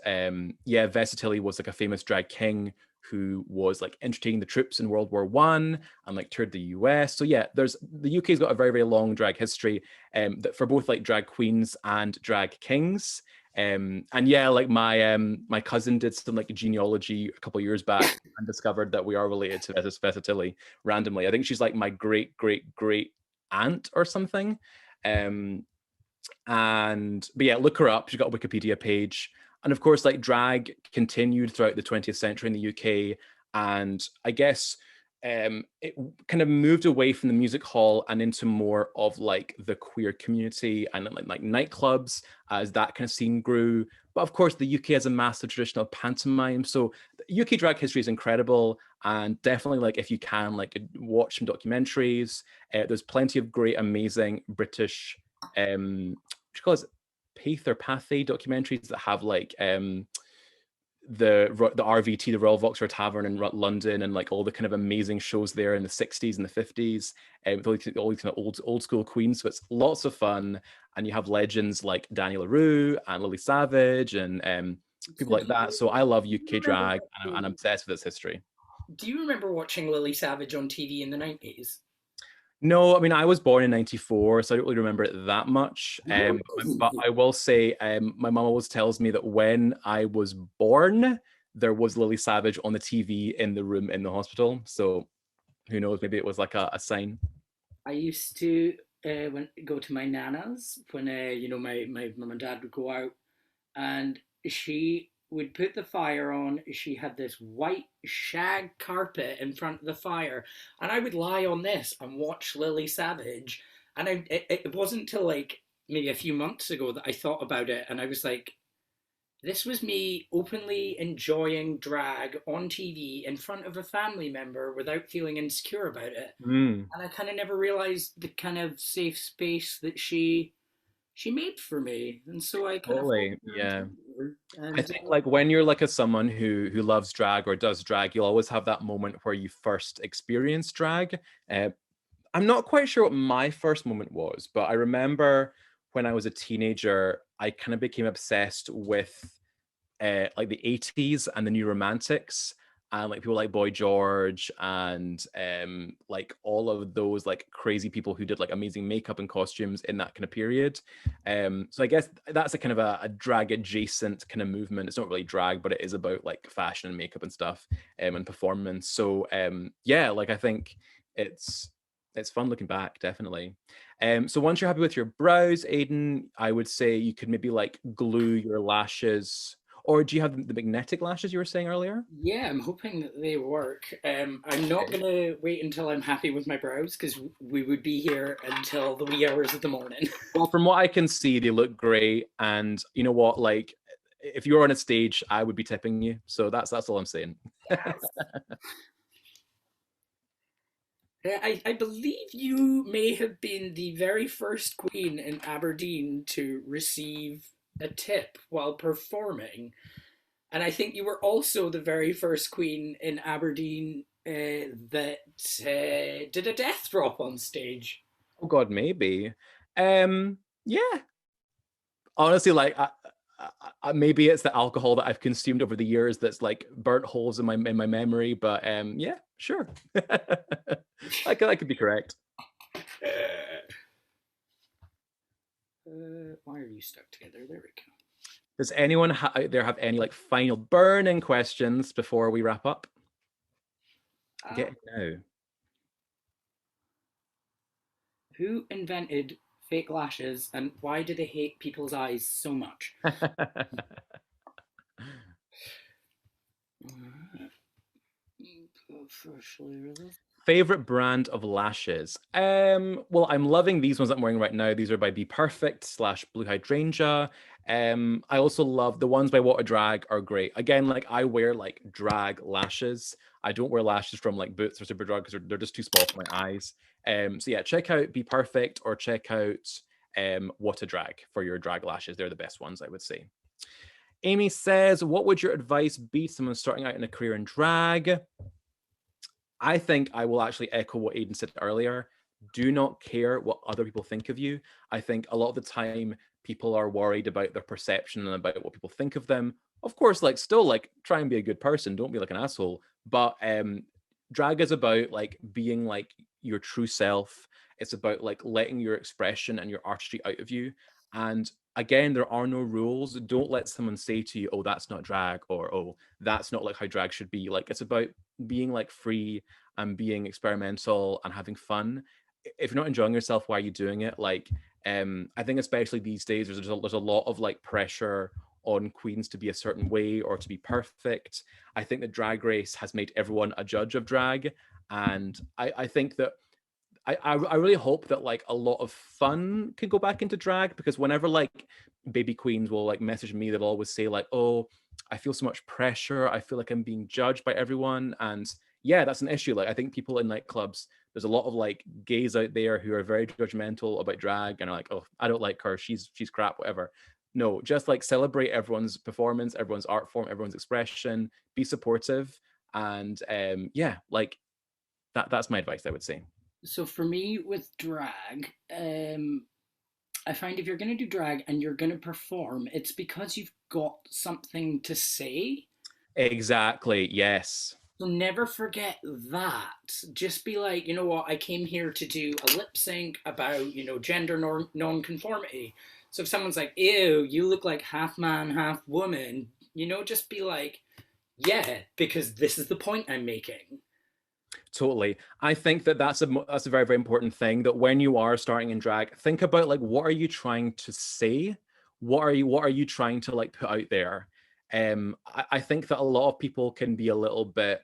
Speaker 2: yeah, Vesatili was like a famous drag king who was like entertaining the troops in World War I and like toured the US. So yeah, the UK's got a very, very long drag history that for both like drag queens and drag kings. And yeah, like my cousin did some like genealogy a couple of years back and discovered that we are related to Vesatili randomly. I think she's like my great great great aunt or something. But yeah, look her up. She's got a Wikipedia page. And of course, like drag continued throughout the 20th century in the UK. And I guess it kind of moved away from the music hall and into more of like the queer community and like nightclubs as that kind of scene grew. But of course, the UK has a massive tradition of pantomime. So UK drag history is incredible. And definitely, like, if you can, like, watch some documentaries. There's plenty of great, amazing British what do you call it, Pathy documentaries that have like the RVT, the Royal Vauxhall Tavern in London, and like all the kind of amazing shows there in the 60s and the 50s, with all these kind of old school queens. So it's lots of fun, and you have legends like Daniel LaRue and Lily Savage and people like that. So I love UK drag, and I'm obsessed with its history.
Speaker 3: Do you remember watching Lily Savage on TV in the 90s?
Speaker 2: No, I mean, I was born in 94, so I don't really remember it that much. But I will say, my mom always tells me that when I was born, there was Lily Savage on the TV in the room in the hospital. So who knows, maybe it was like a sign.
Speaker 3: I used to go to my nana's when, my mum and dad would go out, and she would put the fire on. She had this white shag carpet in front of the fire, and I would lie on this and watch Lily Savage. And it wasn't till like maybe a few months ago that I thought about it, and I was like, this was me openly enjoying drag on TV in front of a family member without feeling insecure about it. And I kind of never realized the kind of safe space that she made for me, and so I kind
Speaker 2: Totally,
Speaker 3: of
Speaker 2: yeah.
Speaker 3: and,
Speaker 2: I think like when you're like someone who loves drag or does drag, you'll always have that moment where you first experience drag. I'm not quite sure what my first moment was, but I remember when I was a teenager, I kind of became obsessed with like the 80s and the New Romantics, and like people like Boy George and like all of those like crazy people who did like amazing makeup and costumes in that kind of period. So I guess that's a kind of a drag adjacent kind of movement. It's not really drag, but it is about like fashion and makeup and stuff, and performance. So yeah, like I think it's fun looking back, definitely. So once you're happy with your brows, Aiden, I would say you could maybe like glue your lashes. Or do you have the magnetic lashes you were saying earlier?
Speaker 3: yeah, I'm hoping that they work. I'm not going to wait until I'm happy with my brows, because we would be here until the wee hours of the morning.
Speaker 2: Well, from what I can see, they look great. And you know what? Like, if you were on a stage, I would be tipping you. So that's all I'm saying.
Speaker 3: Yes. I believe you may have been the very first queen in Aberdeen to receive a tip while performing. And I think you were also the very first queen in Aberdeen that did a death drop on stage.
Speaker 2: Oh God, maybe. Yeah. Honestly, like maybe it's the alcohol that I've consumed over the years that's like burnt holes in my memory. But yeah, sure. that could be correct.
Speaker 3: Why are you stuck together? There we go.
Speaker 2: Does anyone out there have any like final burning questions before we wrap up? Get it now.
Speaker 3: Who invented fake lashes, and why do they hate people's eyes so much?
Speaker 2: Favorite brand of lashes? Well, I'm loving these ones that I'm wearing right now. These are by Be Perfect / Blue Hydrangea. I also love the ones by Water Drag are great. Again, like I wear like drag lashes. I don't wear lashes from like Boots or Superdrug because they're just too small for my eyes. So yeah, check out Be Perfect or check out Water Drag for your drag lashes. They're the best ones, I would say. Amy says, what would your advice be to someone starting out in a career in drag? I think I will actually echo what Aiden said earlier. Do not care what other people think of you. I think a lot of the time people are worried about their perception and about what people think of them. Of course, like still like try and be a good person, don't be like an asshole. But drag is about like being like your true self. It's about like letting your expression and your artistry out of you. And again, there are no rules. Don't let someone say to you, oh, that's not drag, or oh, that's not like how drag should be. Like it's about being like free and being experimental and having fun. If you're not enjoying yourself, why are you doing it? Like I think especially these days there's a lot of like pressure on queens to be a certain way or to be perfect. I think that Drag Race has made everyone a judge of drag, and I think that I really hope that like a lot of fun can go back into drag, because whenever like baby queens will like message me, they'll always say like, oh, I feel so much pressure, I feel like I'm being judged by everyone. And yeah, that's an issue. Like I think people in nightclubs, there's a lot of like gays out there who are very judgmental about drag and are like, oh, I don't like her, she's crap, whatever. No, just like celebrate everyone's performance, everyone's art form, everyone's expression, be supportive. And yeah, like that's my advice, I would say.
Speaker 3: So for me with drag, I find if you're going to do drag and you're going to perform, it's because you've got something to say.
Speaker 2: Exactly, yes.
Speaker 3: So never forget that. Just be like, you know what, I came here to do a lip sync about, gender non-conformity. So if someone's like, ew, you look like half man, half woman, just be like, yeah, because this is the point I'm making.
Speaker 2: Totally. I think that that's a very important thing, that when you are starting in drag, think about like what are you trying to say? What are you trying to like put out there? I think that a lot of people can be a little bit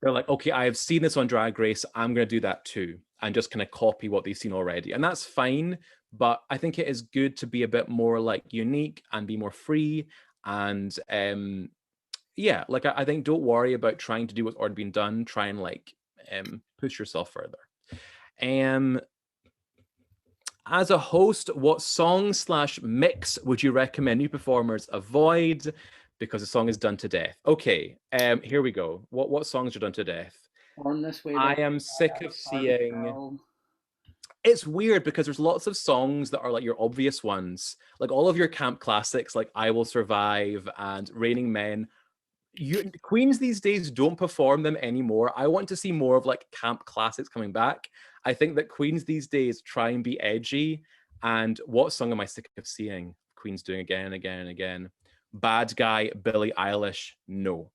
Speaker 2: they're like, okay, I have seen this on Drag Race, I'm going to do that too, and just kind of copy what they've seen already. And that's fine, but I think it is good to be a bit more like unique and be more free. And yeah, like I think don't worry about trying to do what's already been done. Try and like push yourself further. As a host, what song/mix would you recommend new performers avoid because the song is done to death? Okay, here we go. What songs are done to death?
Speaker 3: On this way,
Speaker 2: I am sick of seeing. It's weird because there's lots of songs that are like your obvious ones, like all of your camp classics, like "I Will Survive" and "Raining Men." Queens these days don't perform them anymore. I want to see more of like camp classics coming back. I think that queens these days try and be edgy. And what song am I sick of seeing queens doing again and again and again? Bad Guy, Billie Eilish. No,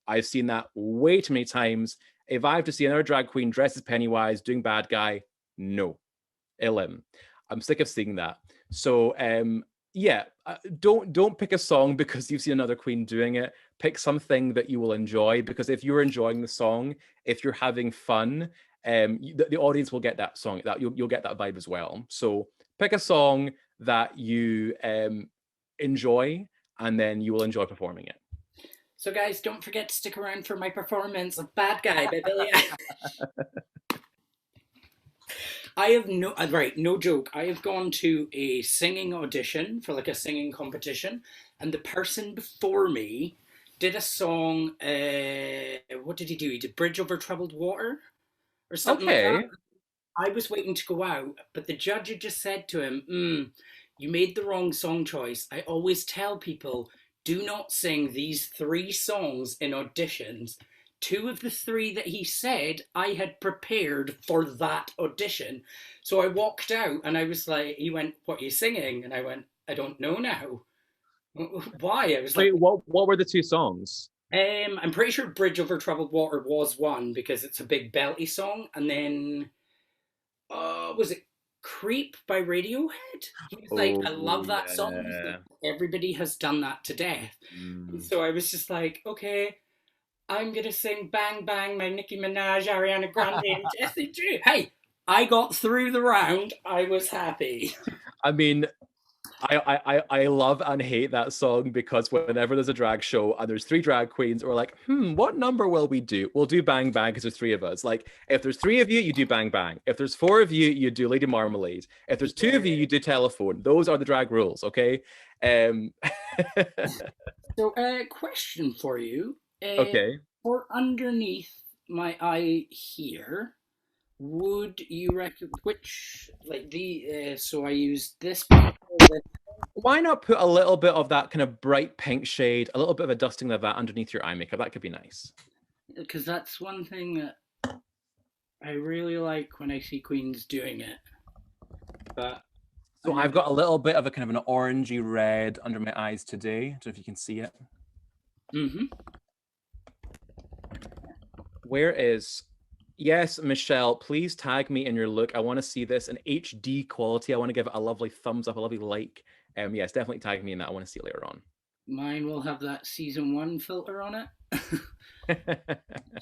Speaker 2: I've seen that way too many times. If I have to see another drag queen dressed as Pennywise doing Bad Guy, no. I'm sick of seeing that. So yeah, don't pick a song because you've seen another queen doing it. Pick something that you will enjoy, because if you're enjoying the song, if you're having fun, the audience will get that song. That you'll get that vibe as well. So pick a song that you enjoy, and then you will enjoy performing it.
Speaker 3: So guys, don't forget to stick around for my performance of Bad Guy by Billie Eilish. I have no joke. I have gone to a singing audition for like a singing competition, and the person before me did a song. What did he do? He did "Bridge Over Troubled Water" or something like that. I was waiting to go out, but the judge had just said to him, "You made the wrong song choice. I always tell people, do not sing these 3 songs in auditions." 2 of the 3 that he said I had prepared for that audition. So I walked out and I was like, he went, "What are you singing?" And I went, "I don't know now." Why? I was like,
Speaker 2: what were the 2 songs?
Speaker 3: I'm pretty sure "Bridge Over Troubled Water" was one because it's a big belty song, and then was it "Creep" by Radiohead? He was like, "I love that song." He's like, "Everybody has done that to death." So I was just like, okay, I'm gonna sing "Bang Bang" by Nicki Minaj, Ariana Grande, and Jessie J. Hey, I got through the round. I was happy.
Speaker 2: I mean, I love and hate that song, because whenever there's a drag show and there's 3 drag queens, we're like, what number will we do? We'll do Bang Bang because there's 3 of us. Like, if there's 3 of you, you do Bang Bang. If there's 4 of you, you do Lady Marmalade. If there's 2 of you, you do Telephone. Those are the drag rules, okay?
Speaker 3: So, question for you.
Speaker 2: Okay.
Speaker 3: For underneath my eye here, Would you recommend which like the so I used this pencil, this
Speaker 2: Why not put a little bit of that kind of bright pink shade, a little bit of a dusting of that underneath your eye makeup? That could be nice.
Speaker 3: because that's one thing that I really like when I see queens doing it. But
Speaker 2: So I've got a little bit of a kind of an orangey red under my eyes today. I don't know if you can see it.
Speaker 3: mm-hmm.
Speaker 2: Where is... Yes, Michelle, please tag me in your look. I want to see this in HD quality. I want to give it a lovely thumbs up, a lovely like. Yes, definitely tag me in that. I want to see it later on.
Speaker 3: Mine will have that season 1 filter on it.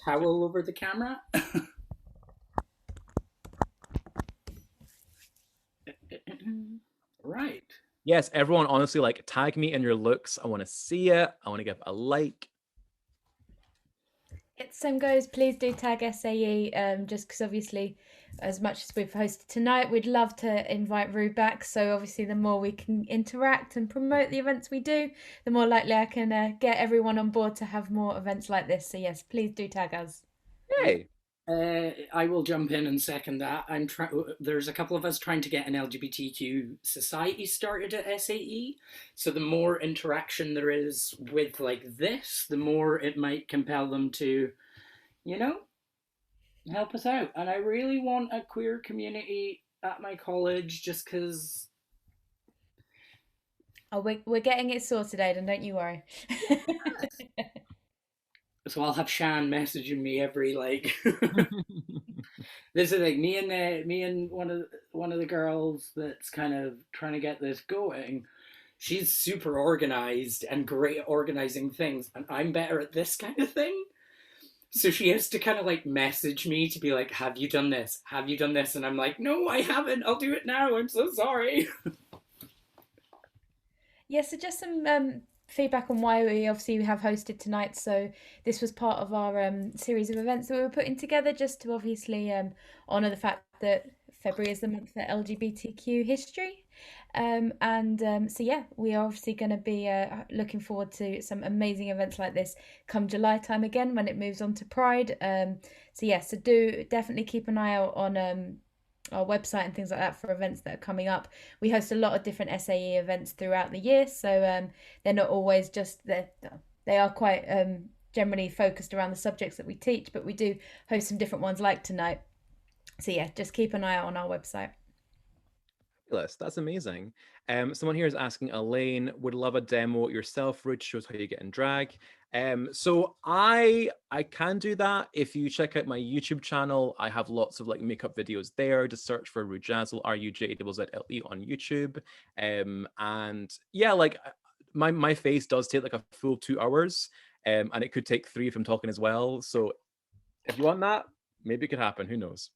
Speaker 3: Towel over the camera. Right.
Speaker 2: Yes, everyone, honestly, like, tag me in your looks. I want to see it. I want to give it a like.
Speaker 1: It's same goes. Please do tag SAE, just because obviously, as much as we've hosted tonight, we'd love to invite Rue back. So obviously, the more we can interact and promote the events we do, the more likely I can get everyone on board to have more events like this. So yes, please do tag us.
Speaker 2: Yay!
Speaker 3: I will jump in and second that. There's a couple of us trying to get an LGBTQ society started at SAE. So the more interaction there is with like this, the more it might compel them to, you know, help us out. And I really want a queer community at my college just because...
Speaker 1: Oh, we're getting it sorted, Aidan, don't you worry.
Speaker 3: So I'll have Shan messaging me every like... This is like me and one of the girls that's kind of trying to get this going. She's super organized and great at organizing things, and I'm better at this kind of thing. So she has to kind of like message me to be like, have you done this? Have you done this? And I'm like, no, I haven't. I'll do it now. I'm so sorry.
Speaker 1: Yeah, so just some feedback on why we obviously have hosted tonight. So this was part of our series of events that we were putting together just to obviously honour the fact that February is the month for LGBTQ history. So yeah, we are obviously going to be looking forward to some amazing events like this come July time again when it moves on to Pride. So do definitely keep an eye out on our website and things like that for events that are coming up. We host a lot of different SAE events throughout the year, so they're not always just they are quite generally focused around the subjects that we teach, but we do host some different ones like tonight. So yeah, just keep an eye out on our website.
Speaker 2: That's amazing. Someone here is asking, Elaine, would love a demo yourself, which shows how you get in drag. So I can do that. If you check out my YouTube channel, I have lots of like makeup videos there. Just search for Rujazzle, RUJZZLE on YouTube. And yeah, like my face does take like a full 2 hours, and it could take 3 if I'm talking as well. So if you want that, maybe it could happen. Who knows?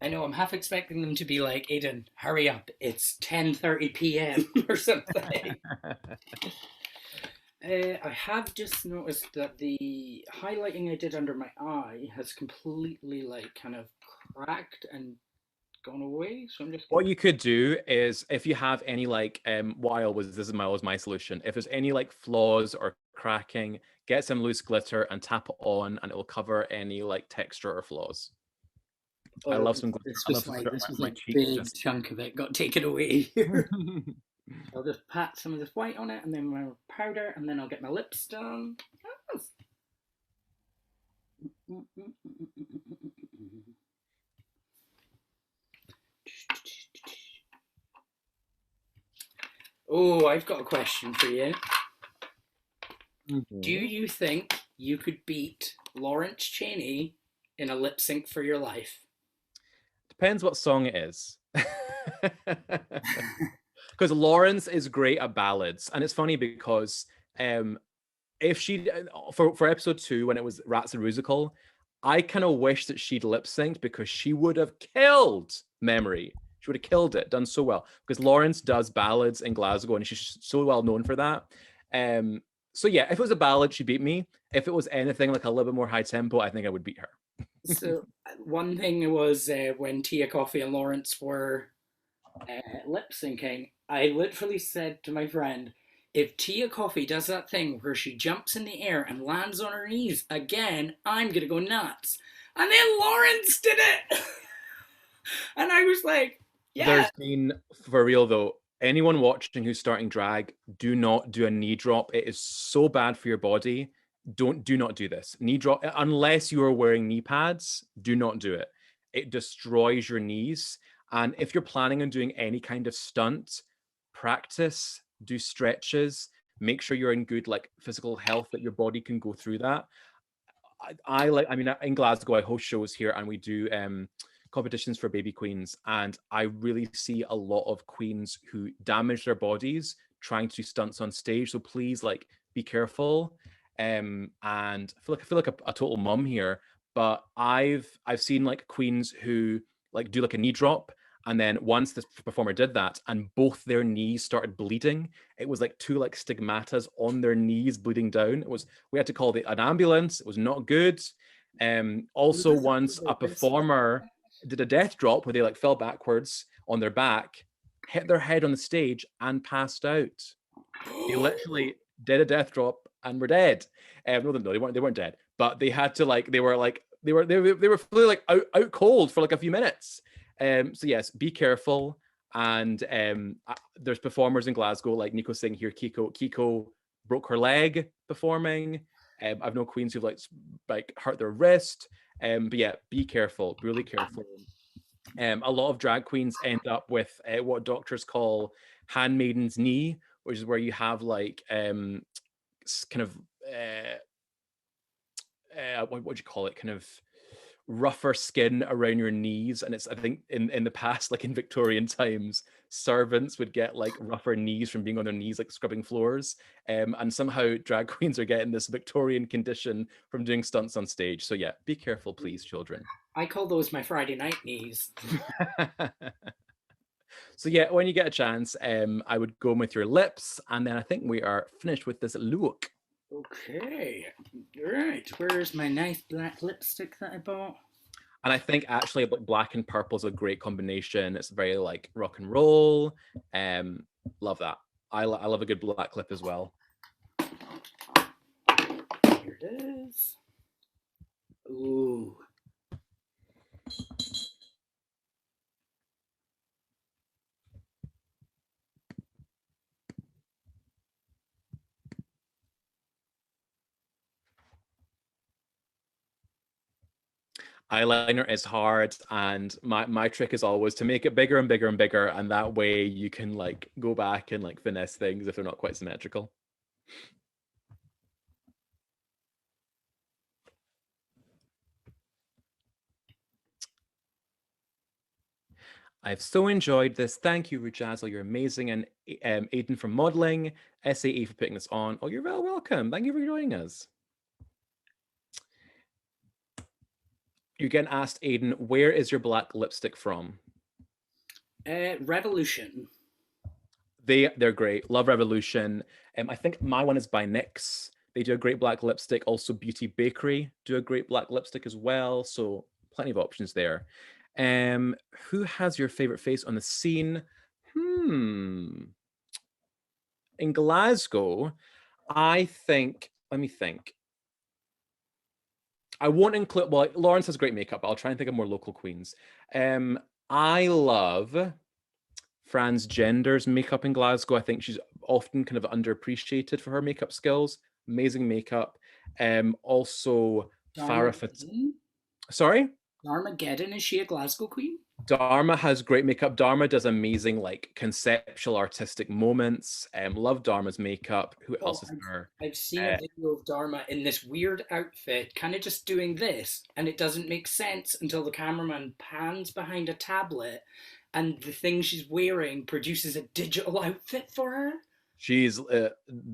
Speaker 3: I know, I'm half expecting them to be like, Aidan, hurry up, it's 10:30 p.m. or something. I have just noticed that the highlighting I did under my eye has completely like kind of cracked and gone away. So I'm just...
Speaker 2: What you could do is, if you have any like this is my solution. If there's any like flaws or cracking, get some loose glitter and tap it on, and it will cover any like texture or flaws. I love some glitter.
Speaker 3: This was like a big chunk of it got taken away. I'll just pat some of this white on it, and then my powder, and then I'll get my lips done. Oh, I've got a question for you. Mm-hmm. Do you think you could beat Lawrence Chaney in a lip sync for your life?
Speaker 2: Depends what song it is. Because Lawrence is great at ballads, and it's funny because if she for episode 2 when it was Rats and Rusical, I kind of wish that she'd lip synced because she would have killed Memory. She would have killed it, done so well, because Lawrence does ballads in Glasgow and she's so well known for that. So yeah, if it was a ballad, she beat me. If it was anything like a little bit more high tempo, I think I would beat her.
Speaker 3: So one thing was when Tia Coffey and Lawrence were lip syncing, I literally said to my friend, if Tia Coffey does that thing where she jumps in the air and lands on her knees again, I'm gonna go nuts. And then Lawrence did it. And I was like, yeah.
Speaker 2: There's been, for real though, anyone watching who's starting drag, do not do a knee drop. It is so bad for your body. Do not do this. Knee drop, unless you are wearing knee pads, do not do it. It destroys your knees. And if you're planning on doing any kind of stunt, practice, do stretches, make sure you're in good like physical health that your body can go through that. I mean, in Glasgow, I host shows here and we do competitions for baby queens. And I really see a lot of queens who damage their bodies trying to do stunts on stage. So please, like, be careful. And I feel like a total mum here, but I've seen like queens who like do like a knee drop. And then once this performer did that and both their knees started bleeding, it was like two like stigmatas on their knees bleeding down. We had to call an ambulance. It was not good. Also once a performer did a death drop where they like fell backwards on their back, hit their head on the stage and passed out. They literally did a death drop and were dead. No, they weren't dead, but they had to like they were fully like out cold for like a few minutes. So yes, be careful. And there's performers in Glasgow like Nico saying here. Kiko broke her leg performing. I've known queens who've like hurt their wrist. But yeah, be careful, really careful. A lot of drag queens end up with what doctors call handmaiden's knee, which is where you have like kind of what do you call it? Kind of rougher skin around your knees. And it's, I think in the past, like in Victorian times, servants would get like rougher knees from being on their knees, like scrubbing floors. And somehow drag queens are getting this Victorian condition from doing stunts on stage. So yeah, be careful, please, children.
Speaker 3: I call those my Friday night knees.
Speaker 2: So yeah, when you get a chance, I would go with your lips, and then I think we are finished with this look.
Speaker 3: Okay, right. Where's my nice black lipstick that I bought?
Speaker 2: And I think actually black and purple is a great combination. It's very like rock and roll. Love that. I love a good black lip as well.
Speaker 3: Here it is. Ooh.
Speaker 2: Eyeliner is hard, and my trick is always to make it bigger and bigger and bigger, and that way you can like go back and like finesse things if they're not quite symmetrical. I've so enjoyed this. Thank you, Rujazzle. You're amazing. And Aiden from modeling, SAE for putting this on. Oh, you're well welcome. Thank you for joining us. You're getting asked, Aiden, where is your black lipstick from?
Speaker 3: Revolution.
Speaker 2: They're great. Love Revolution. I think my one is by NYX. They do a great black lipstick. Also, Beauty Bakery do a great black lipstick as well. So plenty of options there. Who has your favorite face on the scene? In Glasgow, I think, let me think. I won't include, well, Lawrence has great makeup, but I'll try and think of more local queens. I love Franz Gender's makeup in Glasgow. I think she's often kind of underappreciated for her makeup skills. Amazing makeup. Also, Farah Fatima. Sorry?
Speaker 3: Armageddon, is she a Glasgow queen?
Speaker 2: Dharma has great makeup. Dharma does amazing, like, conceptual, artistic moments. Love Dharma's makeup. Who else is there?
Speaker 3: I've seen a video of Dharma in this weird outfit, kind of just doing this, and it doesn't make sense until the cameraman pans behind a tablet, and the thing she's wearing produces a digital outfit for her.
Speaker 2: She's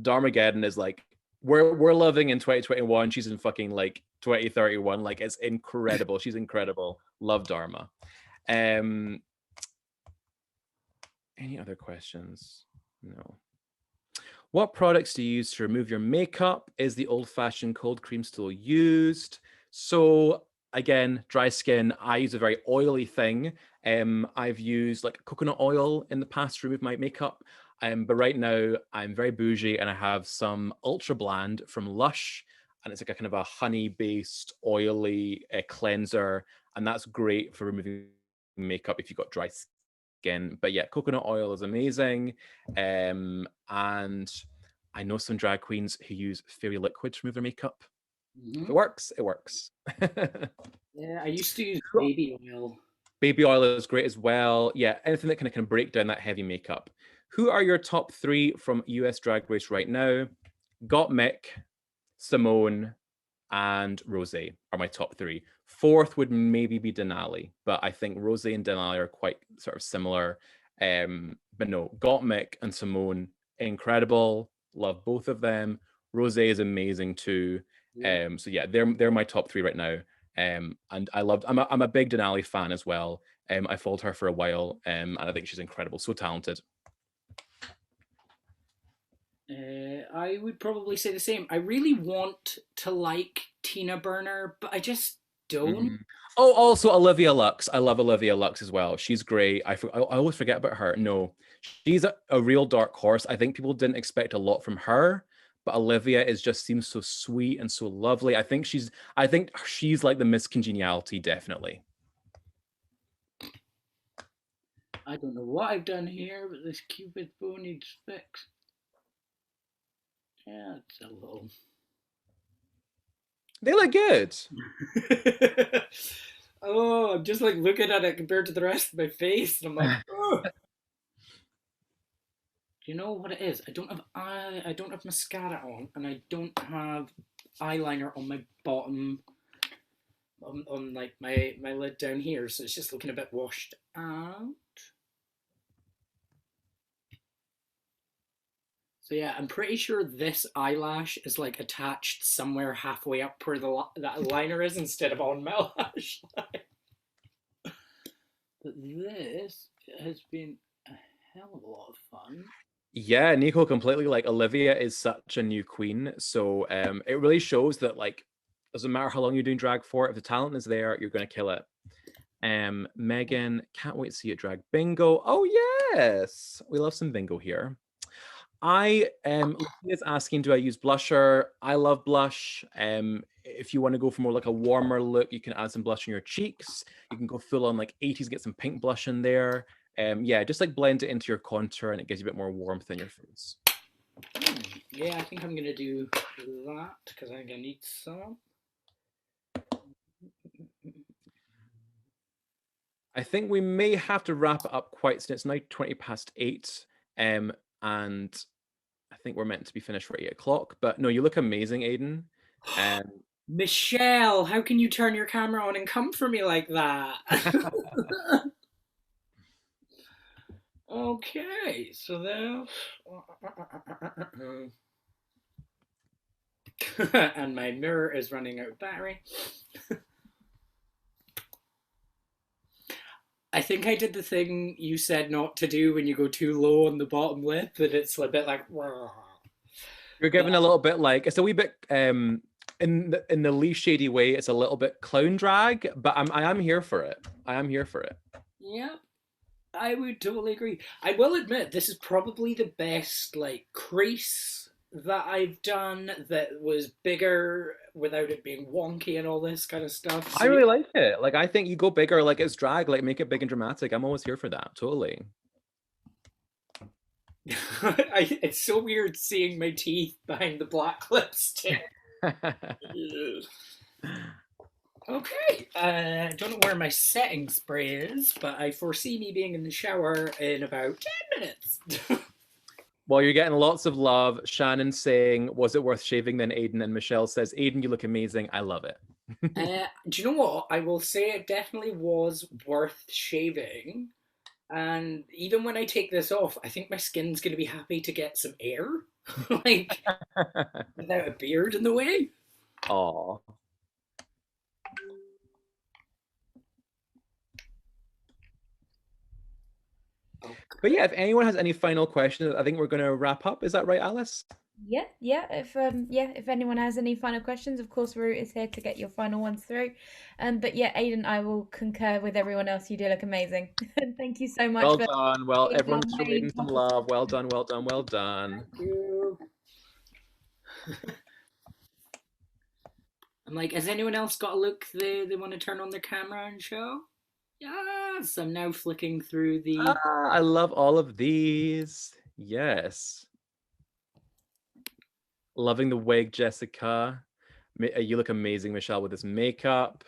Speaker 2: Dharmageddon is like, we're living in 2021. She's in fucking like 2031. Like, it's incredible. She's incredible. Love Dharma. Any other questions? No. What products do you use to remove your makeup? Is the old-fashioned cold cream still used? So again, dry skin, I use a very oily thing. I've used like coconut oil in the past to remove my makeup. But right now I'm very bougie and I have some Ultra Bland from Lush. and it's like a kind of a honey-based, oily cleanser, and that's great for removing makeup if you've got dry skin. But yeah, coconut oil is amazing. And I know some drag queens who use fairy liquid to remove their makeup. If it works, it works.
Speaker 3: Yeah, I used to use baby oil.
Speaker 2: Baby oil is great as well. Yeah, anything that can break down that heavy makeup. Who are your top 3 from US Drag Race right now? Got Mick, Simone, and Rosé are my top 3. Fourth would maybe be Denali, but I think Rosé and Denali are quite sort of similar. But no, Gottmik and Simone, incredible. Love both of them. Rosé is amazing too. Yeah. So yeah, they're my top 3 right now. And I'm a big Denali fan as well. I followed her for a while, and I think she's incredible, so talented.
Speaker 3: I would probably say the same. I really want to like Tina Burner, but I just don't.
Speaker 2: Oh, also Olivia Lux. I love Olivia Lux as well. She's great. I always forget about her. No, she's a real dark horse. I think people didn't expect a lot from her, but Olivia seems so sweet and so lovely. I think she's like the Miss Congeniality, definitely.
Speaker 3: I don't know what I've done here, but this Cupid's bow needs fixed. Yeah, it's a little.
Speaker 2: They look good.
Speaker 3: Oh, I'm just like looking at it compared to the rest of my face, and I'm like, oh. You know what it is? I don't have mascara on, and I don't have eyeliner on my bottom, on like my lid down here, so it's just looking a bit washed out. So yeah, I'm pretty sure this eyelash is like attached somewhere halfway up where that liner is instead of on my lash line. But this has been a hell of a lot of fun.
Speaker 2: Yeah, Nico, completely. Like, Olivia is such a new queen, so it really shows that, like, doesn't matter how long you're doing drag for, if the talent is there, you're going to kill it. Megan, can't wait to see you at Drag Bingo. Oh yes, we love some bingo here. Lucy is asking, do I use blusher? I love blush. If you want to go for more like a warmer look, you can add some blush on your cheeks. You can go full on like 80s, get some pink blush in there. Yeah, just like blend it into your contour, and it gives you a bit more warmth in your face.
Speaker 3: Yeah, I think I'm gonna do that because I think I need some.
Speaker 2: I think we may have to wrap it up quite soon. It's now 8:20. And I think we're meant to be finished for 8 o'clock. But no, you look amazing, Aiden.
Speaker 3: Michelle, how can you turn your camera on and come for me like that? Okay, so then. And my mirror is running out of battery. I think I did the thing you said not to do when you go too low on the bottom lip, and it's a bit like.
Speaker 2: You're giving a little bit like, it's a wee bit in the least shady way. It's a little bit clown drag, but I am here for it. I am here for it.
Speaker 3: Yeah, I would totally agree. I will admit this is probably the best like crease that I've done that was bigger without it being wonky and all this kind of stuff.
Speaker 2: So I really like it. Like, I think you go bigger, like it's drag, like make it big and dramatic. I'm always here for that. Totally.
Speaker 3: It's so weird seeing my teeth behind the black lipstick. Okay, I don't know where my setting spray is, but I foresee me being in the shower in about 10 minutes.
Speaker 2: Well, you're getting lots of love. Shannon saying, was it worth shaving then, Aiden? And Michelle says, Aiden, you look amazing. I love it.
Speaker 3: Do you know what? I will say it definitely was worth shaving. And even when I take this off, I think my skin's going to be happy to get some air. Like, without a beard in the way.
Speaker 2: Aw. But yeah, if anyone has any final questions, I think we're going to wrap up. Is that right, Alice?
Speaker 1: Yeah. If anyone has any final questions, of course, Root is here to get your final ones through. But yeah, Aiden, I will concur with everyone else. You do look amazing. Thank you so much.
Speaker 2: Well done. Well, everyone's showing some love. Well done.
Speaker 3: Thank you. I'm like, has anyone else got a look they want to turn on their camera and show? Yes, I'm now flicking through the.
Speaker 2: I love all of these. Yes. Loving the wig, Jessica. You look amazing, Michelle, with this makeup.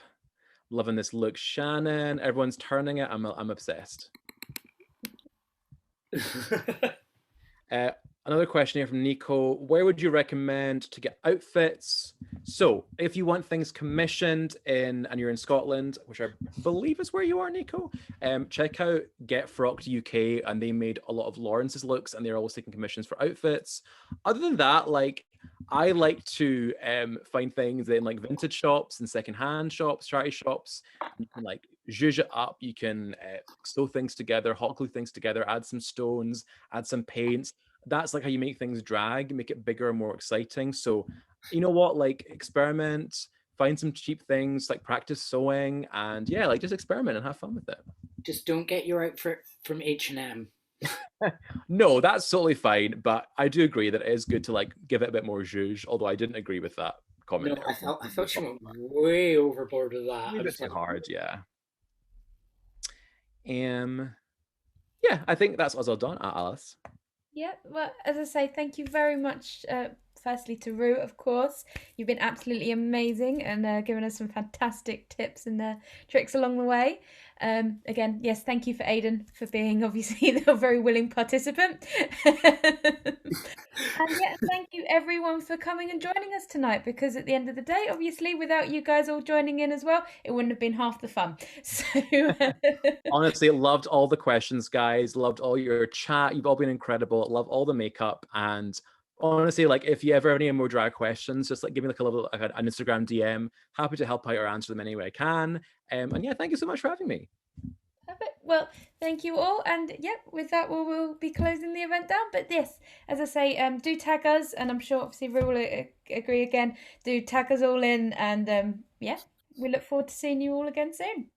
Speaker 2: Loving this look, Shannon. Everyone's turning it. I'm obsessed. Another question here from Nico. Where would you recommend to get outfits? So if you want things commissioned and you're in Scotland, which I believe is where you are, Nico, check out Get Frocked UK, and they made a lot of Lawrence's looks, and they're always taking commissions for outfits. Other than that, like, I like to find things in like vintage shops and secondhand shops, charity shops. You can like zhuzh it up. You can sew things together, hot glue things together, add some stones, add some paints. That's like how you make things drag, make it bigger and more exciting. So, you know what, like experiment, find some cheap things, like practice sewing, and yeah, like just experiment and have fun with it.
Speaker 3: Just don't get your outfit from H&M.
Speaker 2: No, that's totally fine, but I do agree that it is good to like give it a bit more zhuzh, although I didn't agree with that comment.
Speaker 3: No, I thought she went way overboard with that.
Speaker 2: A bit too hard, yeah. Yeah, I think that's us all done, Alice.
Speaker 1: Yeah, well, as I say, thank you very much. Firstly, to Rue, of course. You've been absolutely amazing and given us some fantastic tips and tricks along the way. Again, yes, thank you for Aidan for being obviously a very willing participant. And yeah, thank you everyone for coming and joining us tonight, because at the end of the day, obviously, without you guys all joining in as well, it wouldn't have been half the fun. So
Speaker 2: honestly, loved all the questions, guys. Loved all your chat. You've all been incredible. Love all the makeup. And honestly, like if you ever have any more drag questions, just like give me like a little like an Instagram DM. Happy to help out or answer them any way I can. And yeah, thank you so much for having me.
Speaker 1: Perfect. Well, thank you all, and yeah, with that we'll be closing the event down. But yes, as I say, do tag us, and I'm sure obviously Rue will agree again. Do tag us all in, and yeah, we look forward to seeing you all again soon.